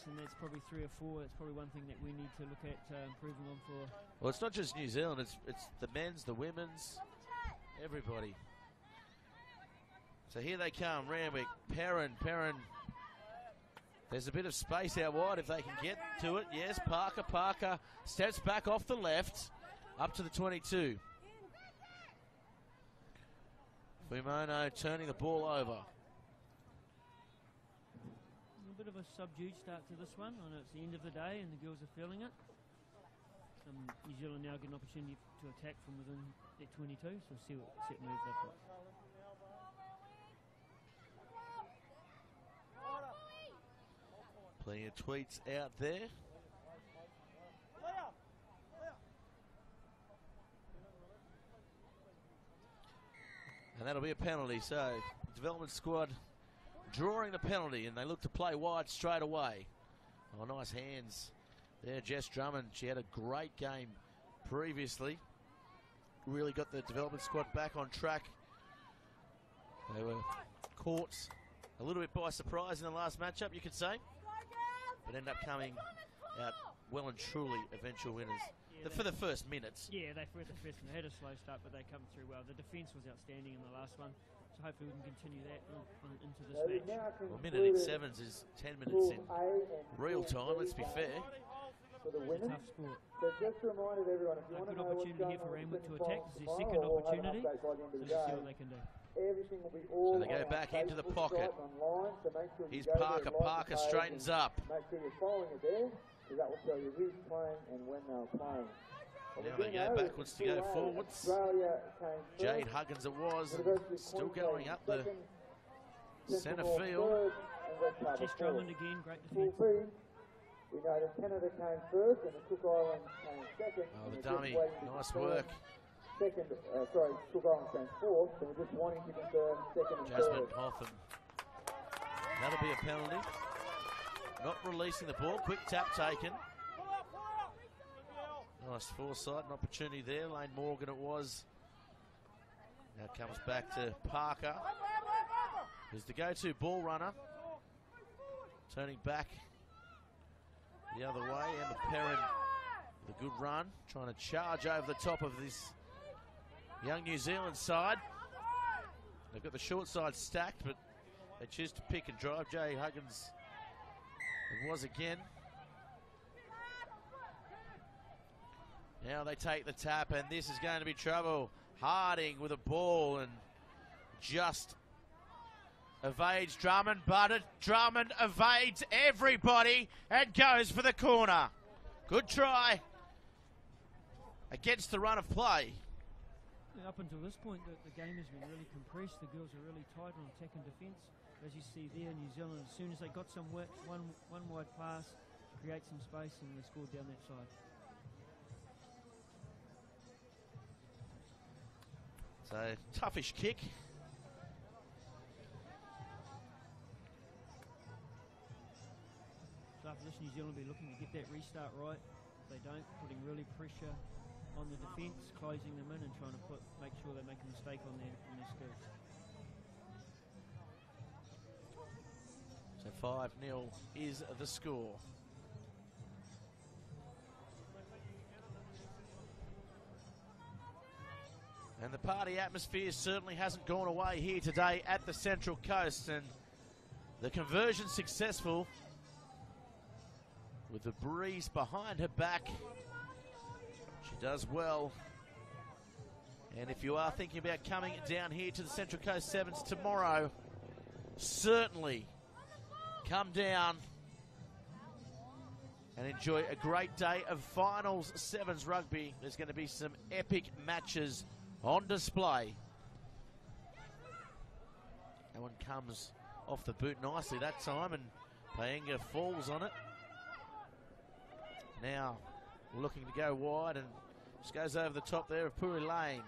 and that's probably 3 or 4. That's probably one thing that we need to look at improving on for. Well, it's not just New Zealand, it's the men's, the women's, everybody. So here they come, Randwick, Perrin. There's a bit of space out wide if they can get to it. Yes, Parker steps back off the left, up to the 22. Fumono turning the ball over. A bit of a subdued start to this one. I know it's the end of the day and the girls are feeling it. New Zealand now get an opportunity to attack from within their 22, so we'll see what set moves they've got. Plenty of tweets out there. And that'll be a penalty. So, development squad drawing the penalty, and they look to play wide straight away. Oh, nice hands there, Jess Drummond. She had a great game previously. Really got the development squad back on track. They were caught a little bit by surprise in the last matchup, you could say, but end up coming out well and truly eventual winners. Yeah, for the first minutes. Yeah, they had a slow start, but they come through well. The defence was outstanding in the last one, so hopefully we can continue that into this match. Well, minute in sevens is 10 minutes in real time, let's be fair. For the women. Tough sport. So just reminded everyone, if you want to Good know what's opportunity going here for on Randwick in to the attack. This is their final, second we'll have an opportunity. update by the end of the So let's see day. what they can do. Everything will be all So they go on our back into the Facebook pocket. site online, so make sure you Here's go there, Parker. like the Parker page, straightens and up. Make sure you're following it there, because that will tell you who's playing and when they're playing. Now they go backwards to go forwards. Australia came first. Jade Huggins it was, University of still Queensland going up the second, centre Central field. third, and West Harbour Jess fourth. Drummond again, great Pool defence. B, we know that Canada came first and the Cook Islands came second. Oh, and the we're just dummy, waiting to nice confirm work. Cook Islands came fourth, so we're just wanting to confirm second and Jasmine third. Hotham. That'll be a penalty. Not releasing the ball, quick tap taken. Nice foresight and opportunity there. Lane Morgan it was. Now comes back to Parker. Who's the go-to ball runner. Turning back the other way. Emma Perrin with a good run. Trying to charge over the top of this young New Zealand side. They've got the short side stacked, but they choose to pick and drive. Jay Huggins it was again. Now they take the tap, and this is going to be trouble. Harding with a ball and just evades Drummond, but Drummond evades everybody and goes for the corner. Good try against the run of play. Up until this point, the game has been really compressed. The girls are really tight on attack and defence. As you see there, New Zealand, as soon as they got some work, one wide pass, create some space, and they scored down that side. So, toughish kick. So after this, New Zealand will be looking to get that restart right. If they don't, putting really pressure on the defence, closing them in and trying to make sure they make a mistake on their skills. So 5-0 is the score. And the party atmosphere certainly hasn't gone away here today at the Central Coast, and the conversion successful with the breeze behind her back. She does well. And if you are thinking about coming down here to the Central Coast Sevens tomorrow, certainly come down and enjoy a great day of finals sevens rugby. There's going to be some epic matches on display. That one comes off the boot nicely that time, and Paenga falls on it. Now looking to go wide and just goes over the top there of Puri Lane.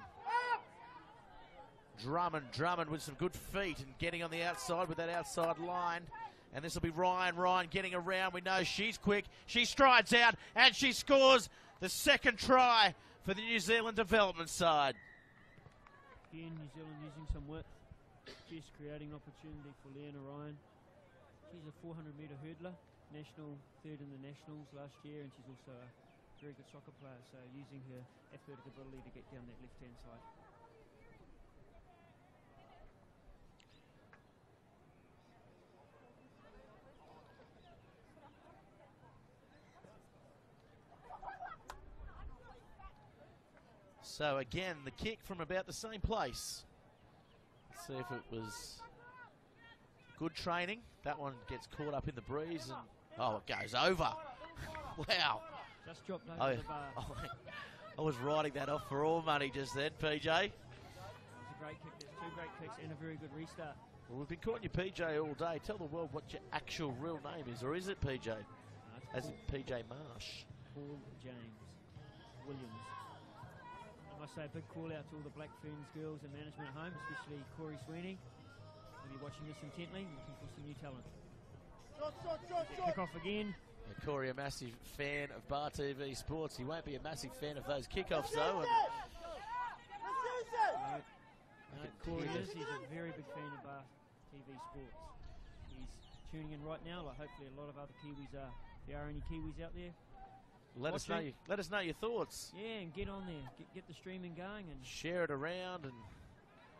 Drummond with some good feet and getting on the outside with that outside line. And this will be Ryan getting around. We know she's quick. She strides out and she scores the second try for the New Zealand development side. Again, New Zealand using some width, just creating opportunity for Leanna Ryan. She's a 400-metre hurdler, national third in the nationals last year, and she's also a very good soccer player, so using her athletic ability to get down that left-hand side. So again, the kick from about the same place. Let's see if it was good training. That one gets caught up in the breeze and it goes over. Wow. Just dropped over the bar. I was writing that off for all money just then, PJ. It's a great kick. There's two great kicks and a very good restart. Well, we've been calling you PJ all day. Tell the world what your actual real name is, or is it PJ? No, As in PJ Marsh. Paul James Williams. I must say a big call out to all the Black Ferns girls and management at home, especially Corey Sweeney. If you're watching this intently, looking for some new talent. Kick off again. Corey, a massive fan of Bar TV Sports. He won't be a massive fan of those kickoffs, though. Corey is. He's a very big fan of Bar TV Sports. He's tuning in right now, like hopefully a lot of other Kiwis are. If there are any Kiwis out there, let us know your thoughts. Yeah, and get on there, get the streaming going, and share it around. And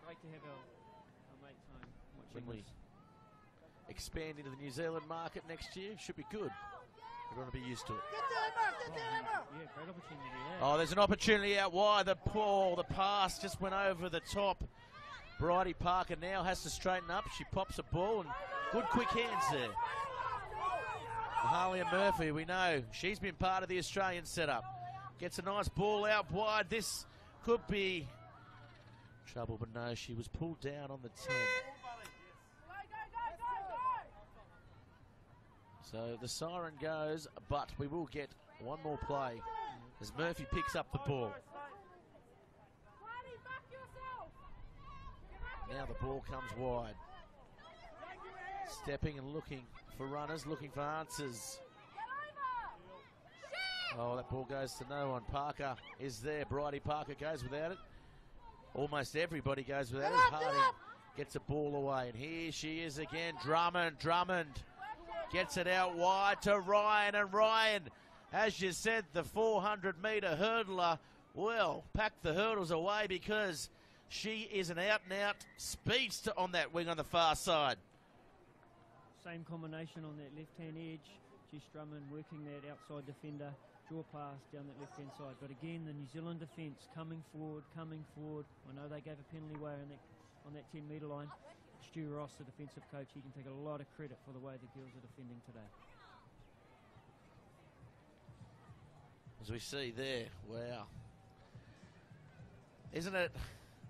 great to have our mates home watching when we this. expand into the New Zealand market next year, should be good. We're going to be used to it. Yeah, great opportunity there. Oh, there's an opportunity out wide. The pass just went over the top. Bridie Parker now has to straighten up. She pops a ball, and good quick hands there. Mahalia Murphy, we know she's been part of the Australian setup. Gets a nice ball out wide. This could be trouble, but no, she was pulled down on the 10. So the siren goes, but we will get one more play as Murphy picks up the ball. Now the ball comes wide. Stepping and looking for runners, looking for answers. Oh, that ball goes to no one. Parker is there. Bridie Parker goes without it. Almost everybody goes without it. Harding gets a ball away. And here she is again. Drummond gets it out wide to Ryan. And Ryan, as you said, the 400-metre hurdler, well, packed the hurdles away because she is an out-and-out speedster on that wing on the far side. Same combination on that left-hand edge. Jess Drummond working that outside defender, draw pass down that left-hand side. But again, the New Zealand defence coming forward. I know they gave a penalty away on that 10-metre line. Stu Ross, the defensive coach, he can take a lot of credit for the way the girls are defending today. As we see there, wow. Isn't it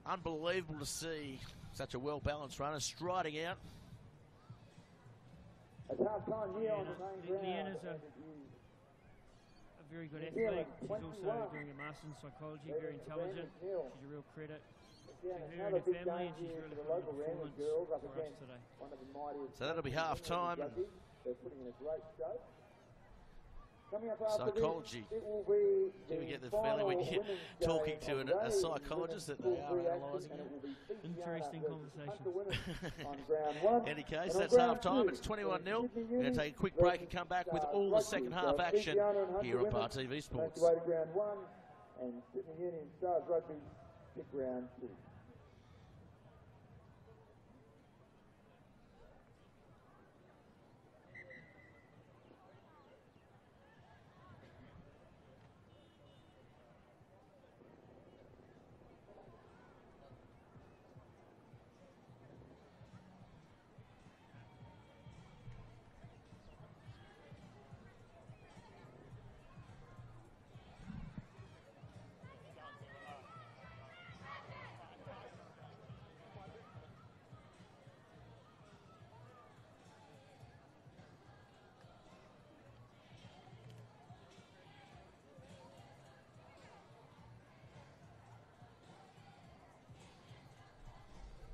unbelievable to see such a well-balanced runner striding out? Leanna's a very good athlete. She's also doing a master's in psychology, very intelligent. She's a real credit to her and her family, and she's really put a performance for us today. So that'll be half-time. Psychology. Do we get the feeling when you're talking to a psychologist that they are analysing it? Interesting conversation. Any case, that's half-time. It's 21-0. We're going to take a quick break and come back with all the second half action here on Bar TV Sports. And Sydney Union Stars Rugby pick round 2.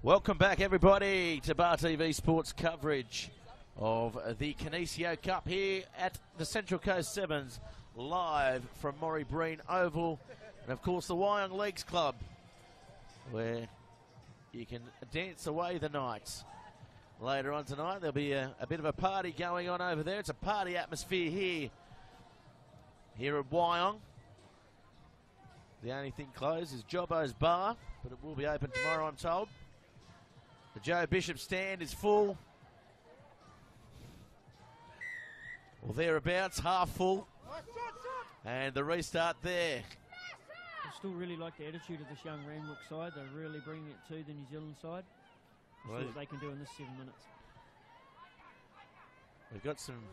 Welcome back, everybody, to Bar TV Sports coverage of the Canisius Cup here at the Central Coast Sevens, live from Morrie Breen Oval, and of course the Wyong Leagues Club, where you can dance away the night. Later on tonight, there'll be a bit of a party going on over there. It's a party atmosphere here at Wyong. The only thing closed is Jobbo's Bar, but it will be open tomorrow, I'm told. The Joe Bishop stand is full, or thereabouts, half full, and the restart there. I still really like the attitude of this young Randwick side. They're really bringing it to the New Zealand side. We'll see what they can do in this 7 minutes. We've got some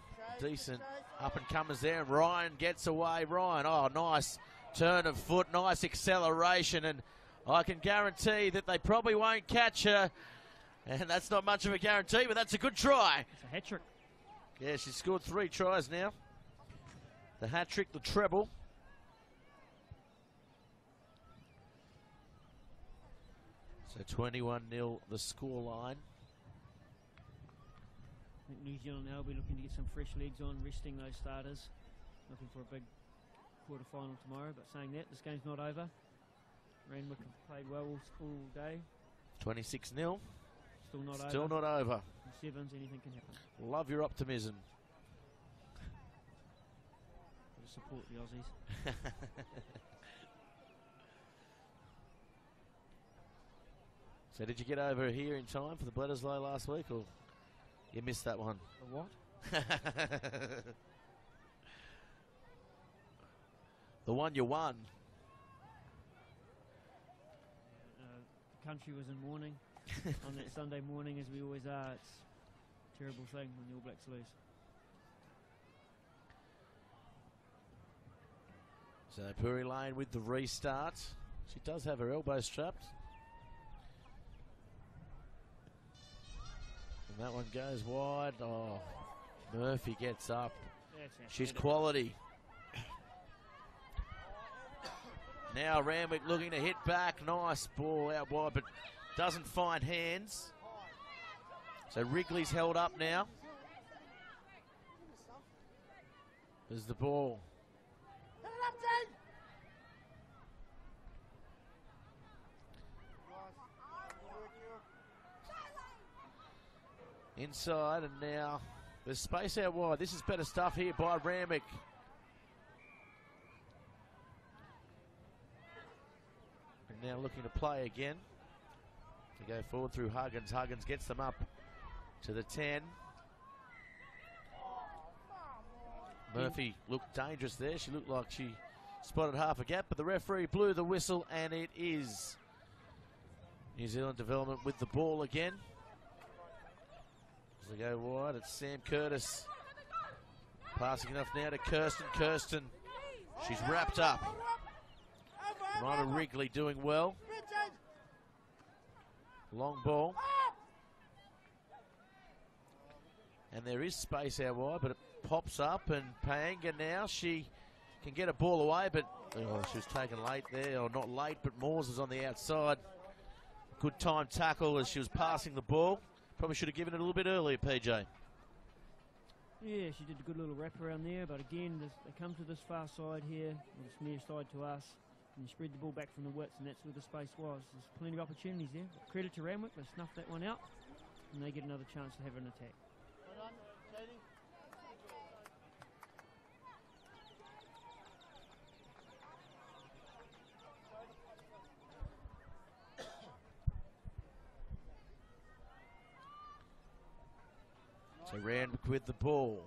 decent up-and-comers there, and Ryan gets away. Ryan, oh, nice turn of foot, nice acceleration, and I can guarantee that they probably won't catch her. And that's not much of a guarantee, but that's a good try. It's a hat-trick. Yeah, she's scored 3 tries now. The hat-trick, the treble. So 21-0 the scoreline. I think New Zealand now will be looking to get some fresh legs on, resting those starters. Looking for a big quarter-final tomorrow, but saying that, this game's not over. Randwick have played well all day. 26-0. Still not over. In sevens, anything can happen. Love your optimism. support the Aussies. So did you get over here in time for the Bledisloe last week, or you missed that one? The what? The one you won. The country was in mourning on that Sunday morning, as we always are. It's a terrible thing when the All Blacks lose. So Puri Lane with the restart. She does have her elbow strapped. And that one goes wide. Oh, Murphy gets up. She's quality. Now Randwick looking to hit back. Nice ball out wide, but doesn't find hands. So Wrigley's held up now. There's the ball. Inside, and now there's space out wide. This is better stuff here by Randwick. And now looking to play again. To go forward through Huggins. Huggins gets them up to the 10. Murphy looked dangerous there. She looked like she spotted half a gap, but the referee blew the whistle, and it is New Zealand development with the ball again. As they go wide, it's Sam Curtis. Passing enough now to Kirsten. Kirsten, she's wrapped up. Ryder Wrigley doing well. Long ball. And there is space out wide, but it pops up, and Panga now, she can get a ball away, but she was taken late there, or not late, but Moores is on the outside. Good time tackle as she was passing the ball. Probably should have given it a little bit earlier, PJ. Yeah, she did a good little wrap around there, but again, they come to this far side here, or this near side to us, and you spread the ball back from the width, and that's where the space was. There's plenty of opportunities there. Credit to Randwick, they snuffed that one out, and they get another chance to have an attack. So Randwick with the ball.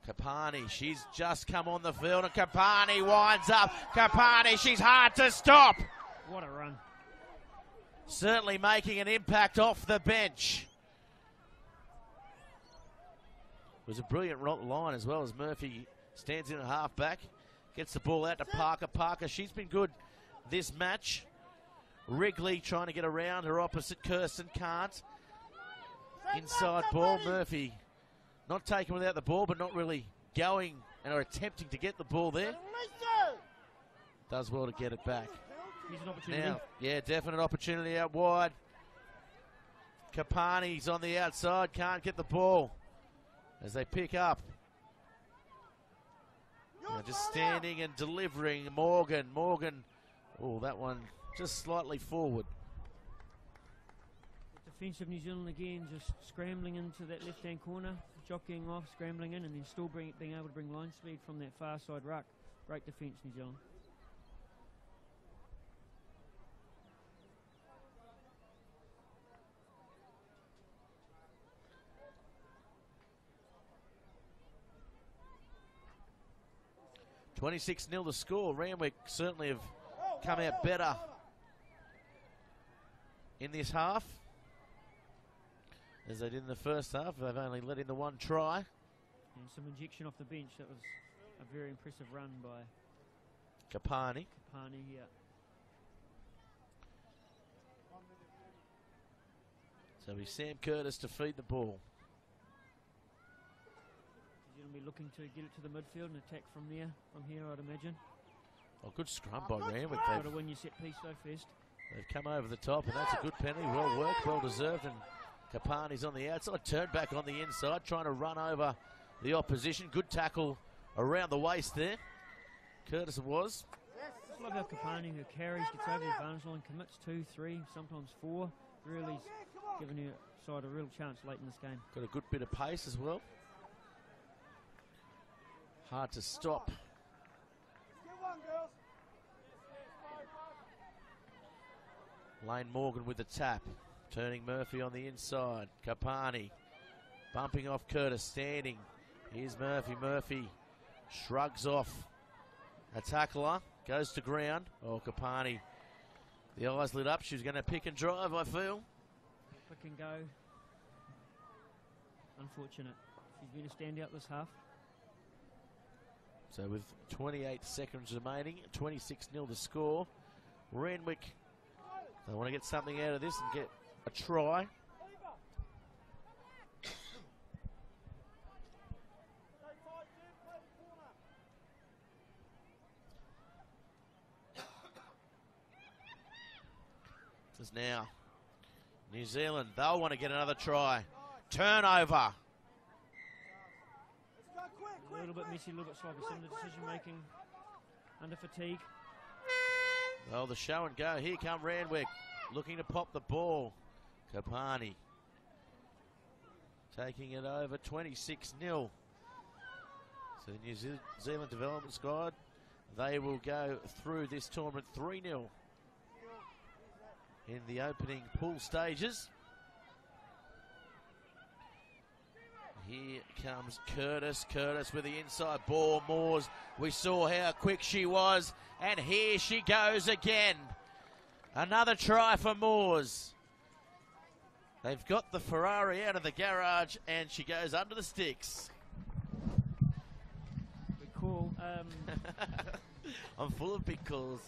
Kapani, she's just come on the field, and Kapani winds up. Kapani, she's hard to stop. What a run. Certainly making an impact off the bench. It was a brilliant line as well, as Murphy stands in at half-back. Gets the ball out to Parker. Parker, she's been good this match. Wrigley trying to get around her opposite. Kirsten can't. Inside ball, Murphy not taken without the ball, but not really going and are attempting to get the ball there. Does well to get it back. Here's an opportunity. Now, yeah, definite opportunity out wide. Kapani's on the outside, can't get the ball as they pick up. Just standing and delivering. Morgan, oh, that one just slightly forward. Defensive New Zealand again, just scrambling into that left-hand corner, jockeying off, scrambling in, and then still being able to bring line speed from that far side ruck. Great defence, New Zealand. (26-0) the score. Randwick certainly have come out better in this half as they did in the first half. They've only let in the one try. And some injection off the bench. That was a very impressive run by Kapani. Yeah. So it'll be Sam Curtis to feed the ball. He's going to be looking to get it to the midfield and attack from there, from here, I'd imagine. Oh, good scrum by Randwick. Got to win your set piece though first. They've come over the top, and that's a good penalty. Well worked, well deserved, and Kapani's on the outside, turned back on the inside, trying to run over the opposition. Good tackle around the waist there. Curtis it was. Just love how Kapani, who carries, gets over the advantage line, commits 2, 3, sometimes 4. Really giving her side a real chance late in this game. Got a good bit of pace as well. hard to stop. Lane Morgan with the tap. Turning Murphy on the inside. Kapani bumping off Curtis, standing. Here's Murphy. Murphy shrugs off a tackler. Goes to ground. Oh, Kapani. The eyes lit up. She was going to pick and drive, I feel. Pick and go. Unfortunate. She's been a standout this half. So with 28 seconds remaining, 26-0 to score. Randwick, they want to get something out of this and get a try. This is now New Zealand. They'll want to get another try. Turnover. A little bit messy, a little bit sloppy. Some of the decision making under fatigue. Well, the show and go. Here come Randwick, looking to pop the ball. Kapani taking it over, 26-0. So the New Zealand development squad, they will go through this tournament 3-0 in the opening pool stages. Here comes Curtis. Curtis with the inside ball. Moores, we saw how quick she was, and here she goes again. Another try for Moores. They've got the Ferrari out of the garage, and she goes under the sticks. Good call. I'm full of big calls.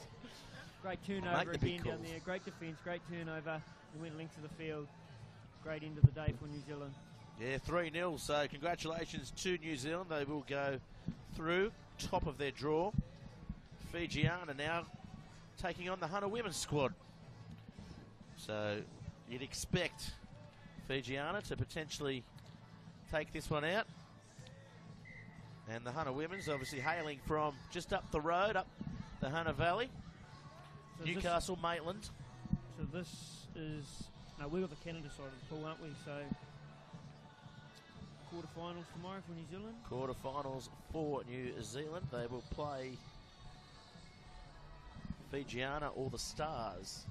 Great turnover again down there. Great defence, great turnover. And went length of the field. Great end of the day for New Zealand. Yeah, 3-0, so congratulations to New Zealand. They will go through, top of their draw. Fijiana now taking on the Hunter women's squad. So you'd expect Fijiana to potentially take this one out. And the Hunter women's obviously hailing from just up the road, up the Hunter Valley. So Newcastle, Maitland. So this is... No, we're on the Canada side of the pool, aren't we? So... quarterfinals tomorrow for New Zealand. Quarterfinals for New Zealand. They will play Fijiana or the Stars.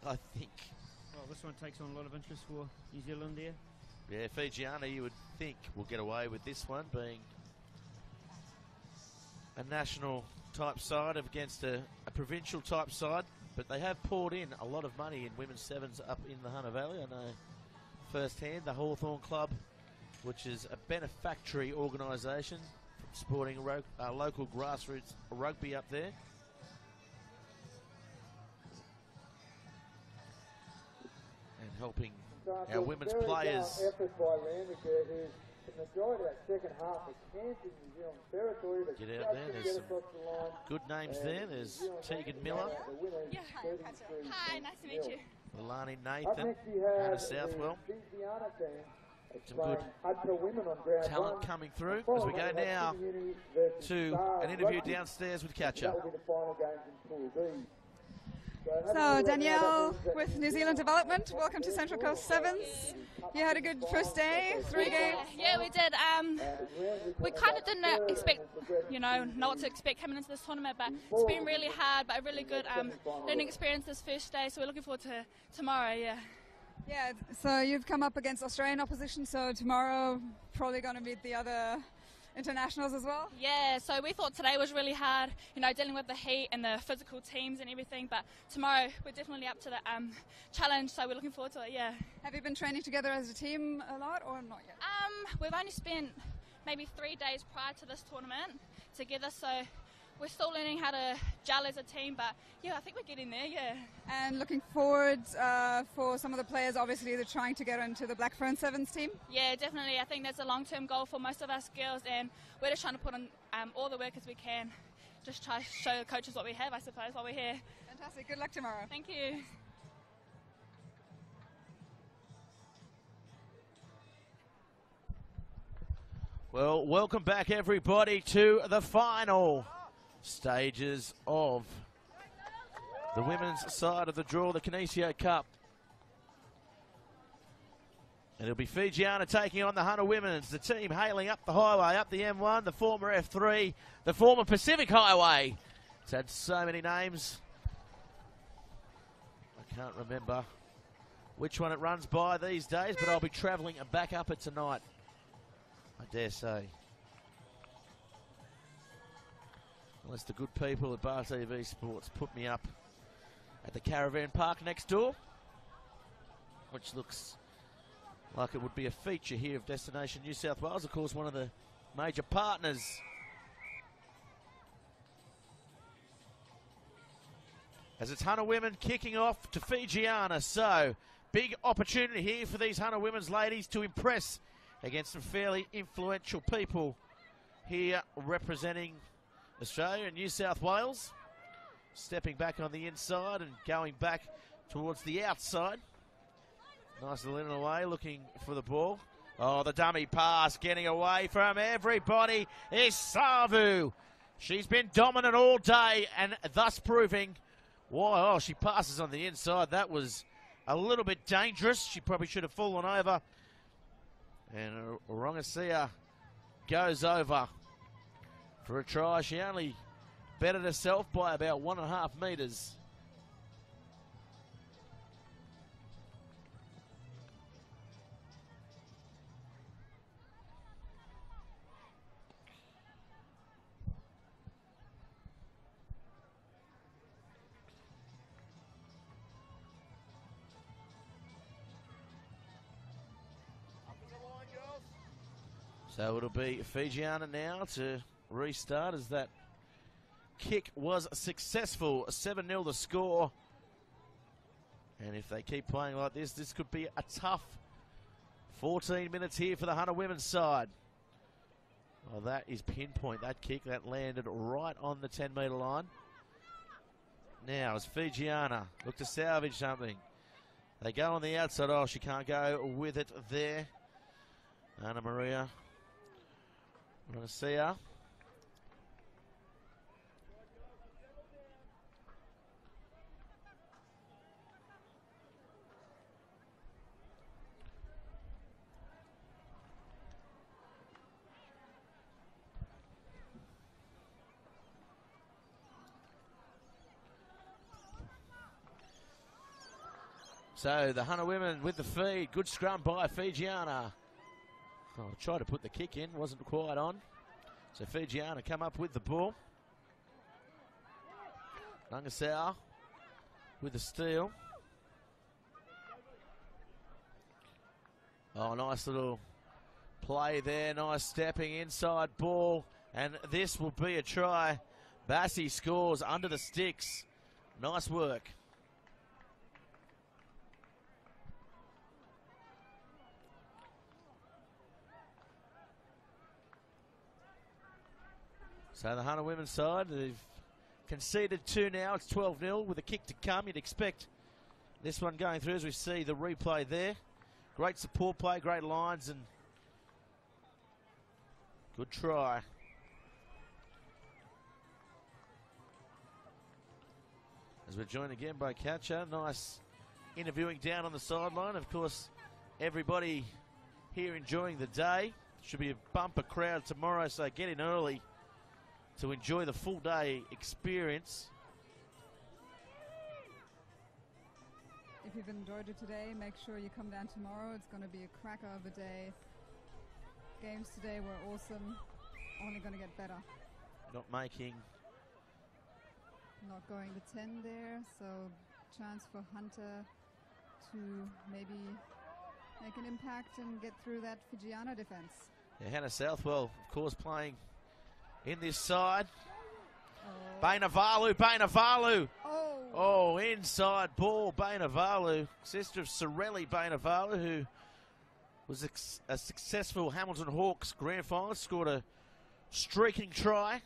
I think. Well, this one takes on a lot of interest for New Zealand there. Yeah, Fijiana, you would think, will get away with this one, being a national type side against a provincial type side. But they have poured in a lot of money in women's sevens up in the Hunter Valley. I know firsthand, the Hawthorn Club, which is a benefactory organisation supporting local grassroots rugby up there. And helping our women's players. Effort by Randwick there, who's the majority of that second half was camping New Zealand territory. Get out there. There's some good names there. There's Tegan Miller. Yeah, hi, nice to meet you. Lani Nathan, Hannah Southwell. Some good talent coming through as we go now to an interview downstairs with Catcher. So Danielle with New Zealand Development, welcome to Central Coast Sevens. You had a good first day, 3 games? Yeah, we did. We kind of didn't expect, know what to expect coming into this tournament, but it's been really hard, but a really good learning experience this first day, so we're looking forward to tomorrow, yeah. Yeah, so you've come up against Australian opposition, so tomorrow probably going to meet the other internationals as well? Yeah, so we thought today was really hard, dealing with the heat and the physical teams and everything, but tomorrow we're definitely up to the challenge, so we're looking forward to it, yeah. Have you been training together as a team a lot or not yet? We've only spent maybe 3 days prior to this tournament together, so we're still learning how to gel as a team, but yeah, I think we're getting there, yeah. And looking forward for some of the players, obviously they're trying to get into the Blackfern Sevens team? Yeah, definitely. I think that's a long-term goal for most of us girls, and we're just trying to put in all the work as we can. Just try to show the coaches what we have, I suppose, while we're here. Fantastic. Good luck tomorrow. Thank you. Well, welcome back, everybody, to the final stages of the women's side of the draw, the Canisius Cup. And it'll be Fijiana taking on the Hunter Women's. The team hailing up the highway, up the M1, the former F3, the former Pacific Highway. It's had so many names. I can't remember which one it runs by these days, but I'll be travelling back up it tonight, I dare say. Unless the good people at Bar TV Sports put me up at the caravan park next door, which looks like it would be a feature here of Destination New South Wales, of course, one of the major partners. As it's Hunter Women kicking off to Fijiana, so big opportunity here for these Hunter Women's ladies to impress against some fairly influential people here representing Australia and New South Wales. Stepping back on the inside and going back towards the outside. Nice little in and away, looking for the ball. Oh, the dummy pass, getting away from everybody is Savu. She's been dominant all day and thus proving why. Oh, she passes on the inside. That was a little bit dangerous. She probably should have fallen over. And Rongasia goes over for a try. She only bettered herself by about 1.5 metres. So it'll be Fijiana now to restart as that kick was successful. 7-0 the score. And if they keep playing like this could be a tough 14 minutes here for the Hunter Women's side. Well, that is pinpoint. That kick that landed right on the 10-metre line. Now as Fijiana look to salvage something. They go on the outside. Oh, she can't go with it there. Anna Maria. Rongasia. So the Hunter Women with the feed. Good scrum by Fijiana. Oh, tried to put the kick in, wasn't quite on. So Fijiana come up with the ball. Rongasia with the steal. Oh, nice little play there. Nice stepping inside ball. And this will be a try. Bassi scores under the sticks. Nice work. So the Hunter Women's side, they've conceded 2 now. It's 12-0 with a kick to come. You'd expect this one going through as we see the replay there. Great support play, great lines, and good try. As we're joined again by Catcher. Nice interviewing down on the sideline. Of course, everybody here enjoying the day. Should be a bumper crowd tomorrow, so get in early to enjoy the full day experience. If you've enjoyed it today, make sure you come down tomorrow. It's going to be a cracker of a day. Games today were awesome. Only going to get better. Not going to 10 there, so chance for Hunter to maybe make an impact and get through that Fijiana defense. Yeah, Hannah Southwell, of course, playing in this side. Bainavalu. Oh, inside ball, Bainavalu. Sister of Sorelli Bainavalu, who was a successful Hamilton Hawks grand final. Scored a streaking try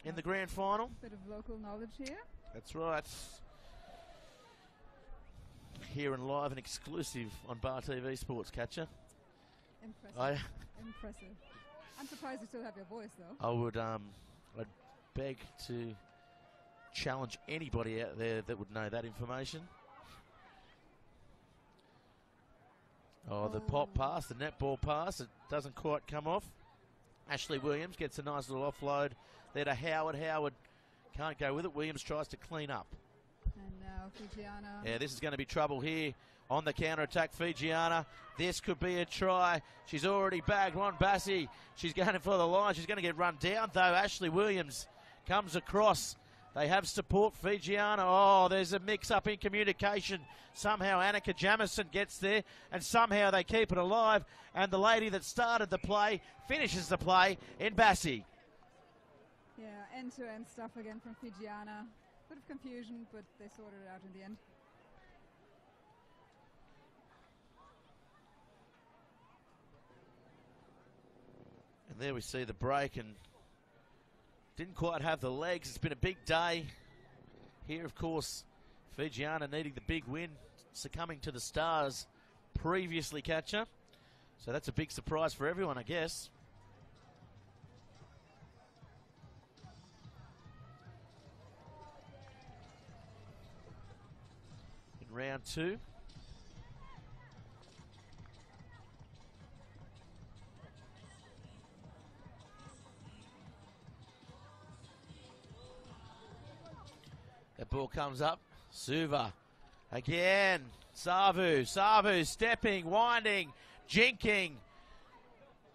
in the grand final. Bit of local knowledge here. That's right. Here and live and exclusive on Bar TV Sports, Catcher. Impressive. I'm surprised you still have your voice, though. I would, I'd beg to challenge anybody out there that would know that information. Oh, the pop pass, the netball pass, it doesn't quite come off. Ashley Williams gets a nice little offload there to Howard. Howard can't go with it. Williams tries to clean up. And now Fijiana. Yeah, this is going to be trouble here on the counter-attack. Fijiana, this could be a try. She's already bagged Ron Bassi. She's going for the line. She's going to get run down, though. Ashley Williams comes across. They have support, Fijiana. Oh, there's a mix-up in communication. Somehow Annika Jamison gets there, and somehow they keep it alive. And the lady that started the play finishes the play in Bassi. Yeah, end-to-end stuff again from Fijiana. Bit of confusion, but they sorted it out in the end. And there we see the break, and didn't quite have the legs. It's been a big day. Here, of course, Fijiana needing the big win, succumbing to the Stars previously catcher. So that's a big surprise for everyone, I guess. In round 2. That ball comes up. Suva again. Savu stepping, winding, jinking,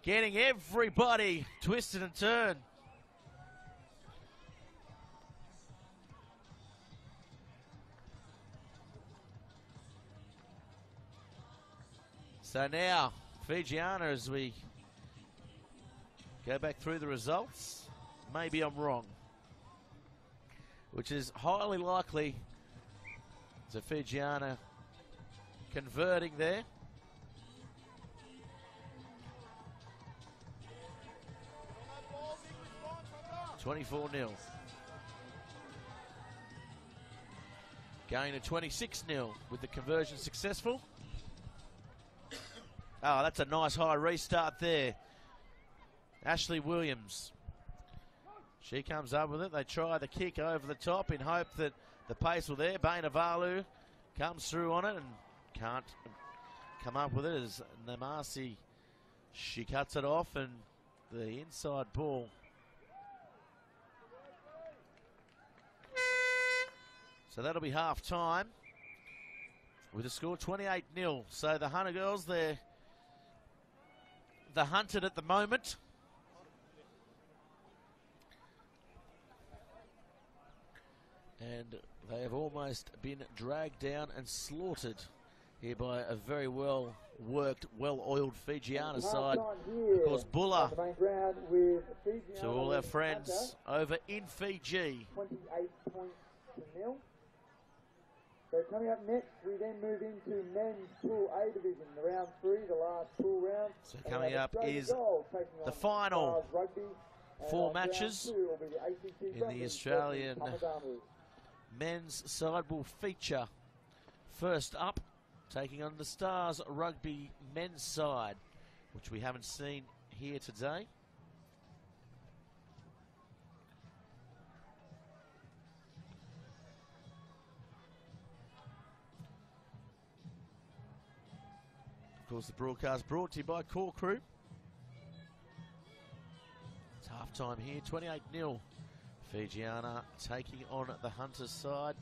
getting everybody twisted and turned. So now, Fijiana, as we go back through the results, maybe I'm wrong, which is highly likely. So Fijiana converting there. $24-0. Going to 26-0 with the conversion successful. Oh, that's a nice high restart there. Ashley Williams. She comes up with it. They try the kick over the top in hope that the pace will there. Bainavalu comes through on it and can't come up with it as Namasi, she cuts it off, and the inside ball. So that'll be half time with the score 28-0. So the Hunter girls, they're the hunted at the moment. And they have almost been dragged down and slaughtered here by a very well worked, well-oiled Fijiana side. Of course, Bulla to all our friends over in Fiji. 28 points to nil. So coming up next, we then move into men's Pool A division, the round 3, the last pool round. So coming up is the final 4 matches in the Australian men's side will feature first up, taking on the Stars Rugby men's side, which we haven't seen here today. Of course, the broadcast brought to you by Core Crew. It's half time here, 28-0. Fijiana taking on the Hunters side.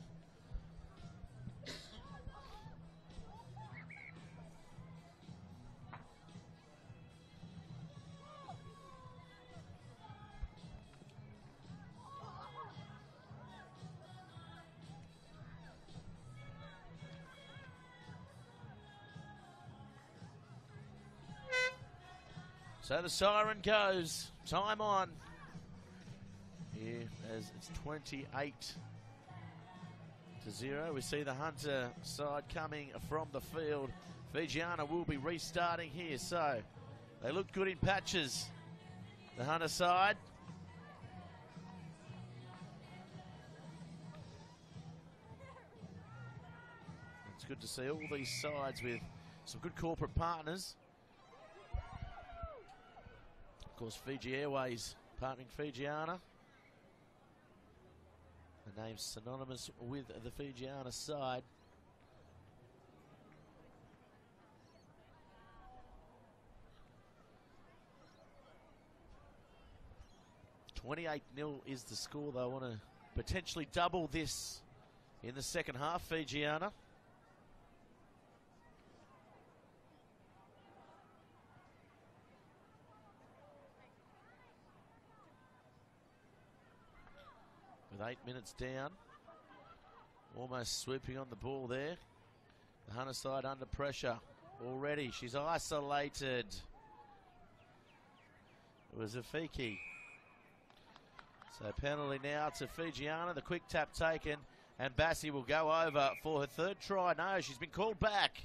So the siren goes, time on. Here as it's 28-0. We see the Hunter side coming from the field. Fijiana will be restarting here, so they look good in patches. The Hunter side. It's good to see all these sides with some good corporate partners. Of course, Fiji Airways partnering Fijiana. The name's synonymous with the Fijiana side. 28-0 is the score. They want to potentially double this in the second half, Fijiana. With 8 minutes down. Almost swooping on the ball there. The Hunter side under pressure already. She's isolated. It was Afiki. So penalty now to Fijiana. The quick tap taken. And Bassi will go over for her third try. No, she's been called back.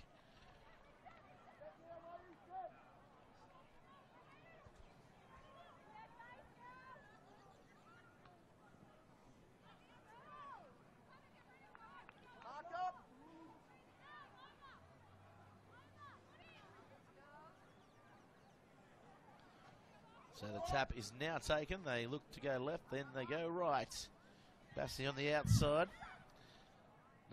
So the tap is now taken. They look to go left, then they go right. Bassi on the outside.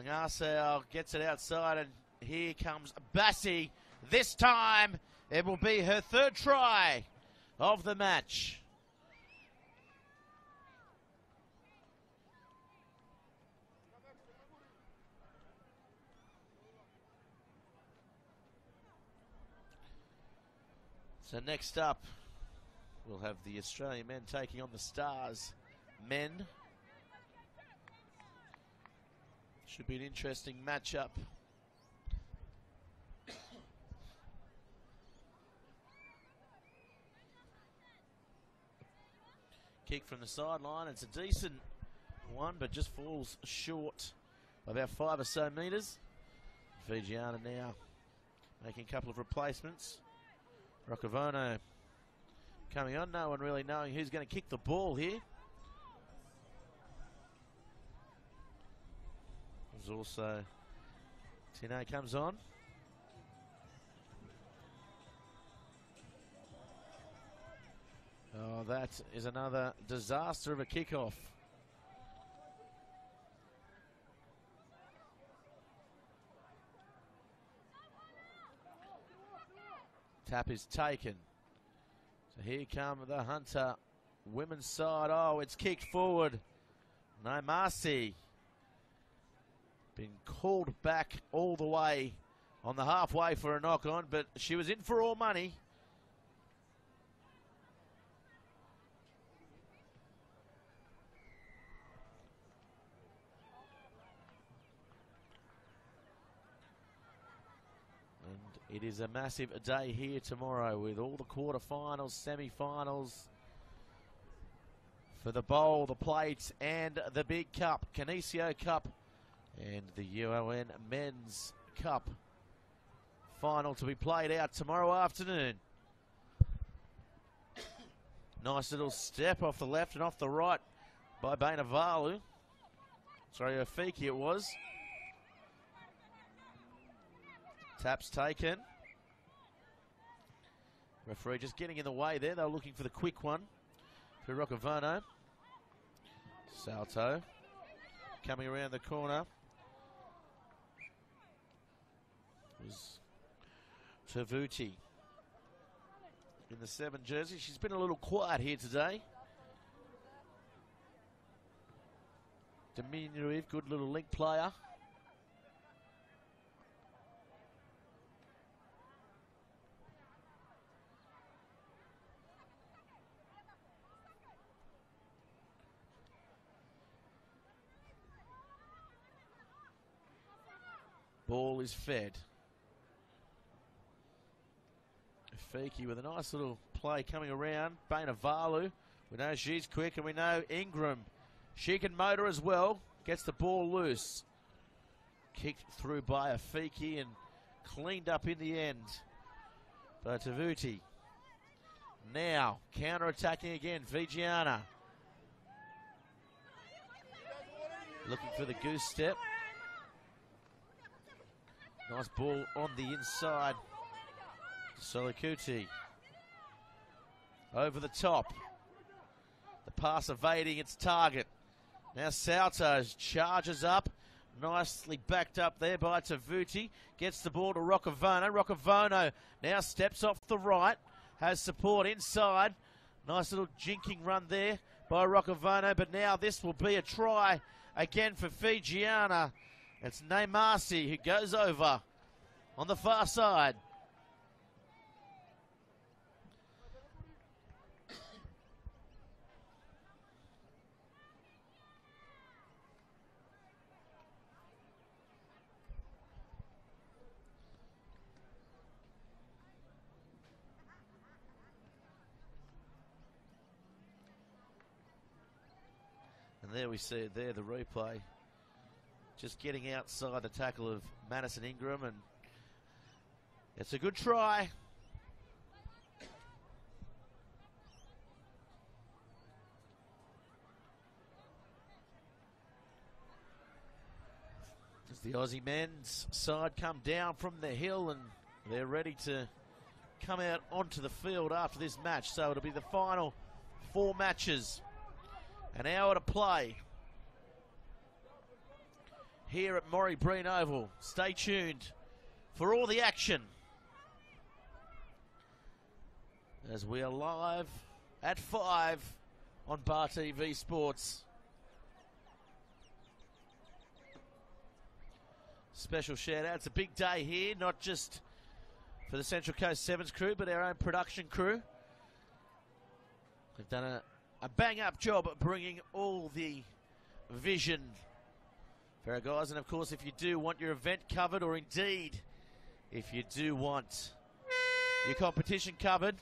Ngasau gets it outside, and here comes Bassi. This time, it will be her third try of the match. So next up, we'll have the Australian men taking on the Stars men. Should be an interesting matchup. Kick from the sideline. It's a decent one, but just falls short by about 5 or so metres. Fijiana now making a couple of replacements. Roccavono coming on, no one really knowing who's going to kick the ball here. There's also Tine comes on. Oh, that is another disaster of a kickoff. Tap is taken. So here come the Hunter women's side. Oh, it's kicked forward. No mercy. Been called back all the way on the halfway for a knock on, but she was in for all money. And it is a massive day here tomorrow with all the quarterfinals, semi-finals for the bowl, the plates, and the big cup, Canisius Cup, and the UON Men's Cup final to be played out tomorrow afternoon. Nice little step off the left and off the right by Bainavalu. Sorry, Afiki it was. Taps taken. Referee just getting in the way there. They were looking for the quick one to Roccavono. Salto coming around the corner. Was Tavuti in the 7 jersey. She's been a little quiet here today. Diminutive, good little link player. Ball is fed. Fiki with a nice little play coming around. Bainavalu, we know she's quick, and we know Ingram, she can motor as well. Gets the ball loose. Kicked through by Afiki and cleaned up in the end by Tavuti. Now, counter-attacking again, Fijiana. Looking for the goose step. Nice ball on the inside. Solikuti over the top. The pass evading its target. Now Saltos charges up. Nicely backed up there by Tavuti. Gets the ball to Roccavono. Roccavono now steps off the right. Has support inside. Nice little jinking run there by Roccavono, but now this will be a try again for Fijiana. It's Neymasi who goes over on the far side. And there we see it there, the replay. Just getting outside the tackle of Madison Ingram, and it's a good try. As the Aussie men's side come down from the hill, and they're ready to come out onto the field after this match. So it'll be the final 4 matches. An hour to play here at Maury Breen Oval. Stay tuned for all the action as we are live at 5 on Bar TV Sports. Special shout out. It's a big day here, not just for the Central Coast Sevens crew, but our own production crew. They've done a bang-up job at bringing all the vision for our guys. And, of course, if you do want your event covered, or indeed if you do want your competition covered,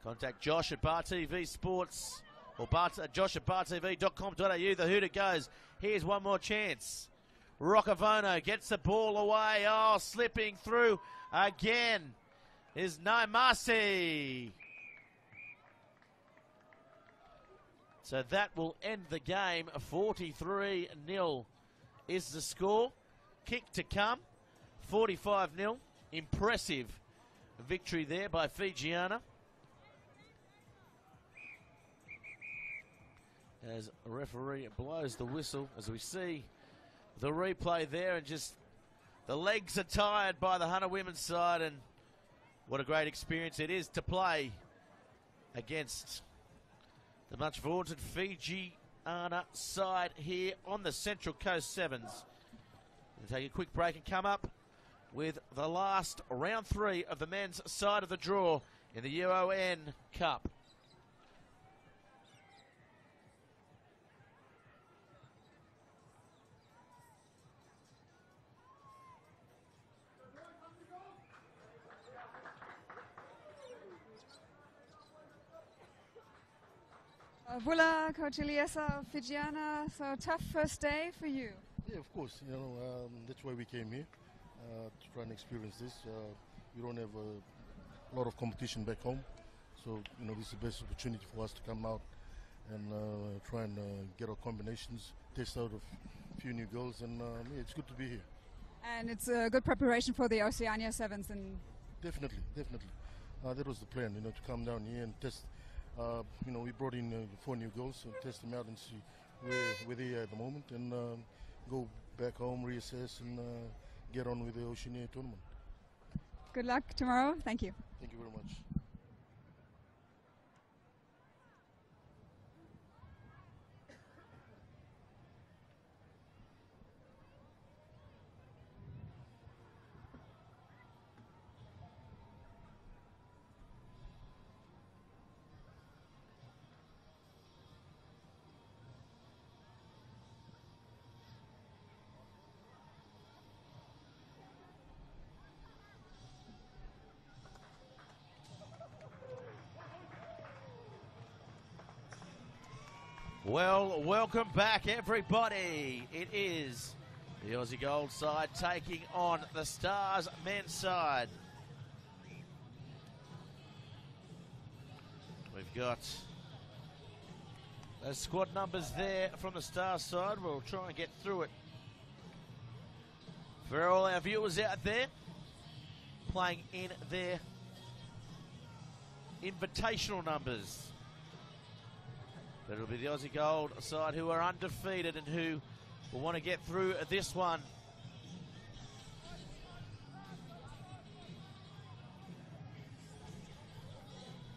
contact Josh at Bar TV Sports, or Josh at bartv.com.au. The Hooter goes. Here's one more chance. Roccavono gets the ball away. Oh, slipping through again is Neymasi. So that will end the game. 43-0 is the score. Kick to come. 45-0. Impressive victory there by Fijiana. As a referee blows the whistle, as we see the replay there, and just the legs are tired by the Hunter women's side, and what a great experience it is to play against the much vaunted Fijiana side here on the Central Coast Sevens. We'll take a quick break and come up with the last round 3 of the men's side of the draw in the UON Cup. Wula, Coach Eliesa, Fijiana, so tough first day for you. Yeah, of course. That's why we came here, to try and experience this. We don't have a lot of competition back home, so this is the best opportunity for us to come out and try and get our combinations, test out a few new girls, and yeah, it's good to be here. And it's a good preparation for the Oceania Sevens. And definitely. That was the plan, to come down here and test. We brought in 4 new girls, so test them out and see where they are at the moment, and go back home, reassess, and get on with the Oceania tournament. Good luck tomorrow. Thank you. Thank you very much. Well, welcome back, everybody. It is the Aussie Gold side taking on the Stars men's side. We've got those squad numbers there from the Stars side. We'll try and get through it for all our viewers out there playing in their invitational numbers. But it'll be the Aussie Gold side who are undefeated and who will want to get through this one.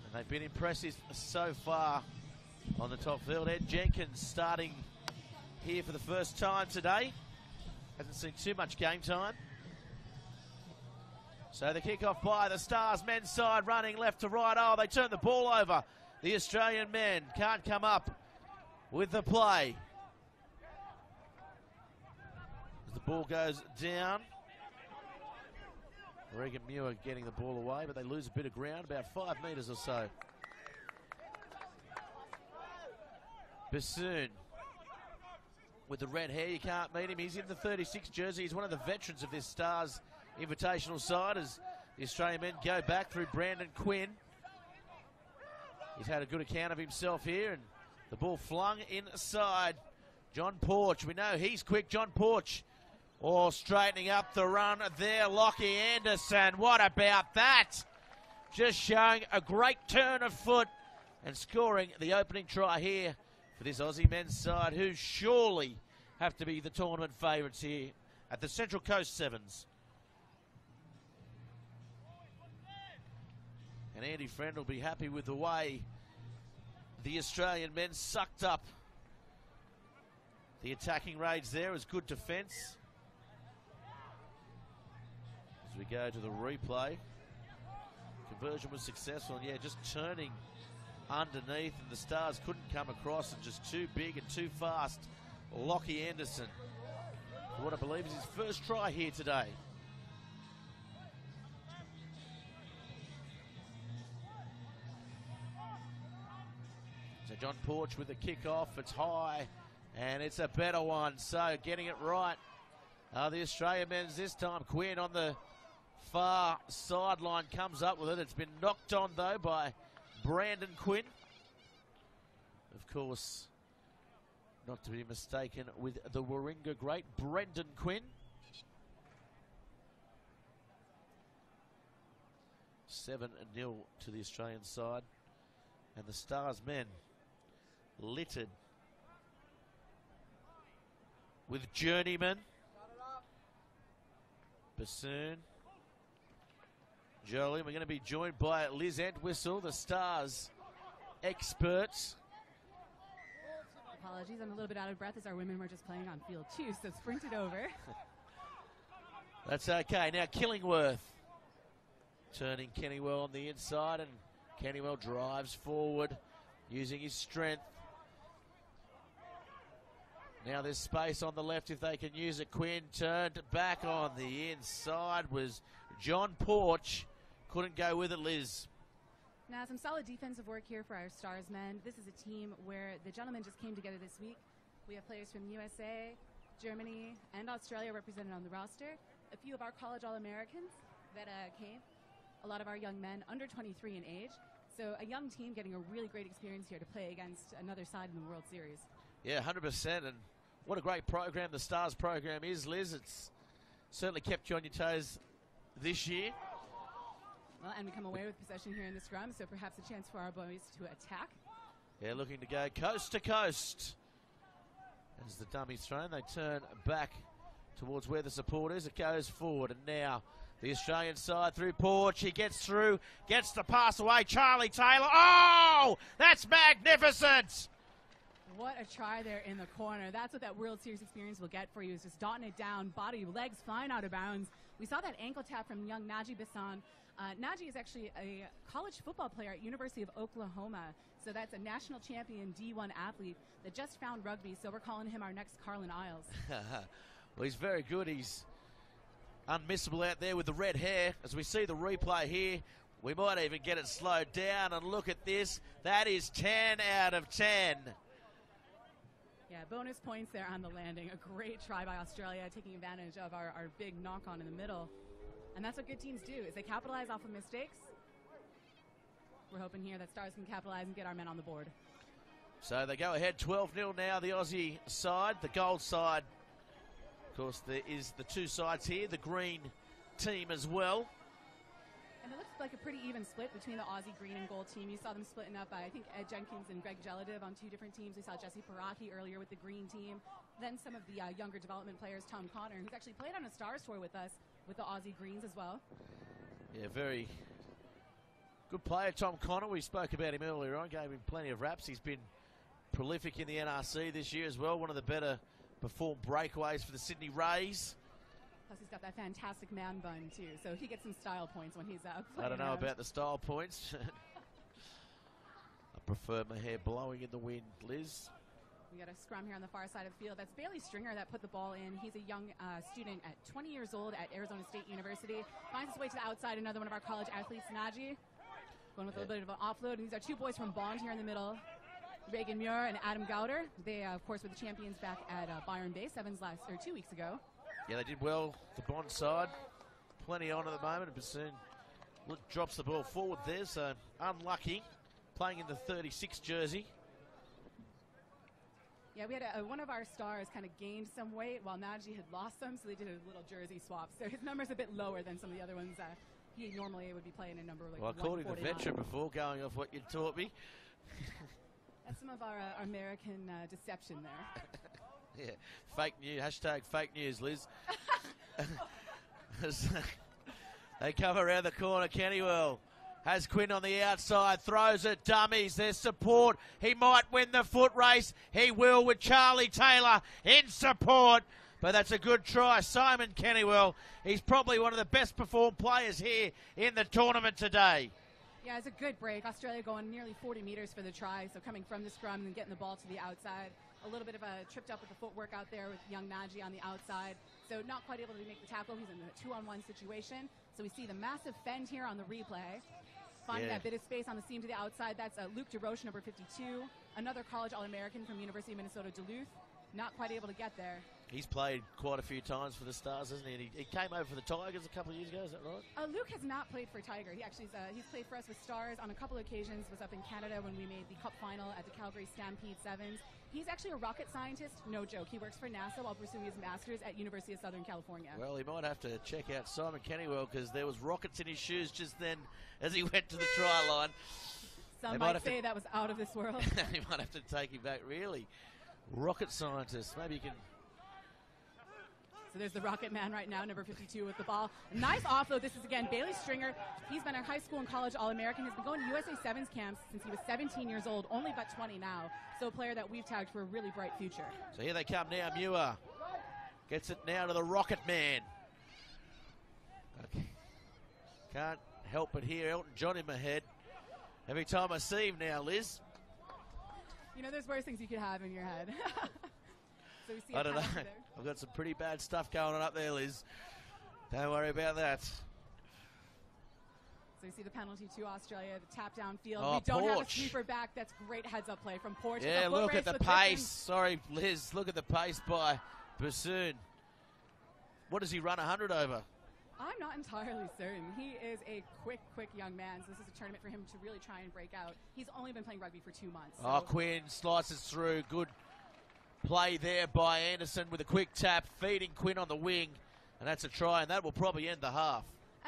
And they've been impressive so far on the top field. Ed Jenkins starting here for the first time today. Hasn't seen too much game time. So the kick-off by the Stars men's side, running left to right. Oh, they turn the ball over. The Australian men can't come up with the play. As the ball goes down, Regan Muir getting the ball away, but they lose a bit of ground, about 5 metres or so. Bassoon with the red hair, you can't meet him. He's in the 36 jersey. He's one of the veterans of this Stars invitational side as the Australian men go back through Brandon Quinn. He's had a good account of himself here, and the ball flung inside. John Porch, we know he's quick. John Porch, all straightening up the run there. Lockie Anderson, what about that? Just showing a great turn of foot and scoring the opening try here for this Aussie men's side, who surely have to be the tournament favourites here at the Central Coast Sevens. And Andy Friend will be happy with the way the Australian men sucked up the attacking raids there. As good defence. As we go to the replay, conversion was successful, and yeah, just turning underneath, and the Stars couldn't come across, and just too big and too fast. Lockie Anderson, for what I believe is his first try here today. So John Porch with the kick-off. It's high, and it's a better one. So getting it right. The Australian men's this time. Quinn on the far sideline comes up with it. It's been knocked on, though, by Brandon Quinn. Of course, not to be mistaken with the Warringah great Brendan Quinn. 7-0 to the Australian side. And the Stars men littered with journeymen. Bassoon. Jolie, we're going to be joined by Liz Entwistle, the Stars experts. Apologies, I'm a little bit out of breath as our women were just playing on field 2, so sprinted over. That's okay. Now Killingworth turning Kennywell on the inside, and Kennywell drives forward using his strength. Now there's space on the left if they can use it. Quinn turned back on the inside was John Porch. Couldn't go with it, Liz. Now some solid defensive work here for our Stars men. This is a team where the gentlemen just came together this week. We have players from USA, Germany, and Australia represented on the roster. A few of our college All-Americans that came. A lot of our young men under 23 in age. So a young team getting a really great experience here to play against another side in the World Series. Yeah, 100%. And what a great program the Stars program is, Liz. It's certainly kept you on your toes this year. Well, and we come away with possession here in the scrum, so perhaps a chance for our boys to attack. Yeah, looking to go coast to coast. As the dummy's thrown, they turn back towards where the support is. It goes forward, and now the Australian side through Porch. He gets through, gets the pass away. Charlie Taylor. Oh, that's magnificent. What a try there in the corner. That's what that World Series experience will get for you, is just dotting it down, body, legs flying out of bounds. We saw that ankle tap from young Naji Bassan. Naji is actually a college football player at University of Oklahoma. So that's a national champion D1 athlete that just found rugby. So we're calling him our next Carlin Isles. Well, he's very good. He's unmissable out there with the red hair. As we see the replay here, we might even get it slowed down. And look at this. That is 10 out of 10. Yeah, bonus points there on the landing. A great try by Australia, taking advantage of our big knock-on in the middle. And that's what good teams do, is they capitalize off of mistakes. We're hoping here that Stars can capitalize and get our men on the board. So they go ahead 12-0 now, the Aussie side, the gold side. Of course, there is the two sides here, the green team as well. And it looks like a pretty even split between the Aussie Green and gold team. You saw them splitting up by, I think, Ed Jenkins and Greg Geladiv on 2 different teams. We saw Jesse Paraki earlier with the green team. Then some of the younger development players, Tom Connor, who's actually played on a Stars tour with us with the Aussie Greens as well. Yeah, very good player, Tom Connor. We spoke about him earlier on, gave him plenty of raps. He's been prolific in the NRC this year as well. One of the better performed breakaways for the Sydney Rays. Plus, he's got that fantastic man bun, too. So he gets some style points when he's out playing. I don't know around. about the style points. I prefer my hair blowing in the wind, Liz. We got a scrum here on the far side of the field. That's Bailey Stringer that put the ball in. He's a young student at 20 years old at Arizona State University. Finds his way to the outside. Another one of our college athletes, Naji. Going with a little bit of an offload. And these are two boys from Bond here in the middle. Reagan Muir and Adam Gowder. They, of course, were the champions back at Byron Bay 2 weeks ago. Yeah, they did well, the Bond side. Plenty on at the moment. Bassoon drops the ball forward there, so unlucky. Playing in the 36 jersey. Yeah, we had one of our stars kind of gained some weight while Naji had lost some, so they did a little jersey swap. So his number's a bit lower than some of the other ones. He normally would be playing a number like 149. Well, I called him a veteran before, going off what you taught me. That's some of our American deception there. Yeah, fake news, hashtag fake news, Liz. They come around the corner, Kennywell. Has Quinn on the outside, throws it, dummies, there's support. He might win the foot race. He will with Charlie Taylor in support. But that's a good try. Simon Kennywell, he's probably one of the best performed players here in the tournament today. Yeah, it's a good break. Australia going nearly 40 meters for the try, so coming from the scrum and getting the ball to the outside. A little bit of a tripped up with the footwork out there with young Naji on the outside. So not quite able to make the tackle. He's in a 2-on-1 situation. So we see the massive fend here on the replay. Finding that bit of space on the seam to the outside. That's Luke DeRoche, number 52. Another college All-American from University of Minnesota Duluth. Not quite able to get there. He's played quite a few times for the Stars, hasn't he? And he came over for the Tigers a couple of years ago, is that right? Luke has not played for Tiger. He actually he's played for us with Stars on a couple of occasions. Was up in Canada when we made the Cup final at the Calgary Stampede Sevens. He's actually a rocket scientist, no joke. He works for NASA while pursuing his master's at University of Southern California. Well, he might have to check out Simon Kennywell because there was rockets in his shoes just then as he went to the try line. Some might say that was out of this world. He might have to take him back, really. Rocket scientist. Maybe you can... So there's the Rocket Man right now, number 52 with the ball. Nice offload. This is, again, Bailey Stringer. He's been a high school and college All-American. He's been going to USA Sevens camps since he was 17 years old, only about 20 now. So a player that we've tagged for a really bright future. So here they come now. Muir gets it now to the Rocket Man. Okay. Can't help but hear Elton John in my head every time I see him now, Liz. You know, there's worse things you could have in your head. So we see I don't know. there. I've got some pretty bad stuff going on up there, Liz. Don't worry about that. So you see the penalty to Australia, the tap down field. Oh, we don't have a Porch. sweeper back. That's great heads-up play from Porch. Yeah, look at the pace. Sorry, Liz. Look at the pace by Bassoon. What does he run 100 over? I'm not entirely certain. He is a quick young man, so this is a tournament for him to really try and break out. He's only been playing rugby for 2 months. So. Oh, Quinn slices through. Good play there by Anderson with a quick tap, feeding Quinn on the wing, and that's a try, and that will probably end the half.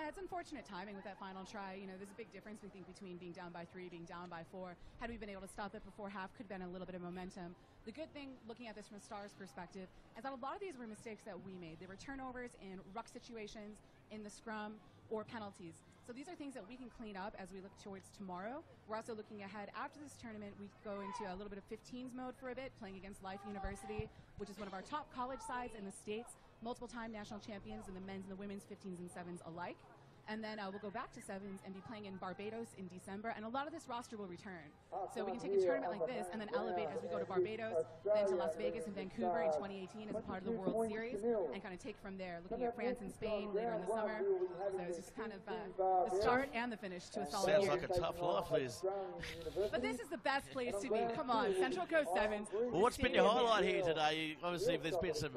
It's unfortunate timing with that final try. You know, there's a big difference, we think, between being down by 3, being down by 4. Had we been able to stop it before half, could have been a little bit of momentum. The good thing, looking at this from a Stars perspective, is that a lot of these were mistakes that we made. They were turnovers in ruck situations, in the scrum, or penalties. So these are things that we can clean up as we look towards tomorrow. We're also looking ahead. After this tournament, we go into a little bit of 15s mode for a bit, playing against Life University, which is one of our top college sides in the States, multiple-time national champions in the men's and the women's 15s and 7s alike. And then we'll go back to 7s and be playing in Barbados in December, and a lot of this roster will return. So we can take a tournament like this and then elevate as we go to Barbados, then to Las Vegas and Vancouver in 2018 as a part of the World Series, and kind of take from there, looking at France and Spain later in the summer. So it's just kind of the start and the finish to a solid Sounds year. like a tough life, Liz. But this is the best place to be. Come on, Central Coast 7s. Well, what's been your highlight here today? Obviously, there's been some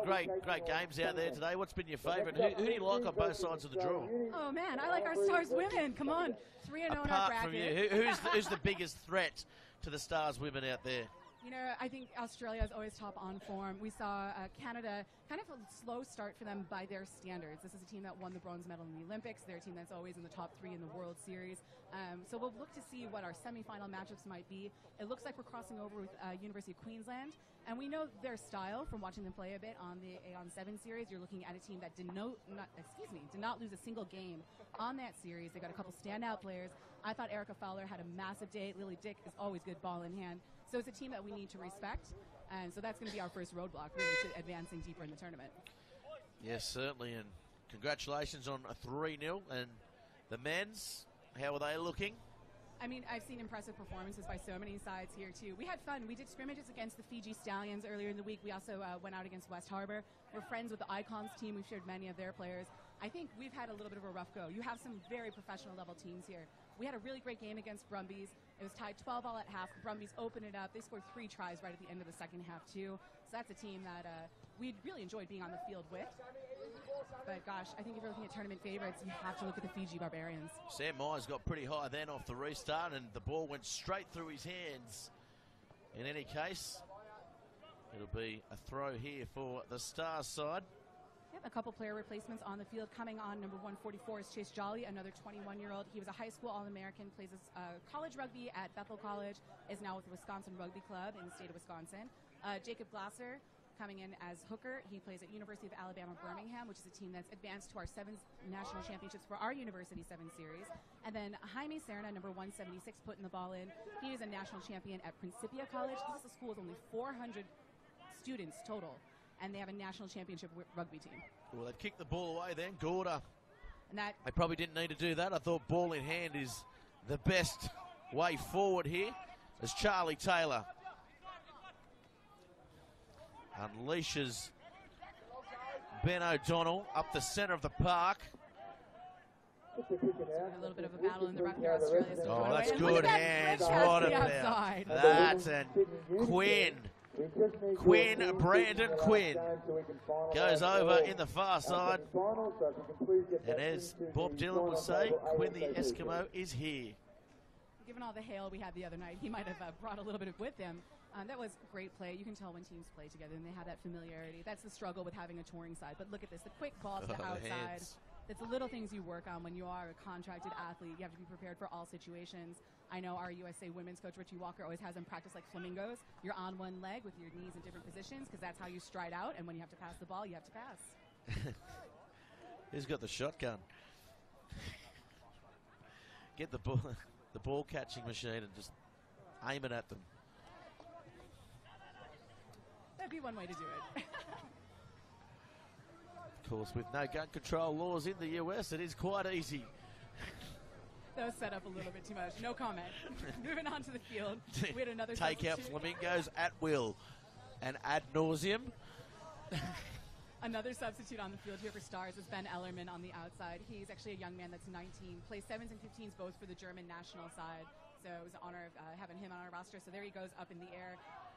great games out there today. What's been your favourite? Who do you like on both sides of the draw? Oh man, I like our Stars women. Come on, 3-0 in our Apart bracket. from you, who's the biggest threat to the Stars women out there? You know, I think Australia is always top on form. We saw Canada kind of a slow start for them by their standards. This is a team that won the bronze medal in the Olympics. They're a team that's always in the top 3 in the World Series. So we'll look to see what our semifinal matchups might be. It looks like we're crossing over with University of Queensland. And we know their style from watching them play a bit on the Aeon 7 series. You're looking at a team that did not lose a single game on that series. They got a couple standout players. I thought Erica Fowler had a massive day. Lily Dick is always good ball in hand. So it's a team that we need to respect, and so that's going to be our first roadblock, really, to advancing deeper in the tournament. Yes, certainly, and congratulations on a 3-0. And the men's, how are they looking? I mean, I've seen impressive performances by so many sides here, too. We had fun. We did scrimmages against the Fiji Stallions earlier in the week. We also went out against West Harbour. We're friends with the Icons team. We've shared many of their players. I think we've had a little bit of a rough go. You have some very professional level teams here. We had a really great game against Brumbies. It was tied 12-all at half. Brumbies opened it up. They scored 3 tries right at the end of the second half, too. So that's a team that we really enjoyed being on the field with. But gosh, I think if you're looking at tournament favorites, you have to look at the Fiji Barbarians. Sam Myers got pretty high then off the restart, and the ball went straight through his hands. In any case, it'll be a throw here for the Stars side. Yep, a couple player replacements on the field. Coming on, number 144 is Chase Jolly, another 21-year-old. He was a high school All-American, plays college rugby at Bethel College, is now with the Wisconsin Rugby Club in the state of Wisconsin. Jacob Glasser, coming in as hooker. He plays at University of Alabama, Birmingham, which is a team that's advanced to our 7th national championships for our University 7 series. And then Jaime Serna, number 176, putting the ball in. He is a national champion at Principia College. This is a school with only 400 students total, and they have a national championship rugby team. Well, they've kicked the ball away then, Gorda. And that they probably didn't need to do that. I thought ball in hand is the best way forward here, as Charlie Taylor unleashes Ben O'Donnell up the centre of the park. A little bit of a battle in the ruck here. Australia's oh, that's good hands. What about that? And Brandon Quinn goes over in the far side. And as Bob Dylan would say, Quinn the Eskimo is here. Given all the hail we had the other night, he might have brought a little bit with him. That was great play. You can tell when teams play together and they have that familiarity. That's the struggle with having a touring side. But look at this, the quick ball to the outside. It's the little things you work on when you are a contracted athlete. You have to be prepared for all situations. I know our USA women's coach, Richie Walker, always has them practice like flamingos. You're on one leg with your knees in different positions because that's how you stride out. And when you have to pass the ball, you have to pass. He's got the shotgun. Get the ball catching machine and just aim it at them. That'd be one way to do it. Of course, with no gun control laws in the US, it is quite easy. That was set up a little bit too much. No comment. Moving on to the field. We had another take out flamingos at will and ad nauseum. Another substitute on the field here for Stars is Ben Ellerman on the outside. He's actually a young man that's 19, plays 7s and 15s both for the German national side. So it was an honor of having him on our roster. So there he goes up in the air.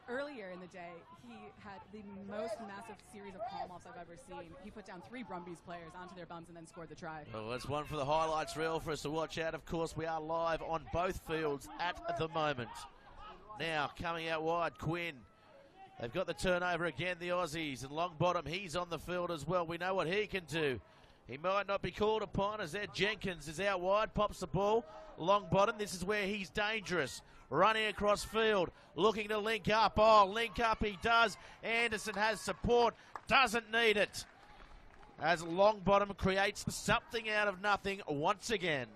Earlier in the day, he had the most massive series of palm-offs I've ever seen. He put down 3 Brumbies players onto their bums and then scored the try. Well, that's one for the highlights reel for us to watch out. Of course, we are live on both fields at the moment. Now, coming out wide, Quinn. They've got the turnover again, the Aussies. And Longbottom, he's on the field as well. We know what he can do. He might not be called upon as Ed Jenkins is out wide, pops the ball. Longbottom, this is where he's dangerous. Running across field, looking to link up. Oh, link up he does. Anderson has support, doesn't need it. As Longbottom creates something out of nothing once again.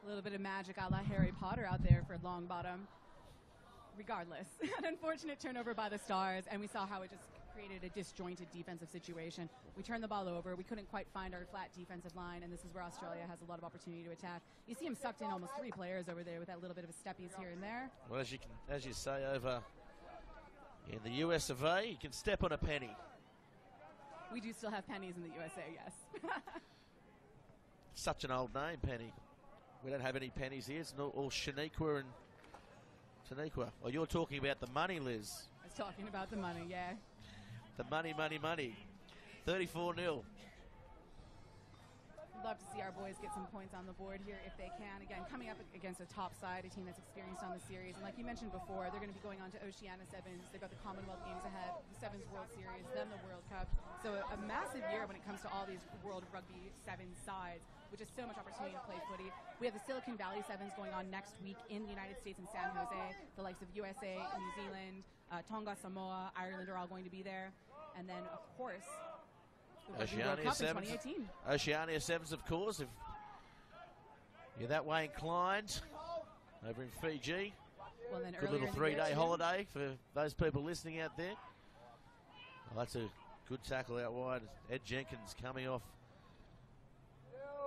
A little bit of magic a la Harry Potter out there for Longbottom. Regardless, an unfortunate turnover by the Stars, and we saw how it just created a disjointed defensive situation. We turned the ball over. We couldn't quite find our flat defensive line, and this is where Australia has a lot of opportunity to attack. You see him sucked in almost 3 players over there with that little bit of a steppies here and there. Well, as you say over in the US of A, you can step on a penny. We do still have pennies in the USA, yes. Such an old name, Penny. We don't have any pennies here. It's all Shaniqua and Taniqua. Well, you're talking about the money, Liz. I was talking about the money, yeah. The money, money, money. 34-0. Love to see our boys get some points on the board here if they can. Again, coming up against a top side, a team that's experienced on the series. And like you mentioned before, they're going to be going on to Oceania Sevens. They've got the Commonwealth Games ahead, the Sevens World Series, then the World Cup. So a massive year when it comes to all these World Rugby Sevens sides, which is so much opportunity to play footy. We have the Silicon Valley Sevens going on next week in the United States in San Jose. The likes of USA, New Zealand, Tonga, Samoa, Ireland are all going to be there. And then, of course, the World Cup in 2018. Oceania Sevens, of course, if you're that way inclined, over in Fiji. Well, then Good little 3-day holiday for those people listening out there. Well, that's a good tackle out wide. Ed Jenkins coming off,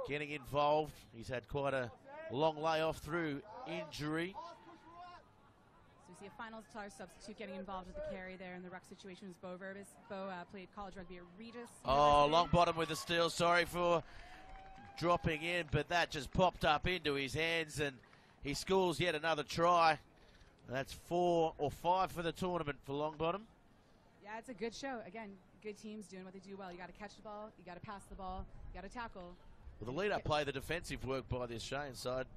getting involved. He's had quite a long layoff through injury. So we see a final star substitute getting involved with the carry there in the ruck situation was Bo Verbis. Bo played college rugby at Regis. Oh, long bottom with the steal. Sorry for dropping in, but that just popped up into his hands, and he scores yet another try. That's 4 or 5 for the tournament for Longbottom. Yeah, it's a good show. Again, good teams doing what they do well. You got to catch the ball, you got to pass the ball, you got to tackle. Well, the lead-up play, the defensive work by the Australian side,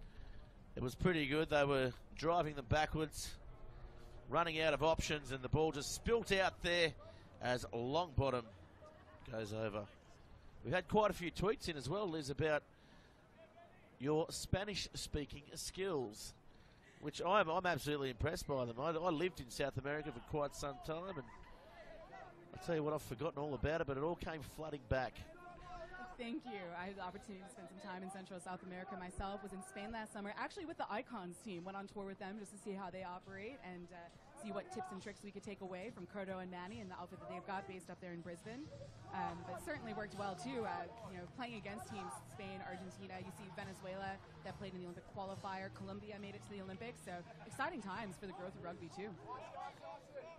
it was pretty good. They were driving them backwards, running out of options, and the ball just spilt out there as Longbottom goes over. We've had quite a few tweets in as well, Liz, about your Spanish-speaking skills, which I'm absolutely impressed by them. I lived in South America for quite some time, and I'll tell you what, I've forgotten all about it, but it all came flooding back. Thank you. I had the opportunity to spend some time in Central South America myself. Was in Spain last summer, actually with the Icons team. Went on tour with them just to see how they operate and see what tips and tricks we could take away from Curdo and Manny and the outfit that they've got based up there in Brisbane. But certainly worked well too. You know, playing against teams, Spain, Argentina. You see Venezuela that played in the Olympic qualifier. Colombia made it to the Olympics. So exciting times for the growth of rugby too.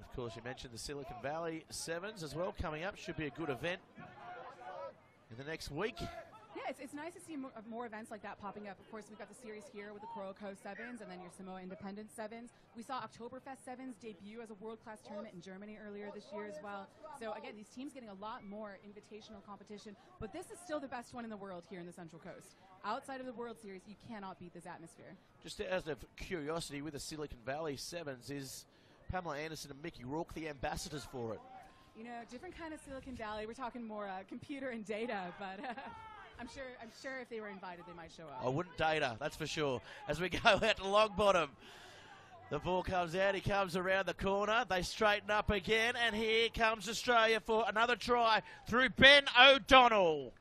Of course, you mentioned the Silicon Valley Sevens as well coming up. Should be a good event in the next week. Yeah, it's nice to see more events like that popping up. Of course, we've got the series here with the Coral Coast Sevens and then your Samoa Independence Sevens. We saw Oktoberfest Sevens debut as a world-class tournament in Germany earlier this year as well. So again, these teams getting a lot more invitational competition, but this is still the best one in the world here in the Central Coast. Outside of the World Series, you cannot beat this atmosphere. Just out of curiosity, with the Silicon Valley Sevens, is Pamela Anderson and Mickey Rourke the ambassadors for it? You know, different kind of Silicon Valley. We're talking more computer and data, but I'm sure if they were invited, they might show up. I wouldn't data, that's for sure. As we go out to Longbottom, the ball comes out. He comes around the corner. They straighten up again, and here comes Australia for another try through Ben O'Donnell.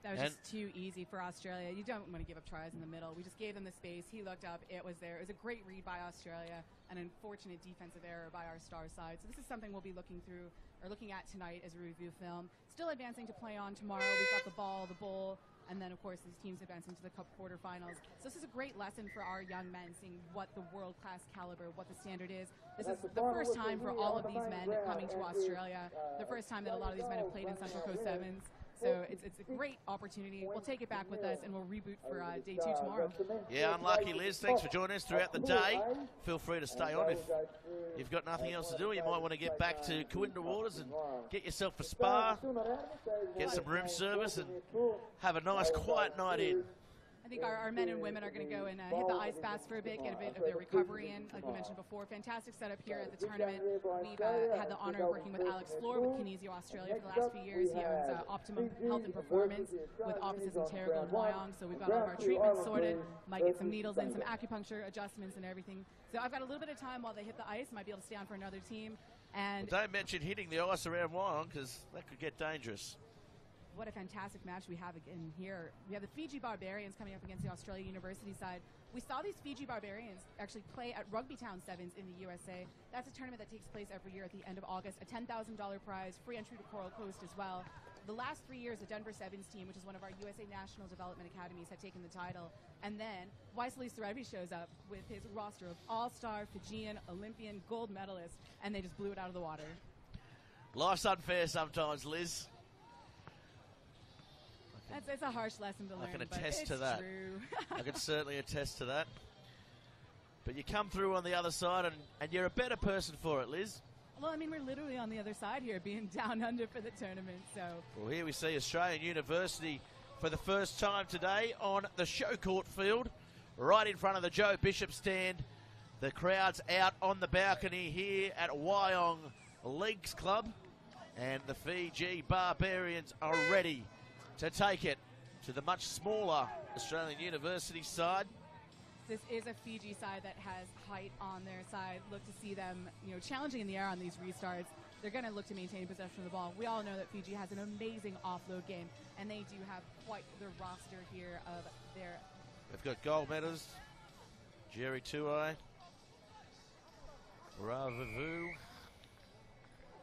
That was just too easy for Australia. You don't want to give up tries in the middle. We just gave them the space. He looked up. It was there. It was a great read by Australia. An unfortunate defensive error by our star side. So this is something we'll be looking at tonight as a review film. Still advancing to play on tomorrow. We've got the ball, the bowl, and then, of course, these teams advancing to the Cup quarterfinals. So this is a great lesson for our young men, seeing what the world-class caliber, what the standard is. This is the first time for all of these men coming to Australia. The first time that a lot of these men have played in Central Coast Sevens. So it's a great opportunity. We'll take it back with us, and we'll reboot for day 2 tomorrow. Yeah, unlucky, Liz. Thanks for joining us throughout the day. Feel free to stay on if you've got nothing else to do. You might want to get back to Cooinda Waters and get yourself a spa, get some room service, and have a nice, quiet night in. I think our men and women are going to go and hit the ice baths for a bit, get a bit of their recovery in. Like we mentioned before, fantastic setup here at the tournament. We've had the honor of working with Alex Floor with Kinesio Australia for the last few years. He owns Optimum Health and Performance with offices in Terrigal and Wyong. So we've got all of our treatments sorted. Might get some needles in, some acupuncture adjustments and everything. So I've got a little bit of time while they hit the ice. Might be able to stay on for another team. And well, don't mention hitting the ice around Wyong, because that could get dangerous. What a fantastic match we have again here. We have the Fiji Barbarians coming up against the Australia University side. We saw these Fiji Barbarians actually play at Rugby Town Sevens in the USA. That's a tournament that takes place every year at the end of August. A $10,000 prize, free entry to Coral Coast as well. The last 3 years, the Denver Sevens team, which is one of our USA National Development Academies, had taken the title. And then Waisali Sarevi shows up with his roster of all-star, Fijian, Olympian, gold medalists, and they just blew it out of the water. Life's unfair sometimes, Liz. It's a harsh lesson to learn. I can attest to that. True. I can certainly attest to that. But you come through on the other side, and you're a better person for it, Liz. Well, I mean, we're literally on the other side here, being down under for the tournament. So. Well, here we see Australian University for the first time today on the show court field, right in front of the Joe Bishop stand. The crowd's out on the balcony here at Wyong Leagues Club, and the Fiji Barbarians are ready to take it to the much smaller Australian University side. This is a Fiji side that has height on their side. Look to see them, challenging in the air on these restarts. They're going to look to maintain possession of the ball. We all know that Fiji has an amazing offload game, and they do have quite the roster here of their. They've got gold medals, Jerry Tuai, Bravo.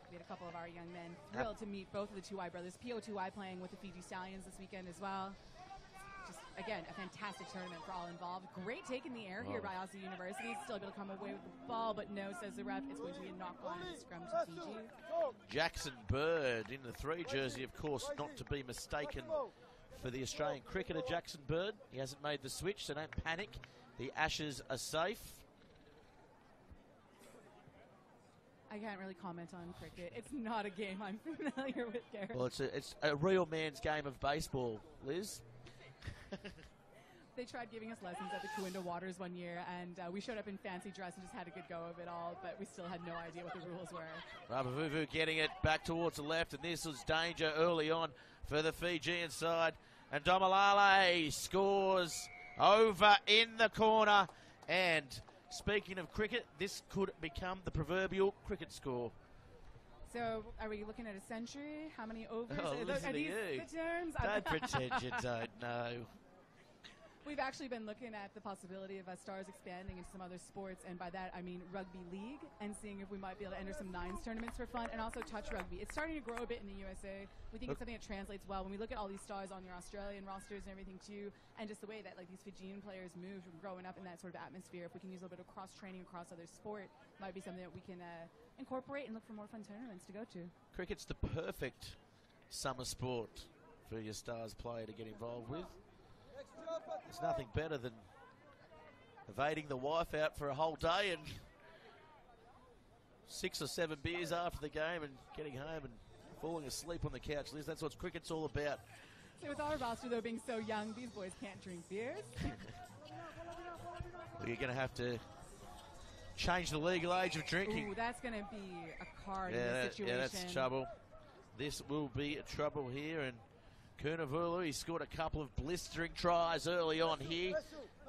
We had a couple of our young men thrilled to meet both of the Tuai brothers. PO2I playing with the Fiji Stallions this weekend as well. Just, again, a fantastic tournament for all involved. Great take in the air here by Aussie University. Still able to come away with the ball, but no, says the ref, it's going to be a knock-on scrum to Fiji. Jackson Bird in the 3 jersey, of course, not to be mistaken for the Australian cricketer Jackson Bird. He hasn't made the switch, so don't panic. The Ashes are safe. I can't really comment on cricket. It's not a game I'm familiar with, Gareth. Well, it's a real man's game of baseball, Liz. They tried giving us lessons at the Kooinda Waters one year, and we showed up in fancy dress and just had a good go of it all, but we still had no idea what the rules were. Rabavuvu getting it back towards the left, and this was danger early on for the Fijian side. And Domalale scores over in the corner. And speaking of cricket, this could become the proverbial cricket score. So, are we looking at a century? How many overs? Oh, listen to you. The terms? Don't pretend you don't know. We've actually been looking at the possibility of Stars expanding into some other sports, and by that I mean rugby league, and seeing if we might be able to enter some nines tournaments for fun, and also touch rugby. It's starting to grow a bit in the USA. We think it's something that translates well. When we look at all these stars on your Australian rosters and everything too, and just the way that like these Fijian players move from growing up in that sort of atmosphere, if we can use a little bit of cross-training across other sport, might be something that we can incorporate and look for more fun tournaments to go to. Cricket's the perfect summer sport for your Stars player to get involved with. There's nothing better than evading the wife out for a whole day and 6 or 7 beers after the game and getting home and falling asleep on the couch, Liz. That's what cricket's all about. So with our roster, though, being so young, these boys can't drink beers. Well, you're going to have to change the legal age of drinking. Ooh, that's going to be a card in this situation. Yeah, that's trouble. This will be a trouble here, and Kurnavulu, he scored a couple of blistering tries early on here,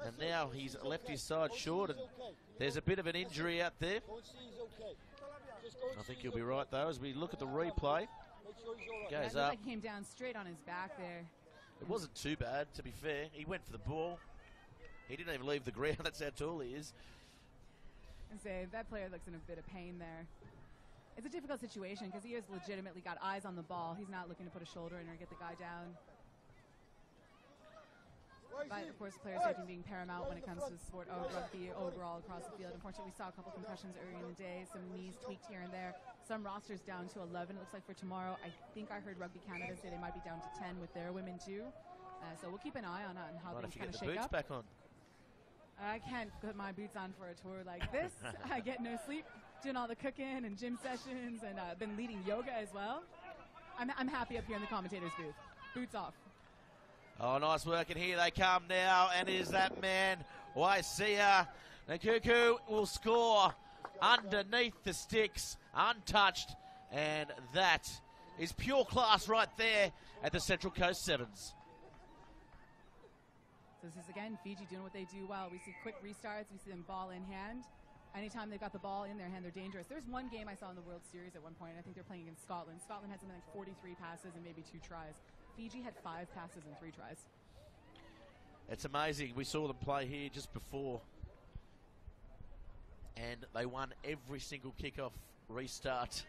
and now he's left his side short, and there's a bit of an injury out there. I think he'll be right, though, as we look at the replay. Goes up. Like came down straight on his back there. It wasn't too bad, to be fair. He went for the ball. He didn't even leave the ground. That's how tall he is. And say that player looks in a bit of pain there. It's a difficult situation because he has legitimately got eyes on the ball. He's not looking to put a shoulder in or get the guy down. But, of course, player safety being paramount when it comes to the sport of rugby overall across the field. Unfortunately, we saw a couple concussions earlier in the day, some knees tweaked here and there. Some rosters down to 11, it looks like, for tomorrow. I think I heard Rugby Canada say they might be down to 10 with their women, too. So we'll keep an eye on how things kind of shake up. Back on. I can't put my boots on for a tour like this. I get no sleep, doing all the cooking and gym sessions, and been leading yoga as well. I'm happy up here in the commentator's booth. Boots off. Oh, nice work, and here they come now, and is that man, Waisia. Nkuku will score underneath the sticks, untouched, and that is pure class right there at the Central Coast Sevens. So this is, again, Fiji doing what they do well. We see quick restarts. We see them ball in hand. Anytime they've got the ball in their hand, they're dangerous. There's one game I saw in the World Series at one point. I think they're playing against Scotland. Scotland had something like 43 passes and maybe 2 tries. Fiji had 5 passes and 3 tries. It's amazing. We saw them play here just before, and they won every single kickoff restart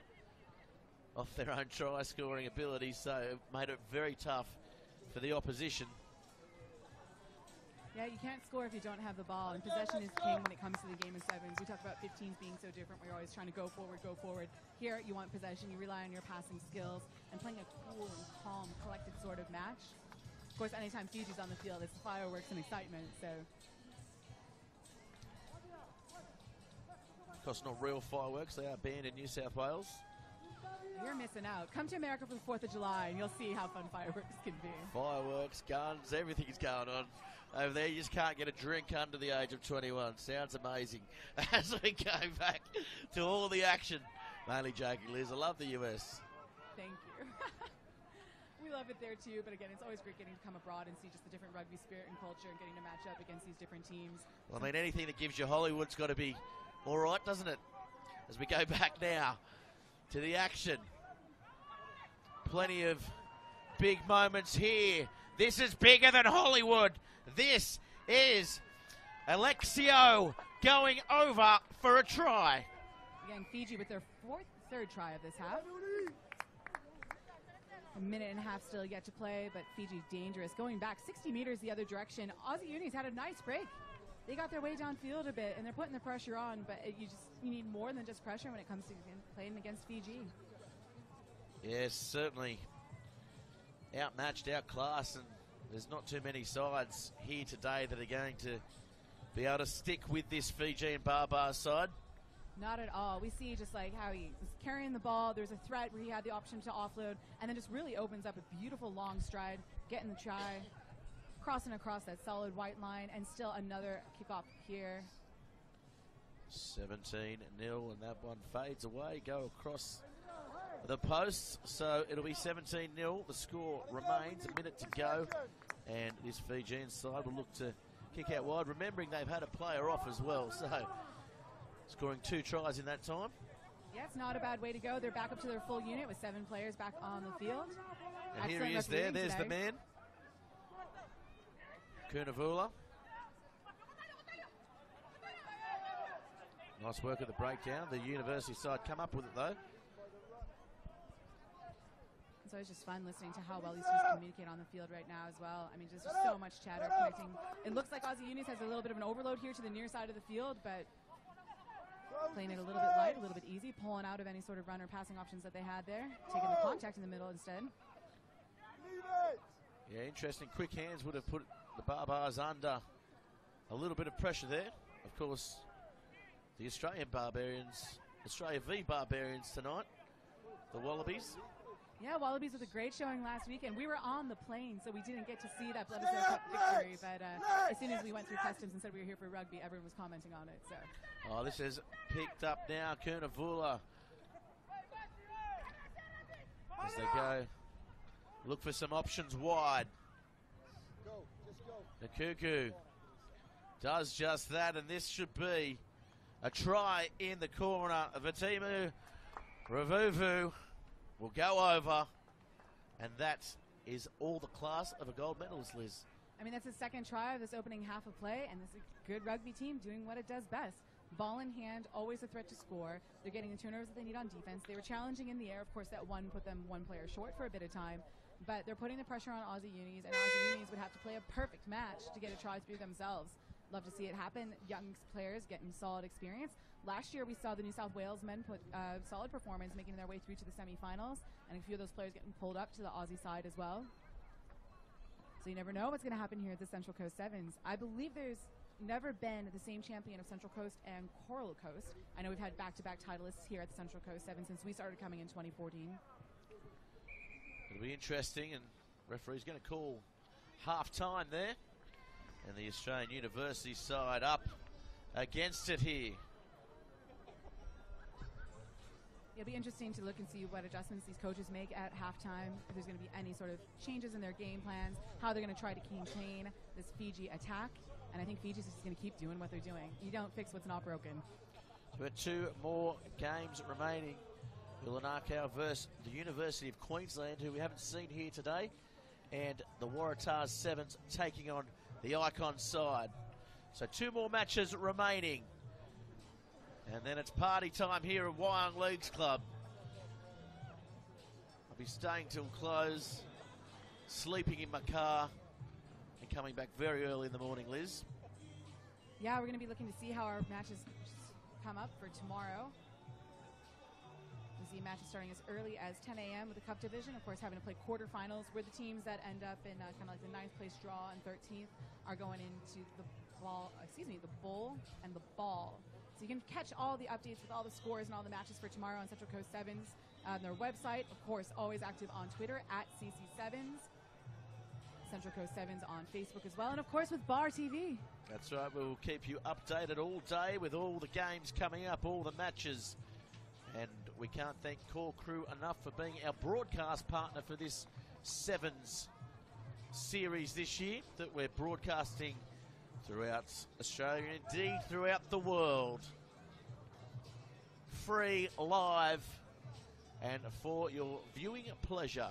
off their own try-scoring ability, so it made it very tough for the opposition. Yeah, you can't score if you don't have the ball, and possession is king when it comes to the game of sevens. We talked about 15s being so different. We're always trying to go forward, go forward. Here, you want possession. You rely on your passing skills and playing a cool and calm, collected sort of match. Of course, anytime Fiji's on the field, it's fireworks and excitement, so. Of course, not real fireworks. They are banned in New South Wales. You're missing out. Come to America for the 4th of July, and you'll see how fun fireworks can be. Fireworks, guns, everything's going on over there. You just can't get a drink under the age of 21. Sounds amazing. As we go back to all the action. Mainly joking, Liz. I love the US. Thank you. We love it there, too. But, again, it's always great getting to come abroad and see just the different rugby spirit and culture and getting to match up against these different teams. Well, I mean, anything that gives you Hollywood's got to be all right, doesn't it? As we go back now to the action. Plenty of big moments here. This is bigger than Hollywood. This is Alexio going over for a try. Again, Fiji with their third try of this half. A minute and a half still yet to play, but Fiji dangerous. Going back 60 meters the other direction. Aussie Uni's had a nice break. They got their way downfield a bit, and they're putting the pressure on, but you need more than just pressure when it comes to playing against Fiji. Yes, certainly outmatched, outclassed, and there's not too many sides here today that are going to be able to stick with this Fiji and Barbars side. Not at all. We see just like how he was carrying the ball. There's a threat where he had the option to offload, and then just really opens up a beautiful long stride, getting the try, crossing across that solid white line, and still another kickoff here. 17-0, and that one fades away. Go across the posts, so it'll be 17-0. The score remains, a minute to go, and this Fijian side will look to kick out wide, remembering they've had a player off as well, so scoring 2 tries in that time. Yeah, it's not a bad way to go. They're back up to their full unit with 7 players back on the field. And here he is there. There's the man. Kunavula. Nice work at the breakdown. The university side come up with it, though. So it's just fun listening to how well these teams communicate on the field right now as well. I mean, just so much chatter connecting. It looks like Aussie Uni has a little bit of an overload here to the near side of the field, but playing it a little bit light, a little bit easy, pulling out of any sort of run or passing options that they had there, taking the contact in the middle instead. Yeah, interesting. Quick hands would have put the Barbars under a little bit of pressure there. Of course, the Australian Barbarians, Australia v Barbarians tonight, the Wallabies. Yeah, Wallabies with a great showing last week, and we were on the plane, so we didn't get to see that Blood Cup victory, but as soon as we went through customs and said we were here for rugby, everyone was commenting on it. So. Oh, this is picked up now, Kunavula. As they go, look for some options wide. Nakuku does just that, and this should be a try in the corner. Vatimu Ravuvu will go over, and that is all the class of a gold medalist, Liz. I mean, that's the second try of this opening half of play, and this is a good rugby team doing what it does best. Ball in hand, always a threat to score. They're getting the turnovers that they need on defense. They were challenging in the air. Of course, that one put them 1 player short for a bit of time, but they're putting the pressure on Aussie Unis, and Aussie Unis would have to play a perfect match to get a try through themselves. Love to see it happen. Young players getting solid experience. Last year we saw the New South Wales men put solid performance, making their way through to the semifinals, and a few of those players getting pulled up to the Aussie side as well. So you never know what's going to happen here at the Central Coast Sevens. I believe there's never been the same champion of Central Coast and Coral Coast. I know we've had back-to-back titleists here at the Central Coast Sevens since we started coming in 2014. It'll be interesting, and referee's going to call half-time there. And the Australian University side up against it here. It'll be interesting to look and see what adjustments these coaches make at halftime, if there's going to be any sort of changes in their game plans, how they're going to try to contain this Fiji attack. And I think Fiji's just going to keep doing what they're doing. You don't fix what's not broken. So we've got 2 more games remaining. Villanakau versus the University of Queensland, who we haven't seen here today. And the Waratahs Sevens taking on the Icon side. So 2 more matches remaining. And then it's party time here at Wyong Leagues Club. I'll be staying till close, sleeping in my car, and coming back very early in the morning, Liz. Yeah, we're going to be looking to see how our matches come up for tomorrow. We see matches starting as early as 10 a.m. with the Cup Division. Of course, having to play quarterfinals, where the teams that end up in kind of like the 9th place draw and 13th are going into the the bowl and the ball. So you can catch all the updates with all the scores and all the matches for tomorrow on Central Coast Sevens on their website. Of course, always active on Twitter at CC7s. Central Coast Sevens on Facebook as well, and of course with Bar TV. That's right, we'll keep you updated all day with all the games coming up, all the matches. And we can't thank Core Crew enough for being our broadcast partner for this Sevens series this year that we're broadcasting throughout Australia, indeed throughout the world. Free, live, and for your viewing pleasure.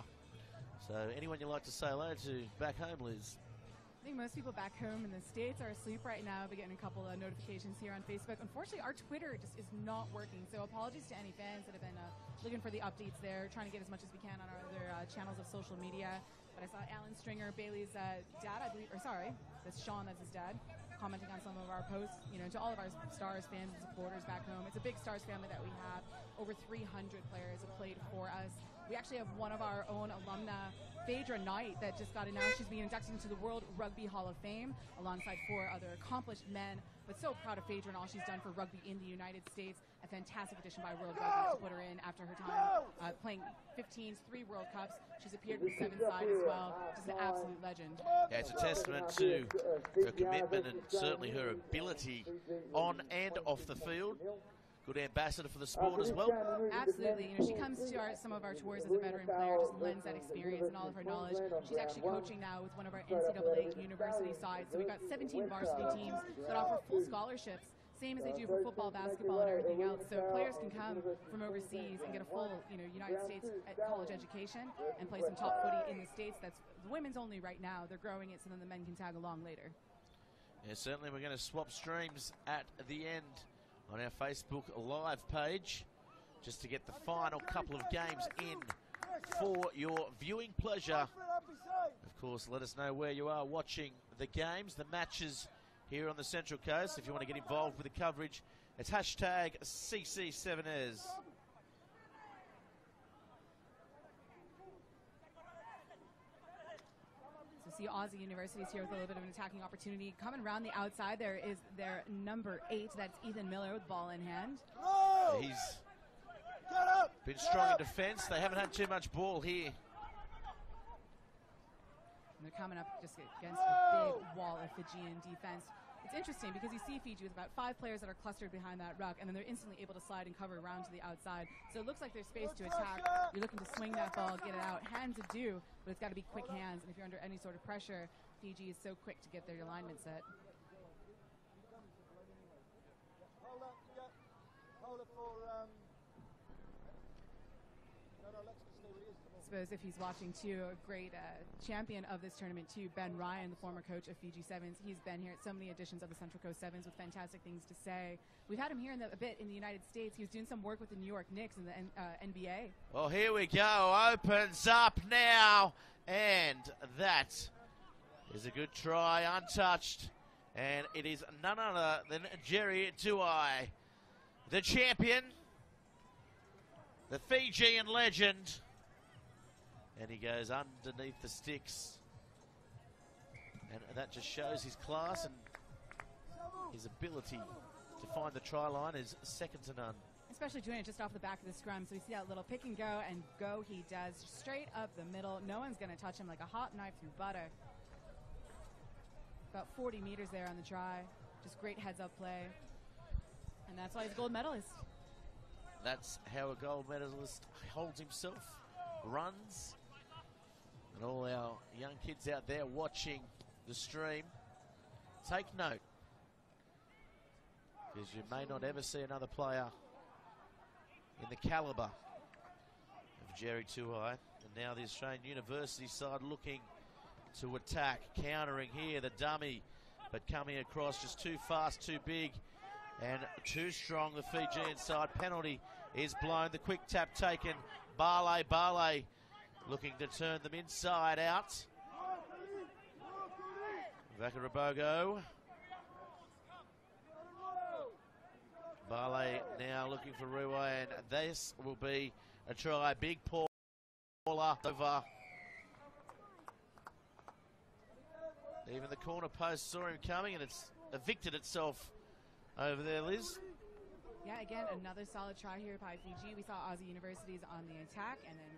So anyone you'd like to say hello to back home, Liz? I think most people back home in the States are asleep right now, but getting a couple of notifications here on Facebook. Unfortunately, our Twitter just is not working, so apologies to any fans that have been looking for the updates there, trying to get as much as we can on our other channels of social media. But I saw Alan Stringer, Bailey's dad, I believe, or sorry, that's Sean, that's his dad, commenting on some of our posts. You know, to all of our Stars fans and supporters back home, it's a big Stars family that we have. Over 300 players have played for us. We actually have one of our own alumna, Phaedra Knight, that just got announced. She's being inducted into the World Rugby Hall of Fame alongside 4 other accomplished men. But so proud of Phaedra and all she's done for rugby in the United States. A fantastic addition by World Rugby to put her in after her time playing 15s, 3 World Cups. She's appeared with 7 side as well. Just an absolute legend. Yeah, it's a testament to her commitment and certainly her ability on and off the field. Good ambassador for the sport as well. Absolutely. You know, she comes to some of our tours as a veteran player, just lends that experience and all of her knowledge. She's actually coaching now with one of our NCAA university sides. So we've got 17 varsity teams that offer full scholarships, same as they do for football, basketball, and everything else. So players can come from overseas and get a full, United States college education and play some top footy in the States. That's the women's only right now. They're growing it so then the men can tag along later. Yeah, certainly we're going to swap streams at the end on our Facebook Live page, just to get the final couple of games in for your viewing pleasure. Of course, let us know where you are watching the games, the matches here on the Central Coast. If you want to get involved with the coverage, it's hashtag CC7ers. See Aussie Universities here with a little bit of an attacking opportunity. Coming around the outside, there is their number 8. That's Ethan Miller with ball in hand. He's been strong in defence. They haven't had too much ball here. And they're coming up just against a big wall of Fijian defence. It's interesting because you see Fiji with about 5 players that are clustered behind that ruck, and then they're instantly able to slide and cover around to the outside. So it looks like there's space to attack. You're looking to swing that ball, get it out. Hands are due, but it's got to be quick hands. And if you're under any sort of pressure, Fiji is so quick to get their alignment set. Hold it for, I suppose if he's watching too, a great champion of this tournament too, Ben Ryan, the former coach of Fiji Sevens. He's been here at so many editions of the Central Coast Sevens with fantastic things to say. We've had him here a bit in the United States. He was doing some work with the New York Knicks in the NBA. Well, here we go. Opens up now. And that is a good try, untouched. And it is none other than Jerry Tuai, the champion, the Fijian legend. And he goes underneath the sticks. And that just shows his class and his ability to find the try line is second to none. Especially doing it just off the back of the scrum. So we see that little pick and go he does. Straight up the middle. No one's going to touch him like a hot knife through butter. About 40 meters there on the try. Just great heads-up play. And that's why he's a gold medalist. That's how a gold medalist holds himself, runs. And all our young kids out there watching the stream, take note, because you may not ever see another player in the calibre of Jerry Tuai. And now the Australian University side looking to attack, countering here the dummy, but coming across just too fast, too big, and too strong. The Fijian side penalty is blown. The quick tap taken. Barley looking to turn them inside out. Vakarabogo. Barley now looking for Ruai, and this will be a try. Big Paula over. Even the corner post saw him coming, and it's evicted itself over there, Liz. Yeah, again, another solid try here by Fiji. We saw Aussie Universities on the attack, and then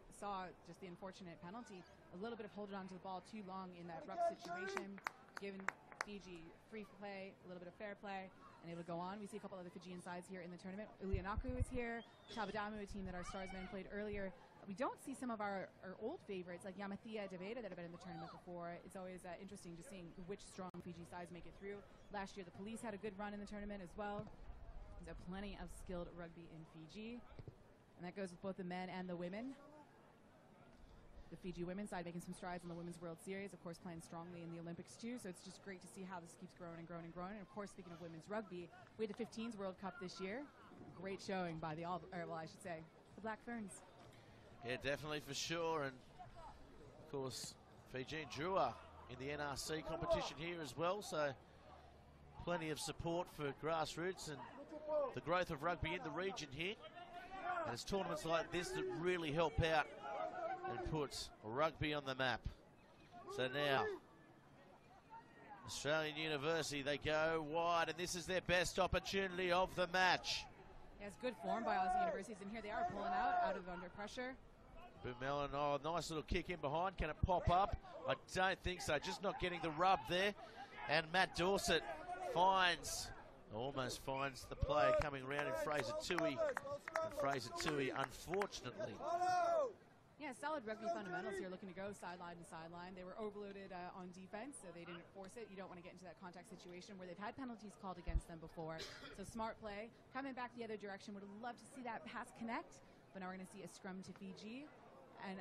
we saw just the unfortunate penalty. A little bit of holding on to the ball too long in that ruck situation, giving Fiji free play, a little bit of fair play, and able to go on. We see a couple other Fijian sides here in the tournament. Ulianaku is here, Chabadamu, a team that our Stars men played earlier. We don't see some of our old favorites like Yamathea Deveda that have been in the tournament before. It's always interesting just seeing which strong Fiji sides make it through. Last year the Police had a good run in the tournament as well. There's plenty of skilled rugby in Fiji, and that goes with both the men and the women. the Fiji women's side making some strides in the Women's World Series, of course playing strongly in the Olympics too, so it's just great to see how this keeps growing and growing and growing. And of course, speaking of women's rugby, we had the 15s World Cup this year. Great showing by the the Black Ferns. Yeah, definitely, for sure. And of course, Fiji drew in the NRC competition here as well, so plenty of support for grassroots and the growth of rugby in the region here. And it's tournaments like this that really help out and puts rugby on the map. So now, Australian University, they go wide, and this is their best opportunity of the match. Yeah, it's good form by Aussie Universities, and here they are pulling out of under pressure. Boomellen, oh, nice little kick in behind. Can it pop up? I don't think so. Just not getting the rub there. And Matt Dorset almost finds the player coming around in Fraser Tui. And Fraser Tui, unfortunately. Yeah, solid rugby fundamentals here, looking to go sideline to sideline. They were overloaded on defense, so they didn't force it. You don't want to get into that contact situation where they've had penalties called against them before. So smart play. Coming back the other direction, would love to see that pass connect, but now we're going to see a scrum to Fiji. And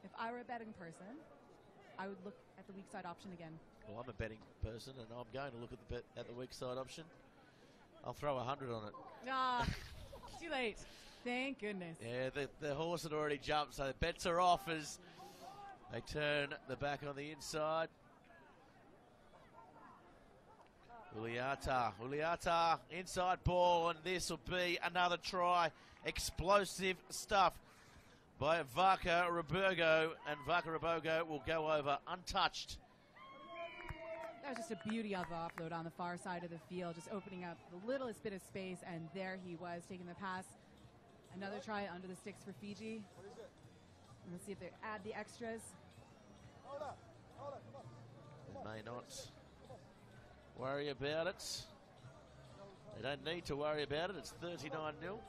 if I were a betting person, I would look at the weak side option again. Well, I'm a betting person, and I'm going to look at the weak side option. I'll throw 100 on it. Ah, too late. Thank goodness. Yeah, the horse had already jumped, so the bets are off as they turn the back on the inside. Uliata, inside ball, and this will be another try. Explosive stuff by Vaka Rabogo, and Vaka Rabogo will go over untouched. That was just a beauty of the offload on the far side of the field, just opening up the littlest bit of space, and there he was taking the pass. Another try under the sticks for Fiji. And let's see if they add the extras. They may not worry about it. They don't need to worry about it. It's 39-0.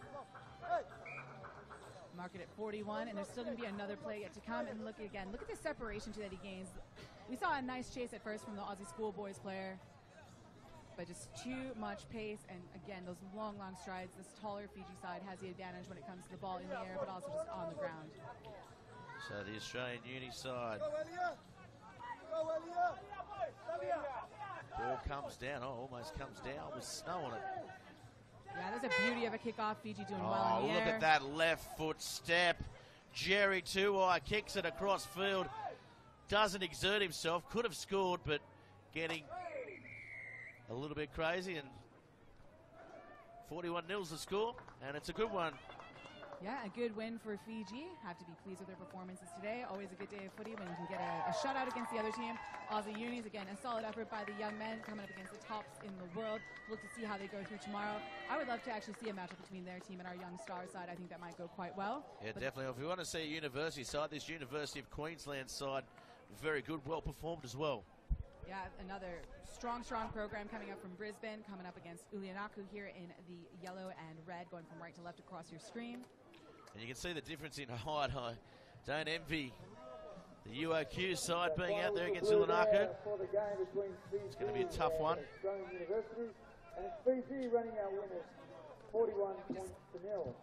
Mark it at 41, and there's still going to be another play yet to come. And look again, look at the separation that he gains. We saw a nice chase at first from the Aussie schoolboys player, but just too much pace, and again, those long strides. This taller Fiji side has the advantage when it comes to the ball in the air, but also just on the ground. So the Australian Uni side. Ball comes down, almost comes down with snow on it. Yeah, there's a beauty of a kickoff. Fiji doing well in the look air. at that left foot step. Jerry Tuwai kicks it across field. Doesn't exert himself. Could have scored, but getting a little bit crazy, and 41-0's the score, and it's a good one. Yeah, a good win for Fiji. Have to be pleased with their performances today. Always a good day of footy when you can get a shutout against the other team. Aussie Unis, again, a solid effort by the young men coming up against the tops in the world. Look to see how they go through tomorrow. I would love to actually see a matchup between their team and our young star side. I think that might go quite well. Yeah, definitely. If we want to see a university side, this University of Queensland side, very good, well performed as well. Yeah, another strong program coming up from Brisbane, coming up against Ulianaku here in the yellow and red, going from right to left across your screen. And you can see the difference in height. I don't envy the UOQ side being out there against Ulianaku. It's going to be a tough one. And it's Fiji running our winners, 41 points to 0.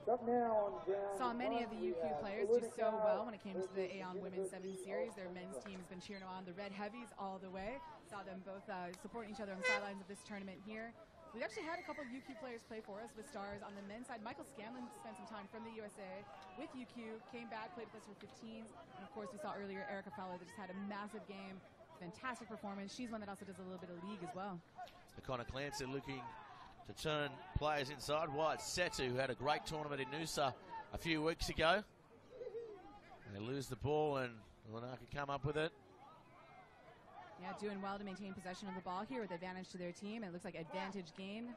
Up now on ground. Saw many of the UQ players do so well when it came to the Aon Women's 7 Series. Their men's team has been cheering on the Red Heavies all the way. Saw them both supporting each other on the sidelines of this tournament here. We've actually had a couple of UQ players play for us with stars on the men's side. Michael Scanlon spent some time from the USA with UQ, came back, played with us for 15s. And of course, we saw earlier Erica Feller that just had a massive game, fantastic performance. She's one that also does a little bit of league as well. The Connor Clancy looking to turn players inside. Wyatt Setu, who had a great tournament in Noosa a few weeks ago. They lose the ball, and Ulianaku come up with it. Yeah, doing well to maintain possession of the ball here with advantage to their team. It looks like advantage gain.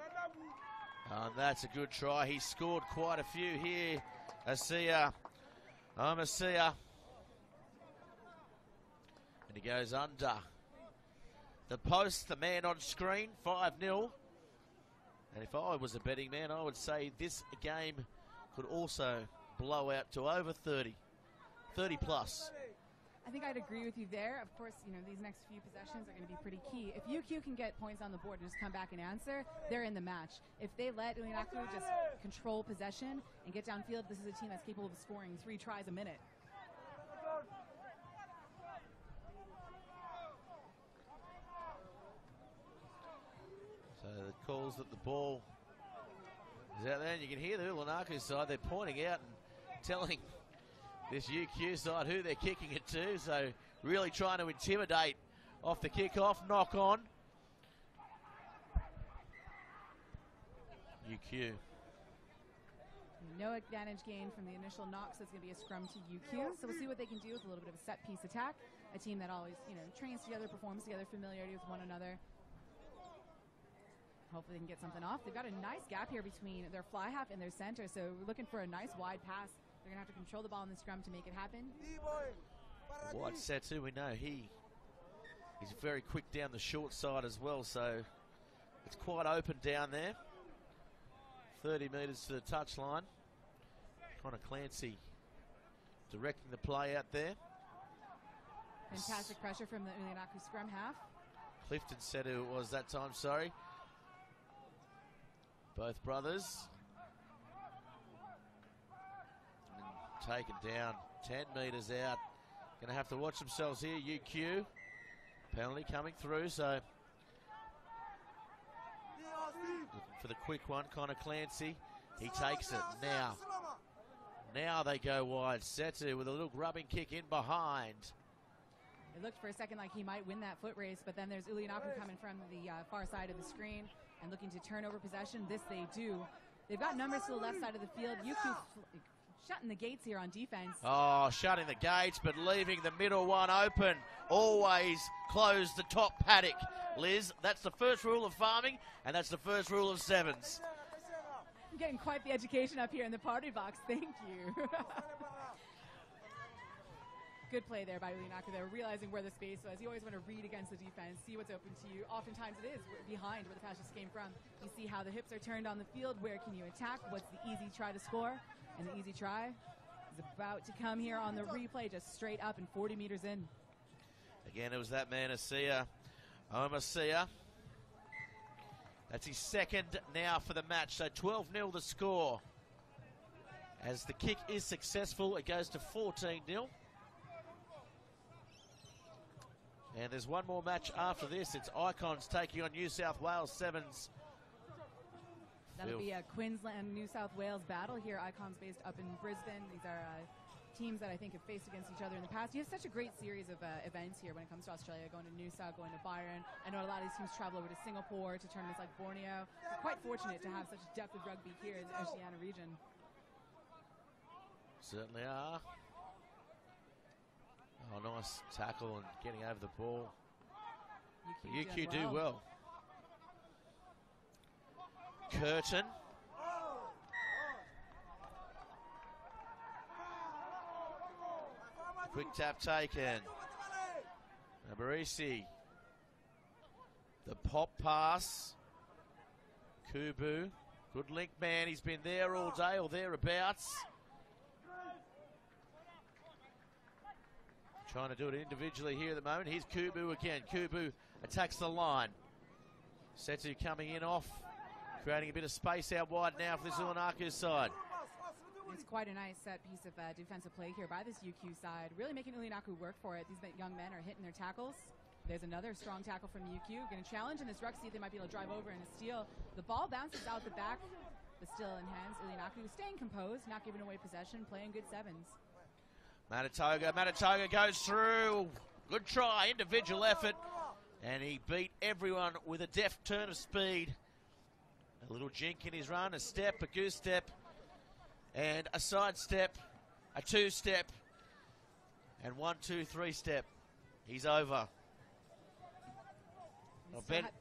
And that's a good try. He scored quite a few here. Asia. And he goes under the post, the man on screen, 5-0. And if I was a betting man, I would say this game could also blow out to over 30 plus. I think I'd agree with you there. Of course, you know, these next few possessions are going to be pretty key. If UQ can get points on the board and just come back and answer, they're in the match. If they let Ulianaku just control possession and get downfield, this is a team that's capable of scoring 3 tries a minute. So the calls that the ball is out there, and you can hear the Ulanaku side. They're pointing out and telling this UQ side who they're kicking it to. So really trying to intimidate off the kick-off, knock on. UQ. No advantage gained from the initial knock, so it's going to be a scrum to UQ. So we'll see what they can do with a little bit of a set-piece attack. A team that always, trains together, performs together, familiarity with one another. Hopefully they can get something off. They've got a nice gap here between their fly half and their center, so we're looking for a nice wide pass. They're going to have to control the ball in the scrum to make it happen. Wide set too, we know he's very quick down the short side as well, so it's quite open down there. 30 metres to the touchline. Connor Clancy directing the play out there. Fantastic pressure from the Ulanaku scrum half. Clifton said who it was that time, sorry. Both brothers. And taken down 10 metres out. Going to have to watch themselves here, UQ. Penalty coming through, so looking for the quick one, Connor Clancy. He takes it now. Now they go wide. Setu with a little grubbing kick in behind. It looked for a second like he might win that foot race, but then there's Ulanaku coming from the far side of the screen and looking to turn over possession. This they do. They've got numbers to the left side of the field. UQ shutting the gates here on defense. Oh, shutting the gates, but leaving the middle one open. Always close the top paddock, Liz. That's the first rule of farming, and that's the first rule of sevens. I'm getting quite the education up here in the party box. Thank you. Good play there by Ulanaku. They're realizing where the space was. You always want to read against the defense, see what's open to you. Oftentimes it is behind where the pass just came from. You see how the hips are turned on the field. Where can you attack? What's the easy try to score? And the easy try is about to come here on the replay, just straight up and 40 meters in. Again, it was that man, Omasia. That's his second now for the match, so 12-0 the score. As the kick is successful, it goes to 14-0. And there's one more match after this. It's Icons taking on New South Wales Sevens. That'll be a Queensland, New South Wales battle here. Icons based up in Brisbane. These are teams that I think have faced against each other in the past. You have such a great series of events here when it comes to Australia, going to Noosa, going to Byron. I know a lot of these teams travel over to Singapore to tournaments like Borneo. We're quite fortunate to have such a depth of rugby here in the Oceania region. Certainly are. Oh, nice tackle and getting over the ball. UQ do well. Curtin. Quick tap taken. Barisi. The pop pass. Kubu. Good link man. He's been there all day or thereabouts. Trying to do it individually here at the moment. Here's Kubu again. Kubu attacks the line. Setu coming in off. Creating a bit of space out wide now for this Ulanaku side. It's quite a nice set piece of defensive play here by this UQ side. Really making Ulanaku work for it. These young men are hitting their tackles. There's another strong tackle from UQ. Going to challenge in this ruck, see if they might be able to drive over and a steal. The ball bounces out the back, but still in hands. Ulanaku staying composed, not giving away possession, playing good sevens. Matatoga goes through. Good try, individual effort. And he beat everyone with a deft turn of speed. A little jink in his run, a step, a goose step, and a side step, a two-step, and 1, 2, 3 step. He's over. I bet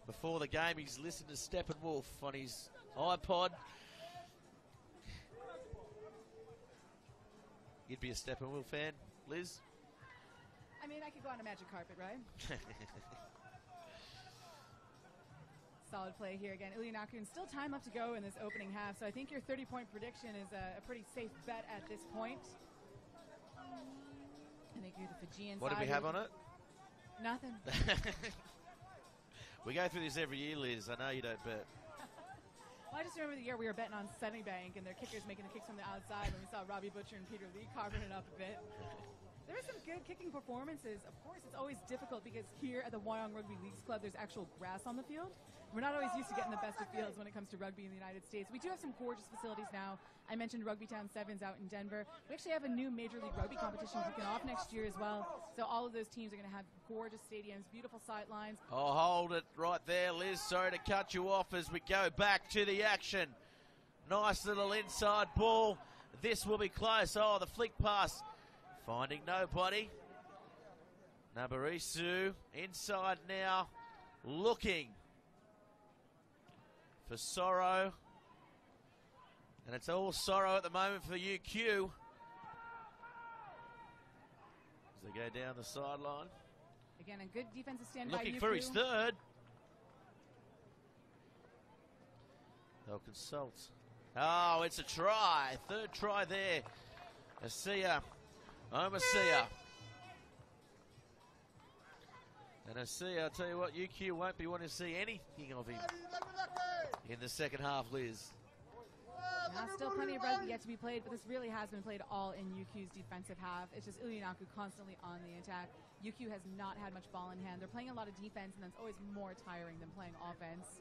before the game he's listened to Steppenwolf on his iPod. You'd be a Steppenwolf fan, Liz? I mean, I could go on a magic carpet, right? Solid play here again. Ulanaku, and still time left to go in this opening half, so I think your 30-point prediction is a pretty safe bet at this point. I think you're the Fijian What side. do we have on it? Nothing. We go through this every year, Liz. I know you don't bet. Well, I just remember the year we were betting on Sunnybank and their kickers making the kicks from the outside, and we saw Robbie Butcher and Peter Lee carving it up a bit. There were some good kicking performances. Of course, it's always difficult because here at the Wyong Rugby Leagues Club, there's actual grass on the field. We're not always used to getting the best of fields when it comes to rugby in the United States. We do have some gorgeous facilities now. I mentioned Rugby Town Sevens out in Denver. We actually have a new Major League Rugby competition kicking off next year as well. So all of those teams are going to have gorgeous stadiums, beautiful sidelines. Oh, hold it right there, Liz. Sorry to cut you off as we go back to the action. Nice little inside ball. This will be close. Oh, the flick pass. Finding nobody. Nabarisu inside now. Looking for Sorrow. And it's all Sorrow at the moment for UQ. As they go down the sideline. Again, a good defensive stand by UQ. Looking for his third. They'll consult. Oh, it's a try. Third try there. Asia. Omasia. And Asia, I'll tell you what, UQ won't be wanting to see anything of him in the second half, Liz. Now, still plenty of rugby yet to be played, but this really has been played all in UQ's defensive half. It's just Ilianaku constantly on the attack. UQ has not had much ball in hand. They're playing a lot of defense, and that's always more tiring than playing offense.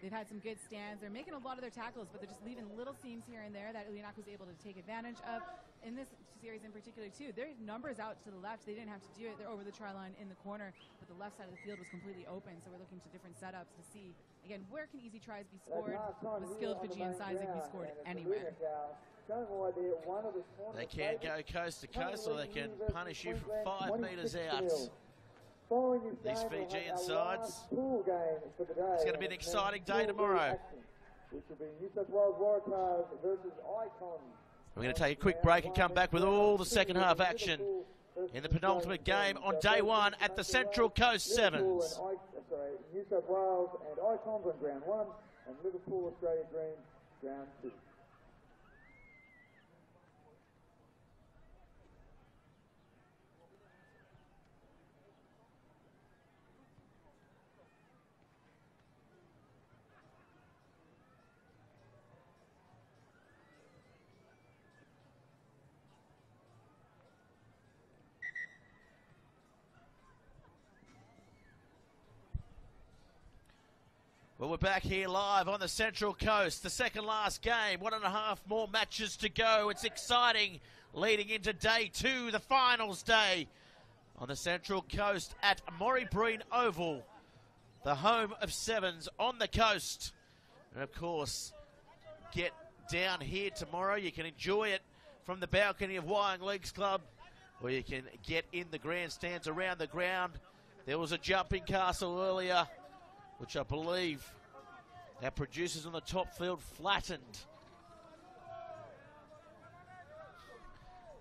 They've had some good stands. They're making a lot of their tackles, but they're just leaving little seams here and there that Ilianaku's able to take advantage of. In this series in particular, too, their numbers out to the left. They didn't have to do it. They're over the try line in the corner, but the left side of the field was completely open, so we're looking to different setups to see, again, where can easy tries be scored? With skilled Fijian size, they can be scored anywhere. They can go coast to coast, or they can punish you from 5 metres out. These Fijian sides. It's going to be an exciting day tomorrow. We're going to take a quick break and come back with all the second half action in the penultimate game on day one at the Central Coast Sevens. New South Wales and Icons on ground 1 and Liverpool Australia Green ground 2. Well, we're back here live on the Central Coast. The second last game, 1.5 more matches to go. It's exciting leading into day 2, the finals day on the Central Coast at Moree Oval, the home of Sevens on the coast. And of course, get down here tomorrow. You can enjoy it from the balcony of Wyong Leagues Club, or you can get in the grandstands around the ground. There was a jumping castle earlier, which I believe our producers on the top field flattened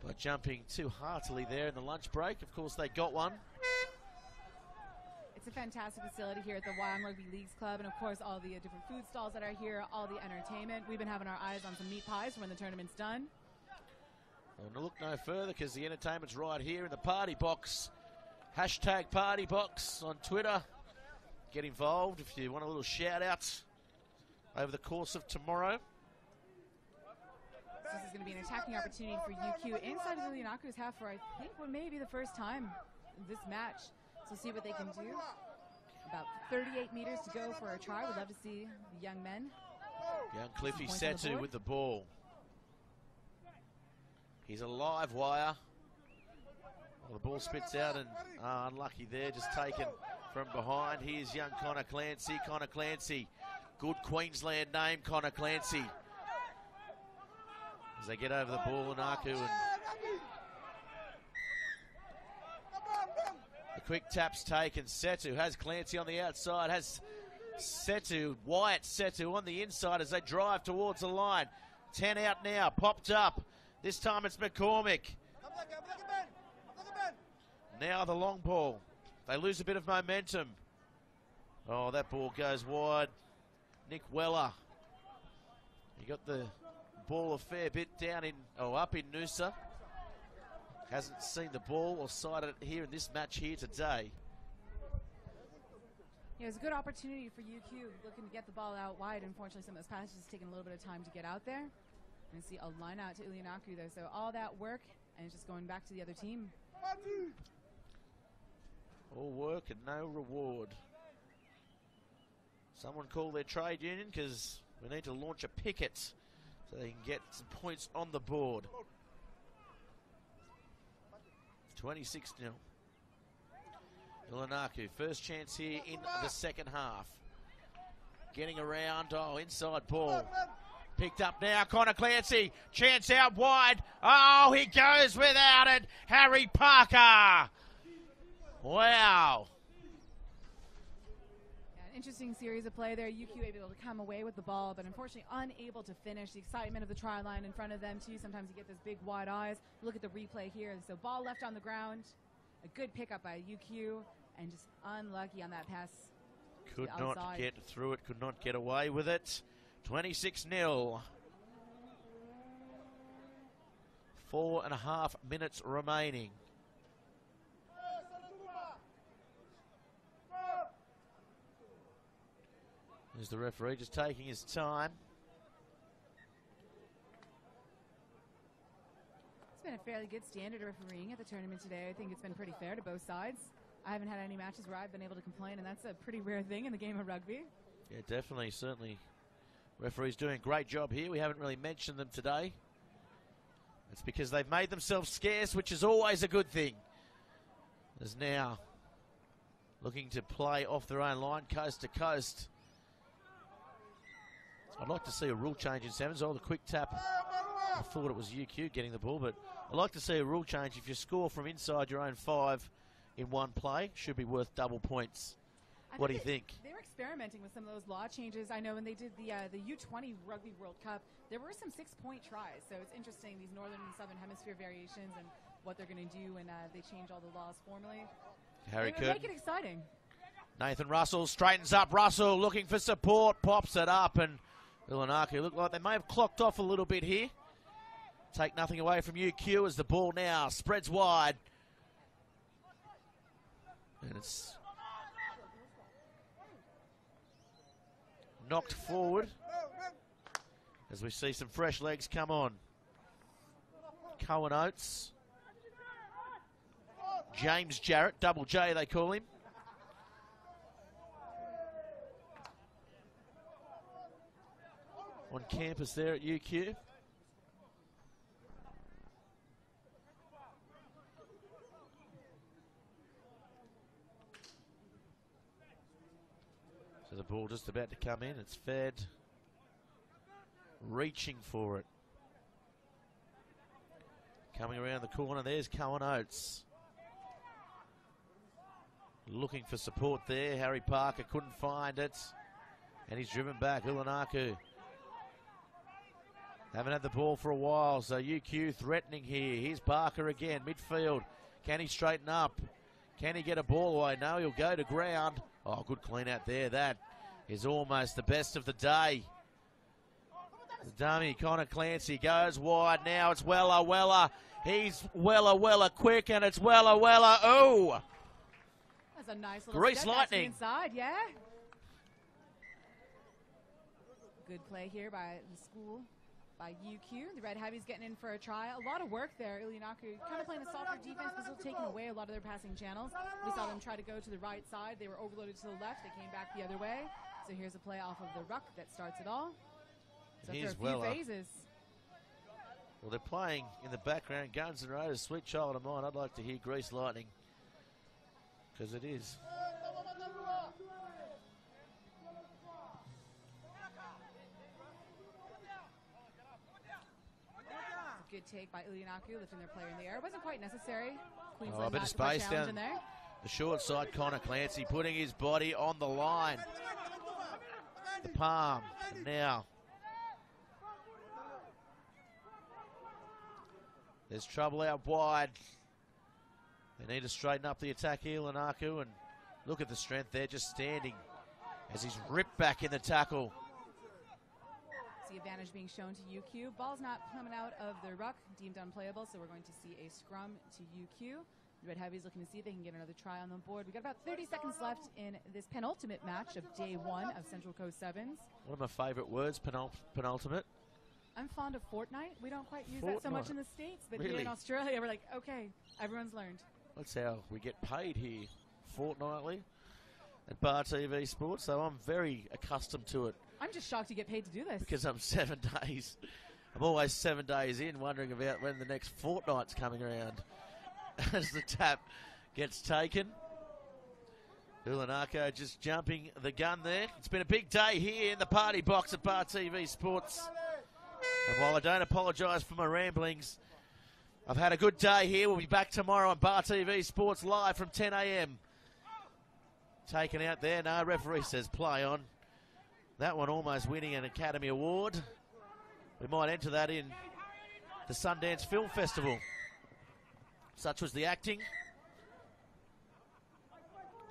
by jumping too heartily there in the lunch break. Of course, they got one. It's a fantastic facility here at the Wyong Rugby Leagues Club, and of course all the different food stalls that are here, all the entertainment. We've been having our eyes on some meat pies when the tournament's done. Well, look no further, because the entertainment's right here in the party box. Hashtag party box on Twitter. Get involved if you want a little shout out over the course of tomorrow. This is going to be an attacking opportunity for UQ inside of Ilianaku's half for, I think, what may be the first time in this match. So see what they can do. About 38 meters to go for a try. We'd love to see the young men. Young Cliffy Setu with the ball. He's a live wire. Well, the ball spits out and unlucky there, just taken from behind. Here's young Connor Clancy. Connor Clancy, good Queensland name, Connor Clancy. As they get over the ball, Anaku, and the quick tap's taken. Setu has Clancy on the outside, has Setu, Wyatt Setu on the inside as they drive towards the line. 10 out now, popped up. This time it's McCormick. Now the long ball. They lose a bit of momentum. Oh, that ball goes wide. Nick Weller. He got the ball a fair bit down in, up in Noosa. Hasn't seen the ball or sighted it here in this match here today. Yeah, it was a good opportunity for UQ looking to get the ball out wide. Unfortunately, some of those passes just taking a little bit of time to get out there. And see a line out to Ilianaku there. So all that work and it's just going back to the other team. All work and no reward. Someone call their trade union because we need to launch a picket so they can get some points on the board. 26-0. Ilianaku, first chance here in the second half. Getting around, inside ball. Picked up now, Connor Clancy. Chance out wide. Oh, he goes without it. Harry Parker. Wow. Yeah, an interesting series of play there. UQ able to come away with the ball, but unfortunately unable to finish. The excitement of the try line in front of them, too. Sometimes you get those big wide eyes. Look at the replay here. So ball left on the ground. A good pickup by UQ, and just unlucky on that pass. Could not get through it, could not get away with it. 26-0. 4.5 minutes remaining. There's the referee just taking his time. It's been a fairly good standard of refereeing at the tournament today. I think it's been pretty fair to both sides. I haven't had any matches where I've been able to complain, and that's a pretty rare thing in the game of rugby. Yeah, definitely, certainly. Referees doing a great job here. We haven't really mentioned them today. It's because they've made themselves scarce, which is always a good thing. As now looking to play off their own line, coast to coast. I'd like to see a rule change in sevens. Oh, the quick tap. I thought it was UQ getting the ball, but I'd like to see a rule change. If you score from inside your own 5 in one play, should be worth double points. What do you think? They were experimenting with some of those law changes. I know when they did the U20 Rugby World Cup, there were some 6-point tries. So it's interesting, these northern and southern hemisphere variations and what they're going to do when they change all the laws formally. Harry Curtin. Make it exciting. Nathan Russell straightens up. Russell looking for support, pops it up, and Ilianaku look like they may have clocked off a little bit here. Take nothing away from UQ as the ball now spreads wide. And it's knocked forward as we see some fresh legs come on. Cohen Oates. James Jarrett, Double J they call him. On campus there at UQ. So the ball just about to come in. It's fed. Reaching for it. Coming around the corner, there's Cohen Oates. Looking for support there. Harry Parker couldn't find it. And he's driven back. Ilianaku. Haven't had the ball for a while, so UQ threatening here. Here's Parker again, midfield. Can he straighten up? Can he get a ball away? No, he'll go to ground. Oh, good clean out there. That is almost the best of the day. The dummy, Connor Clancy, goes wide. Now it's Weller. He's Weller quick, and it's Weller. Oh! That's a nice little Grease step lightning. Inside, yeah. Good play here by the school, by UQ. The Red Heavies getting in for a try. A lot of work there. Ilianaku kind of playing a softer defense, but still taking away a lot of their passing channels. We saw them try to go to the right side. They were overloaded to the left. They came back the other way. So here's a play off of the ruck that starts it all. So Here's after a few phases. Well, they're playing in the background. Guns N' Roses, Sweet Child of Mine. I'd like to hear Grease Lightning, because it is. Good take by Ilianaku, lifting their player in the air. It wasn't quite necessary. Queensland A bit of space down there. The short side, Connor Clancy putting his body on the line. The palm, and now. There's trouble out wide. They need to straighten up the attack here, Ilianaku, and look at the strength there, just standing as he's ripped back in the tackle. The advantage being shown to UQ. Ball's not coming out of the ruck, deemed unplayable, so we're going to see a scrum to UQ. The Red Heavies looking to see if they can get another try on the board. We got about 30 seconds left in this penultimate match of day 1 of Central Coast Sevens. One of my favourite words, penultimate. I'm fond of fortnight. We don't quite use that so much in the States, but Really? here in Australia, we're like, okay, everyone's learned. That's how we get paid here, fortnightly, at Bar TV Sports, so I'm very accustomed to it. I'm just shocked you get paid to do this. Because I'm 7 days. I'm always 7 days in, wondering about when the next fortnight's coming around. As the tap gets taken. Ulanako just jumping the gun there. It's been a big day here in the party box at Bar TV Sports. And while I don't apologise for my ramblings, I've had a good day here. We'll be back tomorrow on Bar TV Sports live from 10 a.m. Taken out there. No, referee says play on. That one almost winning an Academy Award. We might enter that in the Sundance Film Festival. Such was the acting.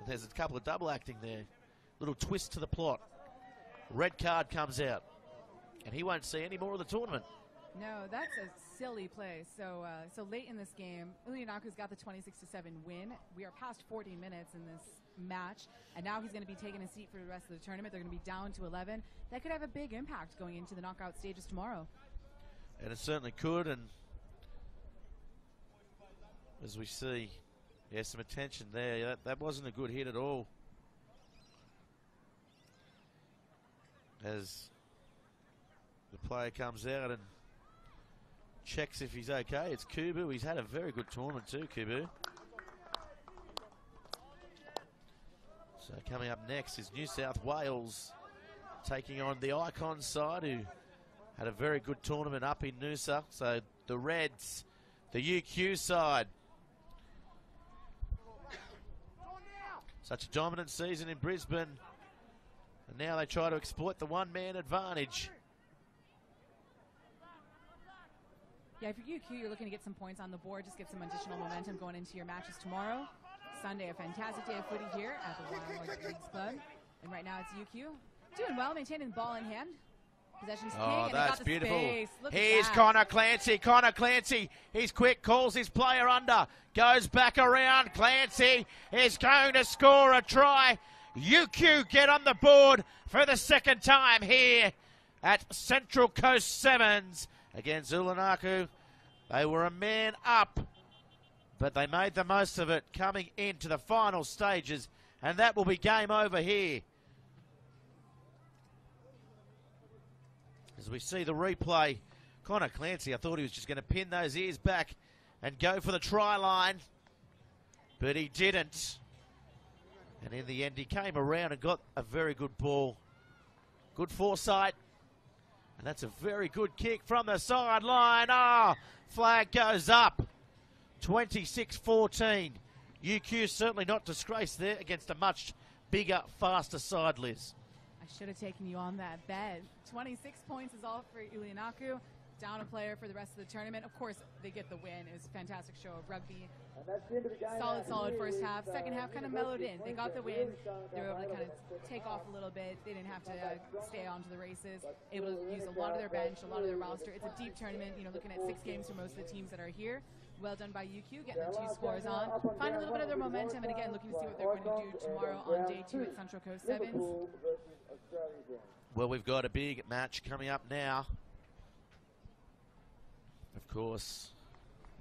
There's a couple of double acting there. Little twist to the plot. Red card comes out. And he won't see any more of the tournament. No, that's a silly play. So late in this game, Ulianaku's got the 26-7 win. We are past 40 minutes in this match, and now he's going to be taking a seat for the rest of the tournament. They're going to be down to 11. That could have a big impact going into the knockout stages tomorrow. And it certainly could, and as we see, yeah, some attention there. That wasn't a good hit at all. As the player comes out and checks if he's okay. It's Kubu. He's had a very good tournament too, Kubu. So coming up next is New South Wales taking on the Icons side, who had a very good tournament up in Noosa. So the Reds, the UQ side. Such a dominant season in Brisbane. And now they try to exploit the one-man advantage. Yeah, for UQ, you're looking to get some points on the board, just get some additional momentum going into your matches tomorrow. Sunday, a fantastic day of footy here at the Waratahs Leagues Club. And right now it's UQ doing well, maintaining the ball in hand. Possession's king, and that's they got the beautiful. space. Look Here's at that. Connor Clancy. Connor Clancy, he's quick, calls his player under, goes back around. Clancy is going to score a try. UQ get on the board for the second time here at Central Coast Sevens against Ulanaku. They were a man up, but they made the most of it coming into the final stages, and that will be game over here. As we see the replay, Connor Clancy, I thought he was just going to pin those ears back and go for the try line, but he didn't. And in the end, he came around and got a very good ball. Good foresight. And that's a very good kick from the sideline. Flag goes up. 26-14. UQ certainly not disgraced there against a much bigger, faster side, Liz. I should have taken you on that bet. 26 points is all for Ulianaku. Down a player for the rest of the tournament. Of course, they get the win. It was a fantastic show of rugby. Solid first half. Second half kind of mellowed in. They got the win. They were able to kind of take off a little bit. They didn't have to stay on to the races. Able to use a lot of their bench, a lot of their roster. It's a deep tournament, looking at 6 games for most of the teams that are here. Well done by UQ, getting the 2 scores on. Find a little bit of their momentum, and again, looking to see what they're going to do tomorrow on day 2 at Central Coast Sevens. Well, we've got a big match coming up now. Of course,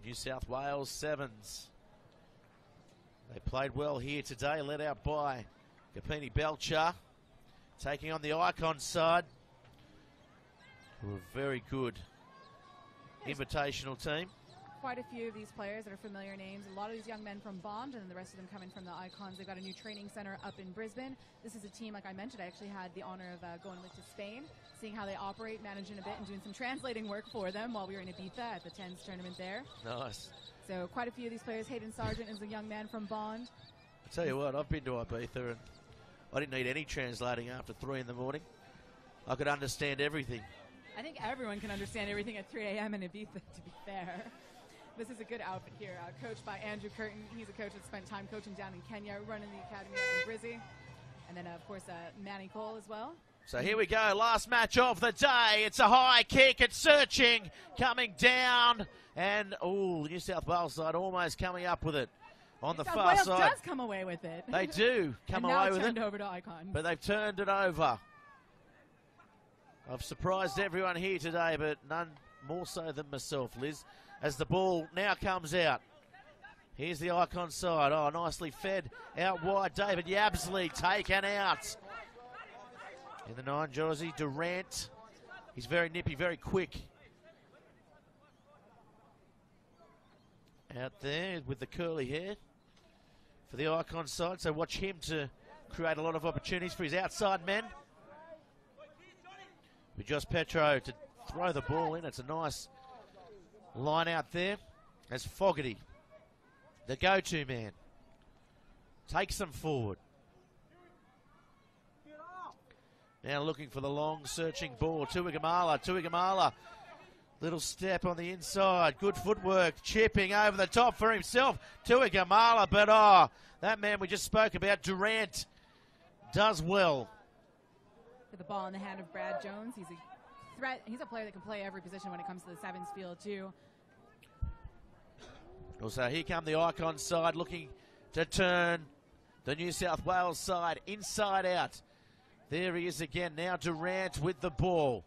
New South Wales Sevens. They played well here today, led out by Kapini Belcher, taking on the Icon side, who are very good invitational team. Quite a few of these players that are familiar names. A lot of these young men from Bond, and the rest of them coming from the Icons. They've got a new training center up in Brisbane. This is a team, like I mentioned, I actually had the honor of going with to Spain, seeing how they operate, managing a bit, and doing some translating work for them while we were in Ibiza at the TENS tournament there. Nice. So quite a few of these players. Hayden Sargent is a young man from Bond. I tell you what, I've been to Ibiza and I didn't need any translating after 3 in the morning. I could understand everything. I think everyone can understand everything at 3 a.m. in Ibiza, to be fair. This is a good outfit here, coached by Andrew Curtin. He's a coach that spent time coaching down in Kenya, running the academy up in Brizzy. And then, of course, Manny Cole as well. So here we go, last match of the day. It's a high kick, it's searching, coming down. And, New South Wales side almost coming up with it. on the South far Wales side. does come away with it. They do come and now away with turned it. over to Icons. But they've turned it over. I've surprised everyone here today, but none more so than myself, Liz, as the ball now comes out. Here's the Icon side. Oh, nicely fed out wide. David Yabsley taken out. In the 9 jersey, Durant. He's very nippy, very quick. Out there with the curly hair for the Icon side. So watch him to create a lot of opportunities for his outside men. With Josh Petro to throw the ball in. It's a nice line out there as Fogarty, the go-to man, takes them forward. Now looking for the long searching ball. Tuigamala. Little step on the inside. Good footwork. Chipping over the top for himself. Tuigamala, but that man we just spoke about, Durant, does well. With the ball in the hand of Brad Jones. He's a threat. He's a player that can play every position when it comes to the sevens field too. Also, here come the Icon side looking to turn the New South Wales side inside out. There he is again. Now Durant with the ball.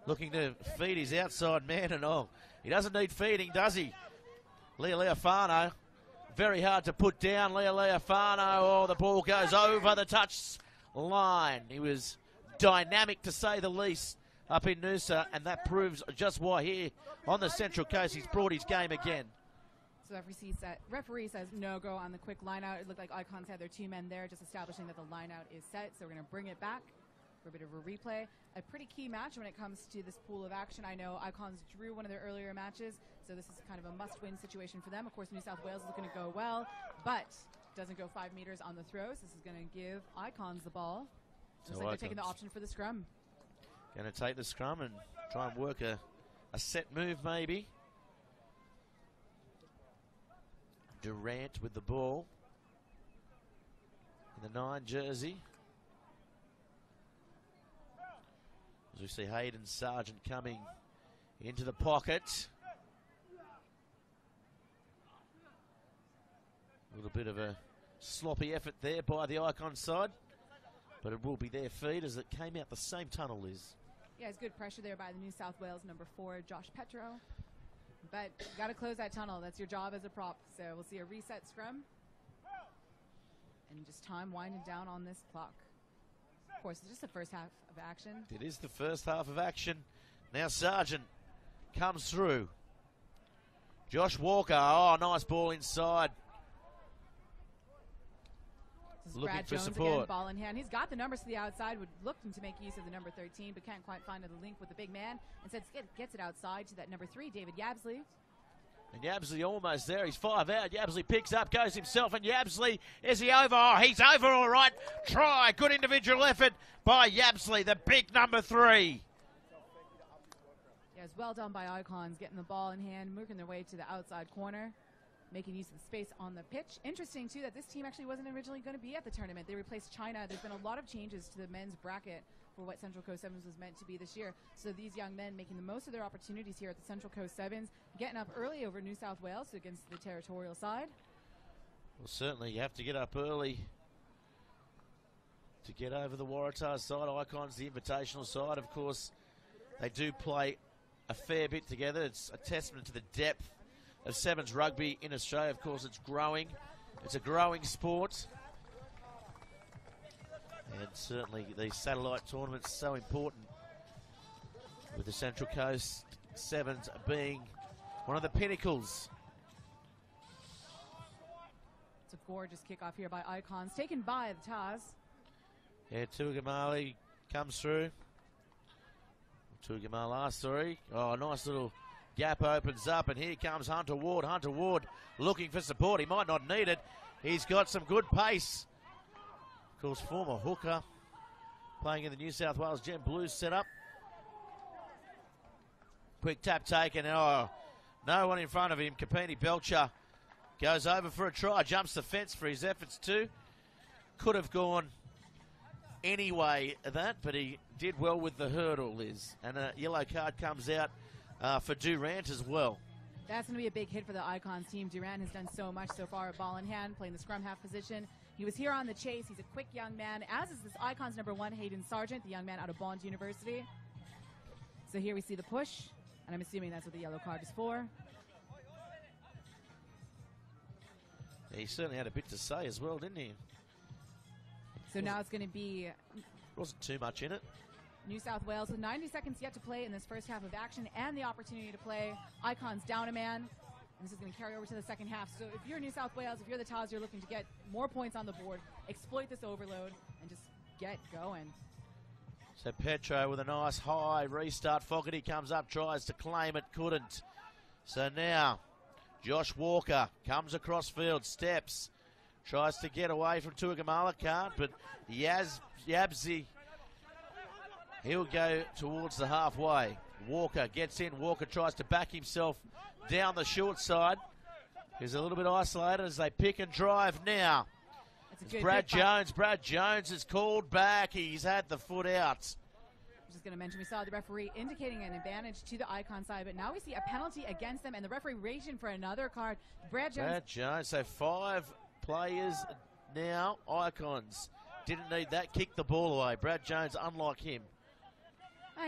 Looking to feed his outside man and all. He doesn't need feeding, does he? Leofano. Very hard to put down. Leofano. Oh, the ball goes over the touch line. He was dynamic, to say the least, up in Noosa, and that proves just why here on the Central Coast he's brought his game again. So referee says no go on the quick line out. It looked like Icons had their 2 men there, just establishing that the line out is set. So we're going to bring it back for a bit of a replay. A pretty key match when it comes to this pool of action. I know Icons drew one of their earlier matches, so this is kind of a must-win situation for them. Of course, New South Wales is looking to go well, but doesn't go 5 meters on the throws. This is going to give Icons the ball. Looks like they're taking the option for the scrum. Going to take the scrum and try and work a set move maybe. Durant with the ball in the 9 jersey. As we see Hayden Sargent coming into the pocket. A little bit of a sloppy effort there by the Icon side, but it will be their feed as it came out the same tunnel, Liz. Yeah, it's good pressure there by the New South Wales number 4, Josh Petro. But you got to close that tunnel. That's your job as a prop. So we'll see a reset scrum. And just time winding down on this clock. Of course, it's just the first half of action. It is the first half of action. Now Sargent comes through. Josh Walker. Oh, nice ball inside. This is looking Brad for Jones support. again, ball in hand. He's got the numbers to the outside. Would look to make use of the number 13, but can't quite find the link with the big man. Instead, gets it outside to that number 3, David Yabsley. And Yabsley almost there. He's 5 out. Yabsley picks up, goes himself, and Yabsley, is he over? Oh, he's over all right. Try. Good individual effort by Yabsley, the big number 3. Yeah, it's well done by Icons, getting the ball in hand, moving their way to the outside corner, making use of the space on the pitch. Interesting, too, that this team actually wasn't originally going to be at the tournament. They replaced China. There's been a lot of changes to the men's bracket for what Central Coast Sevens was meant to be this year. So these young men making the most of their opportunities here at the Central Coast Sevens, getting up early over New South Wales against the territorial side. Well, certainly you have to get up early to get over the Waratahs side. Icons, the invitational side, of course, they do play a fair bit together. It's a testament to the depth of sevens rugby in Australia. Of course, it's growing. It's a growing sport. And certainly these satellite tournaments so important, with the Central Coast Sevens being one of the pinnacles. It's a gorgeous kickoff here by Icons, taken by the Taz. Yeah, Tuigamala comes through. Tuigamala, sorry. Oh, nice little gap opens up, and here comes Hunter Ward. Hunter Ward looking for support. He might not need it. He's got some good pace. Of course, former hooker, playing in the New South Wales Gem Blues setup. Quick tap taken. Oh, no one in front of him. Kapini Belcher goes over for a try. Jumps the fence for his efforts too. Could have gone any way that, but he did well with the hurdle, Liz. And a yellow card comes out for Durant as well. That's going to be a big hit for the Icons team. Durant has done so much so far, ball in hand, playing the scrum half position. He was here on the chase. He's a quick young man, as is this Icons #1, Hayden Sargent, the young man out of Bond University. So here we see the push, and I'm assuming that's what the yellow card is for. He certainly had a bit to say as well, didn't he? So now it's going to be... Wasn't too much in it. New South Wales with 90 seconds yet to play in this first half of action and the opportunity to play. Icons down a man. And this is going to carry over to the second half. So if you're New South Wales, if you're the Taz, you're looking to get more points on the board, exploit this overload, and just get going. So Petro with a nice high restart. Fogarty comes up, tries to claim it, couldn't. So now Josh Walker comes across field, steps, tries to get away from Tuagamala, can't, but Yabzi, he'll go towards the halfway. Walker gets in, Walker tries to back himself down the short side. He's a little bit isolated as they pick and drive now. Brad Jones is called back. He's had the foot out. I'm just going to mention we saw the referee indicating an advantage to the Icon side, but now we see a penalty against them, and the referee raging for another card. Brad Jones. So 5 players now. Icons didn't need that. Kick the ball away. Brad Jones, unlike him.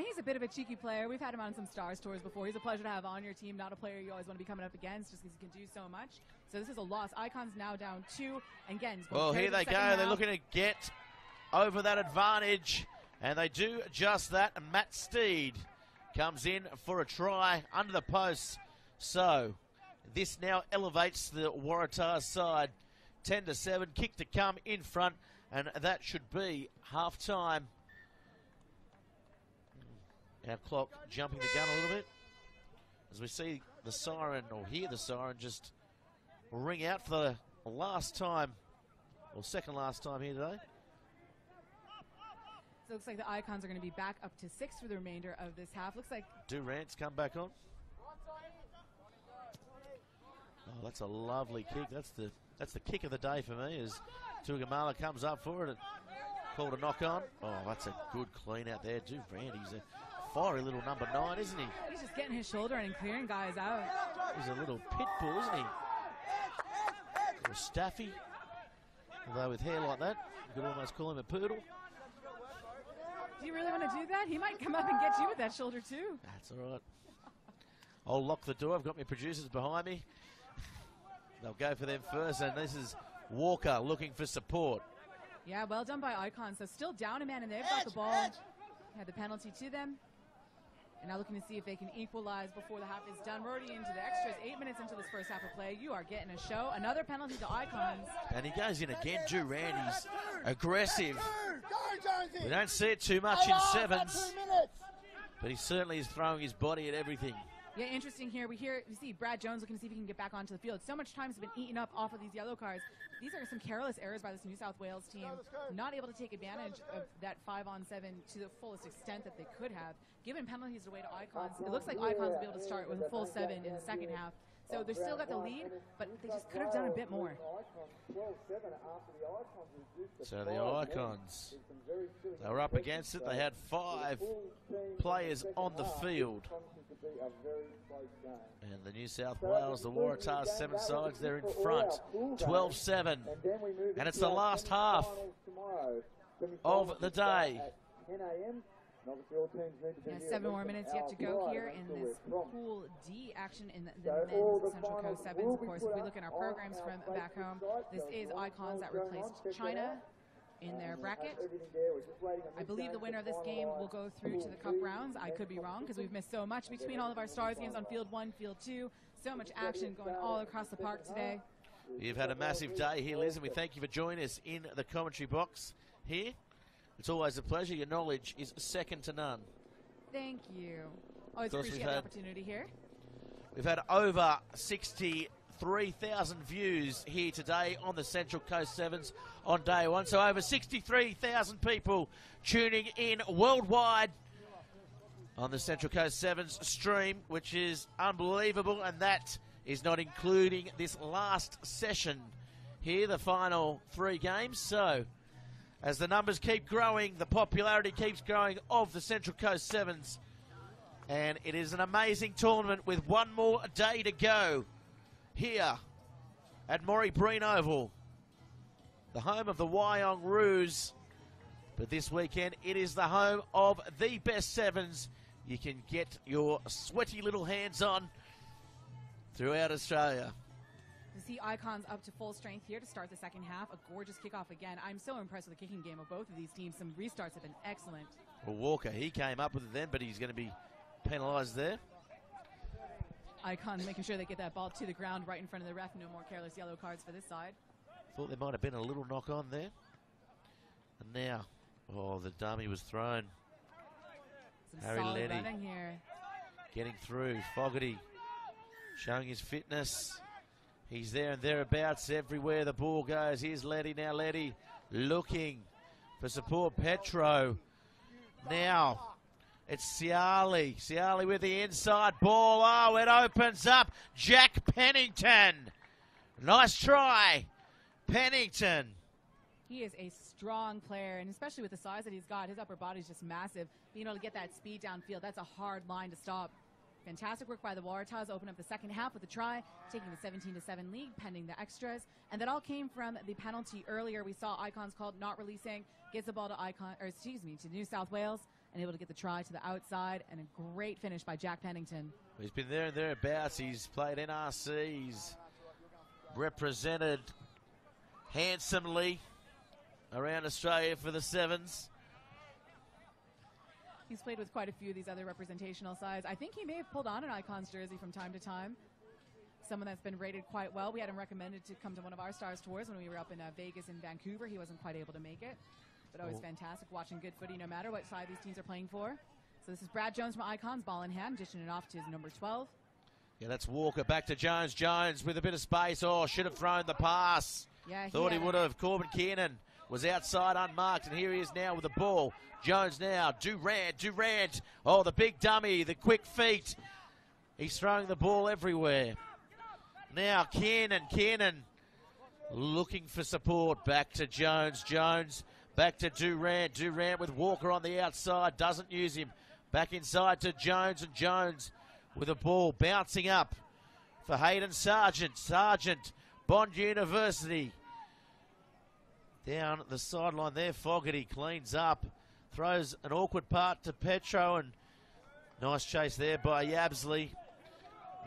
He's a bit of a cheeky player. We've had him on some Stars tours before. He's a pleasure to have on your team, not a player you always want to be coming up against just because he can do so much. So this is a loss. Icons now down 2. And again, well, here they go. They're looking to get over that advantage, and they do just that. And Matt Steed comes in for a try under the posts. So this now elevates the Waratahs side 10-7. Kick to come in front, and that should be half-time. Our clock jumping the gun a little bit as we see the siren, or hear the siren, just ring out for the last time, or second last time here today. So it looks like the Icons are going to be back up to 6 for the remainder of this half. Looks like Durant's come back on. Oh, that's a lovely kick. That's the kick of the day for me as Tuagamala comes up for it and called a knock on. Oh, that's a good clean out there. Durant, he's a fiery little number 9, isn't he? He's just getting his shoulder and clearing guys out. He's a little pit bull, isn't he? Or a staffy. Although with hair like that, you could almost call him a poodle. Do you really want to do that? He might come up and get you with that shoulder too. That's all right. I'll lock the door. I've got my producers behind me. They'll go for them first, and this is Walker looking for support. Yeah, well done by Icons. So still down a man, and they've got the ball. Had the penalty to them. And now looking to see if they can equalize before the half is done. We're already into the extras. 8 minutes into this first half of play. You are getting a show. Another penalty to Icons. And he goes in again. Durant, he's aggressive. We don't see it too much in sevens, but he certainly is throwing his body at everything. Yeah, interesting here. We see Brad Jones looking to see if he can get back onto the field. So much time has been eaten up off of these yellow cards. These are some careless errors by this New South Wales team, not able to take advantage of that 5-on-7 to the fullest extent that they could have. Given penalties away to Icons, it looks like Icons will be able to start with a full 7 in the second half. So they've still got the lead, but they just could have done a bit more. So the Icons, they were up against it. They had 5 players on the field. And the New South Wales, the Waratahs, 7 sides, they're in front, 12-7. And it's the last half of the day. Yeah, 7 more minutes yet to go here in this Pool D action in the men's Central Coast Sevens. Of course, if we look at our programs from back home, this is Icons that replaced China in their bracket. I believe the winner of this game will go through to the cup rounds. I could be wrong because we've missed so much between all of our Stars games on Field 1, Field 2. So much action going all across the park today. You've had a massive day here, Liz, and we thank you for joining us in the commentary box here. It's always a pleasure. Your knowledge is second to none. Thank you. Always appreciate the opportunity here. We've had over 63,000 views here today on the Central Coast Sevens on day 1. So over 63,000 people tuning in worldwide on the Central Coast Sevens stream, which is unbelievable. And that is not including this last session here, the final 3 games. So as the numbers keep growing, the popularity keeps growing of the Central Coast Sevens. And it is an amazing tournament with one more day to go here at Maury Breen Oval, the home of the Wyong Roos. But this weekend, it is the home of the best sevens you can get your sweaty little hands on throughout Australia. To see Icons up to full strength here to start the second half. A gorgeous kickoff again. I'm so impressed with the kicking game of both of these teams. Some restarts have been excellent. Well, Walker, he came up with it then, but he's going to be penalised there. Icons making sure they get that ball to the ground right in front of the ref. No more careless yellow cards for this side. Thought there might have been a little knock on there. And now, oh, the dummy was thrown. Some Harry solid Leddy running here. getting through. Fogarty showing his fitness. He's there and thereabouts everywhere the ball goes. Here's Leddy now. Leddy looking for support. Petro. Now it's Ciali. Ciali with the inside ball. Oh, it opens up. Jack Pennington. Nice try. Pennington. He is a strong player, and especially with the size that he's got, his upper body is just massive. Being able to get that speed downfield, that's a hard line to stop. Fantastic work by the Waratahs. Open up the second half with a try, taking the 17-7 lead, pending the extras. And that all came from the penalty earlier. We saw Icons called not releasing, gets the ball to New South Wales, and able to get the try to the outside, and a great finish by Jack Pennington. He's been there and thereabouts. He's played NRC. He's represented handsomely around Australia for the sevens. He's played with quite a few of these other representational sides. I think he may have pulled on an Icons jersey from time to time. Someone that's been rated quite well. We had him recommended to come to one of our Stars tours when we were up in Vegas and Vancouver. He wasn't quite able to make it. But always fantastic watching good footy no matter what side these teams are playing for. So this is Brad Jones from Icons, ball in hand, dishing it off to his number 12. Yeah, that's Walker back to Jones. Jones with a bit of space. Oh, should have thrown the pass. Yeah, Thought he would have. Corbin Kiernan was outside unmarked, and here he is now with the ball. Jones now, Durant. Oh, the big dummy, the quick feet. He's throwing the ball everywhere. Now Kiernan looking for support. Back to Jones. Back to Durant with Walker on the outside. Doesn't use him. Back inside to Jones, and Jones with a ball bouncing up for Hayden Sargent. Sargent, Bond University. Down the sideline there, Fogarty cleans up. Throws an awkward part to Petro, and nice chase there by Yabsley.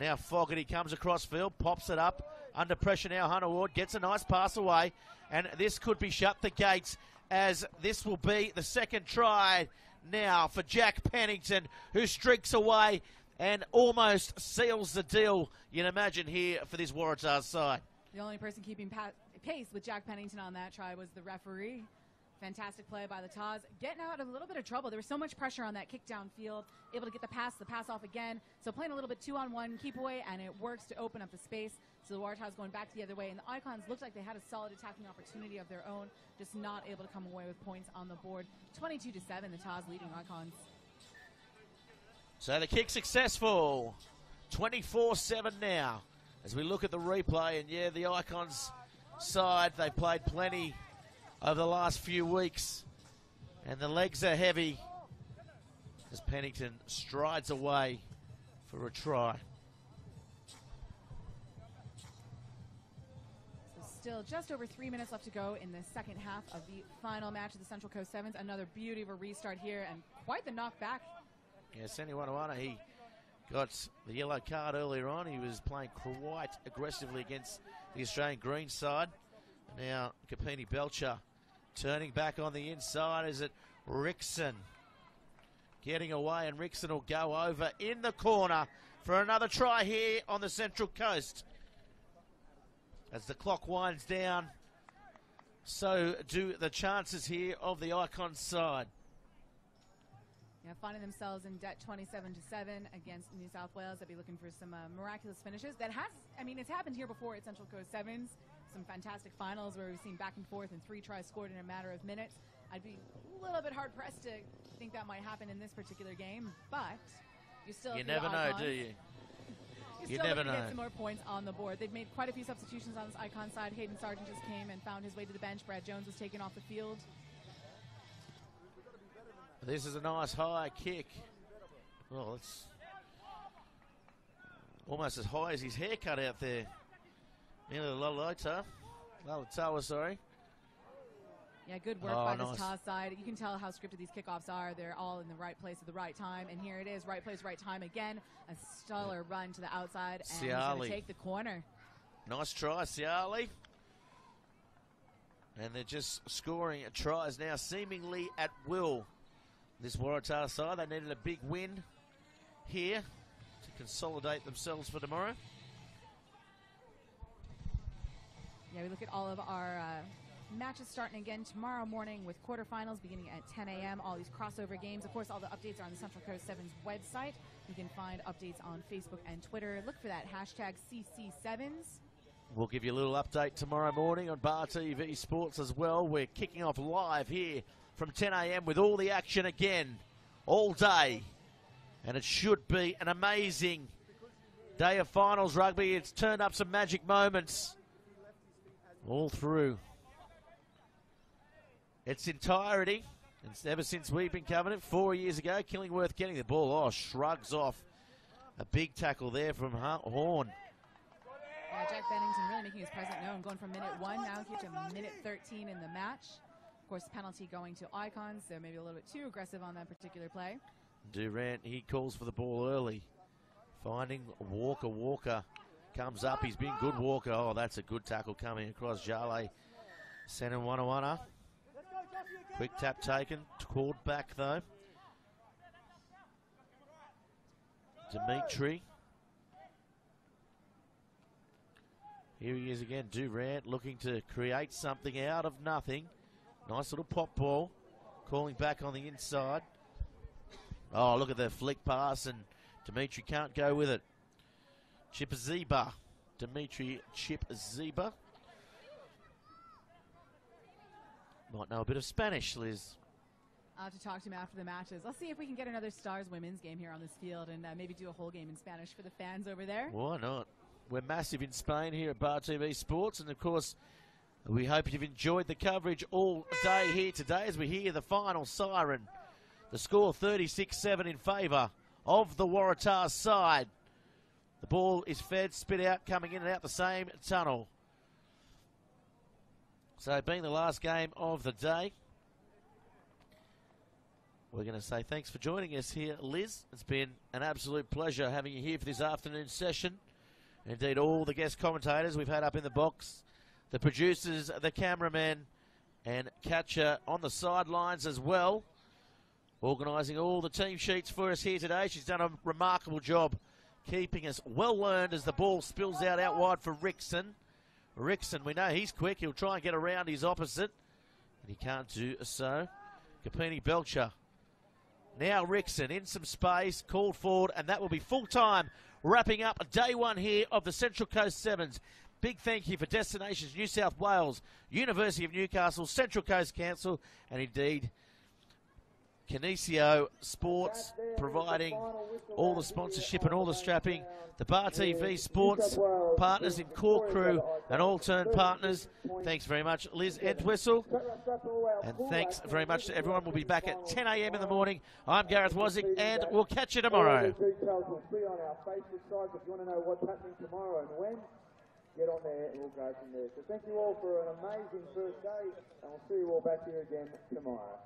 Now Fogarty comes across field, pops it up. Under pressure now, Hunter Ward gets a nice pass away. And this could be shut the gates, as this will be the second try now for Jack Pennington, who streaks away and almost seals the deal, you'd imagine, here for this Waratahs side. The only person keeping pace with Jack Pennington on that try was the referee. Fantastic play by the Taz. Getting out of a little bit of trouble. There was so much pressure on that kick downfield. Able to get the pass off again. So playing a little bit 2-on-1 keep away, and it works to open up the space. So the Waratahs going back the other way. And the Icons looked like they had a solid attacking opportunity of their own, just not able to come away with points on the board. 22-7, the Taz leading Icons. So the kick successful. 24-7 now. As we look at the replay, and yeah, the Icons side, they played plenty over the last few weeks, and the legs are heavy as Pennington strides away for a try. So still just over 3 minutes left to go in the second half of the final match of the Central Coast Sevens. Another beauty of a restart here, and quite the knockback. Yeah, Sandy Wanawana, he got the yellow card earlier on. He was playing quite aggressively against the Australian Green side. Now Kapini Belcher turning back on the inside. Is it Rickson getting away, and Rickson will go over in the corner for another try here on the Central Coast. As the clock winds down, so do the chances here of the Icons side. Yeah, finding themselves in debt 27-7 against New South Wales. They'll be looking for some miraculous finishes. It's happened here before at Central Coast Sevens. Some fantastic finals where we've seen back and forth and 3 tries scored in a matter of minutes. I'd be a little bit hard-pressed to think that might happen in this particular game, but you never know, do you? You never know. Get some more points on the board. They've made quite a few substitutions on this Icon side. Hayden Sargent just came and found his way to the bench. Brad Jones was taken off the field. This is a nice high kick. Well, it's Almost as high as his haircut out there. Nearly the Lalata, sorry. Yeah, good work by this toss side. You can tell how scripted these kickoffs are. They're all in the right place at the right time. And here it is, right place, right time again. A stellar run to the outside. And he's going to take the corner. Nice try, Siali. And they're just scoring tries now, seemingly at will. This Waratahs side, they needed a big win here to consolidate themselves for tomorrow. Yeah, we look at all of our matches starting again tomorrow morning with quarterfinals beginning at 10 a.m. All these crossover games. Of course, all the updates are on the Central Coast 7's website. You can find updates on Facebook and Twitter. Look for that hashtag CC7s. We'll give you a little update tomorrow morning on Bar TV Sports as well. We're kicking off live here from 10 a.m. with all the action again all day. And it should be an amazing day of finals rugby. It's turned up some magic moments all through its entirety. It's ever since we've been covering it 4 years ago. Killingworth getting the ball. Shrugs off a big tackle there from Horn. Yeah, Jack Bennington really making his presence known, going from minute 1 now here to minute 13 in the match. Of course, penalty going to Icons, so maybe a little bit too aggressive on that particular play. Durant, he calls for the ball early. Finding Walker. Walker comes up. He's been good, Walker. Oh, that's a good tackle coming across Jale. Send him 1-1. Quick tap taken. Called back, though. Dimitri. Here he is again, Durant, looking to create something out of nothing. Nice little pop ball. Calling back on the inside. Oh, look at the flick pass, and Dimitri can't go with it. Chip Zeba. Dimitri Chip Zeba. Might know a bit of Spanish, Liz. I'll have to talk to him after the matches. I'll see if we can get another Stars women's game here on this field and maybe do a whole game in Spanish for the fans over there. Why not? We're massive in Spain here at Bar TV Sports, and of course, we hope you've enjoyed the coverage all day here today as we hear the final siren. The score 36-7 in favour of the Waratahs side. The ball is fed, spit out, coming in and out the same tunnel. So being the last game of the day, we're going to say thanks for joining us here, Liz. It's been an absolute pleasure having you here for this afternoon session. Indeed, all the guest commentators we've had up in the box, the producers, the cameramen, and catcher on the sidelines as well, organising all the team sheets for us here today. She's done a remarkable job keeping us well learned as the ball spills out wide for Rickson. Rickson, we know he's quick. He'll try and get around his opposite, and he can't do so. Kapini Belcher. Now Rickson in some space, called forward, and that will be full time. Wrapping up day 1 here of the Central Coast Sevens. Big thank you for Destinations New South Wales, University of Newcastle, Central Coast Council, and indeed Kinesio Sports providing all the sponsorship and all the strapping. The Bar TV Sports partners in Core Crew and all turn partners. Thanks very much, Liz Entwistle. And thanks very much to everyone. We'll be back at 10 a.m. in the morning. I'm Gareth Wozniak, and we'll catch you tomorrow. Details will be on our Facebook site. If you want to know what's happening tomorrow and when, get on there and we'll go from there. So thank you all for an amazing first day, and we'll see you all back here again tomorrow.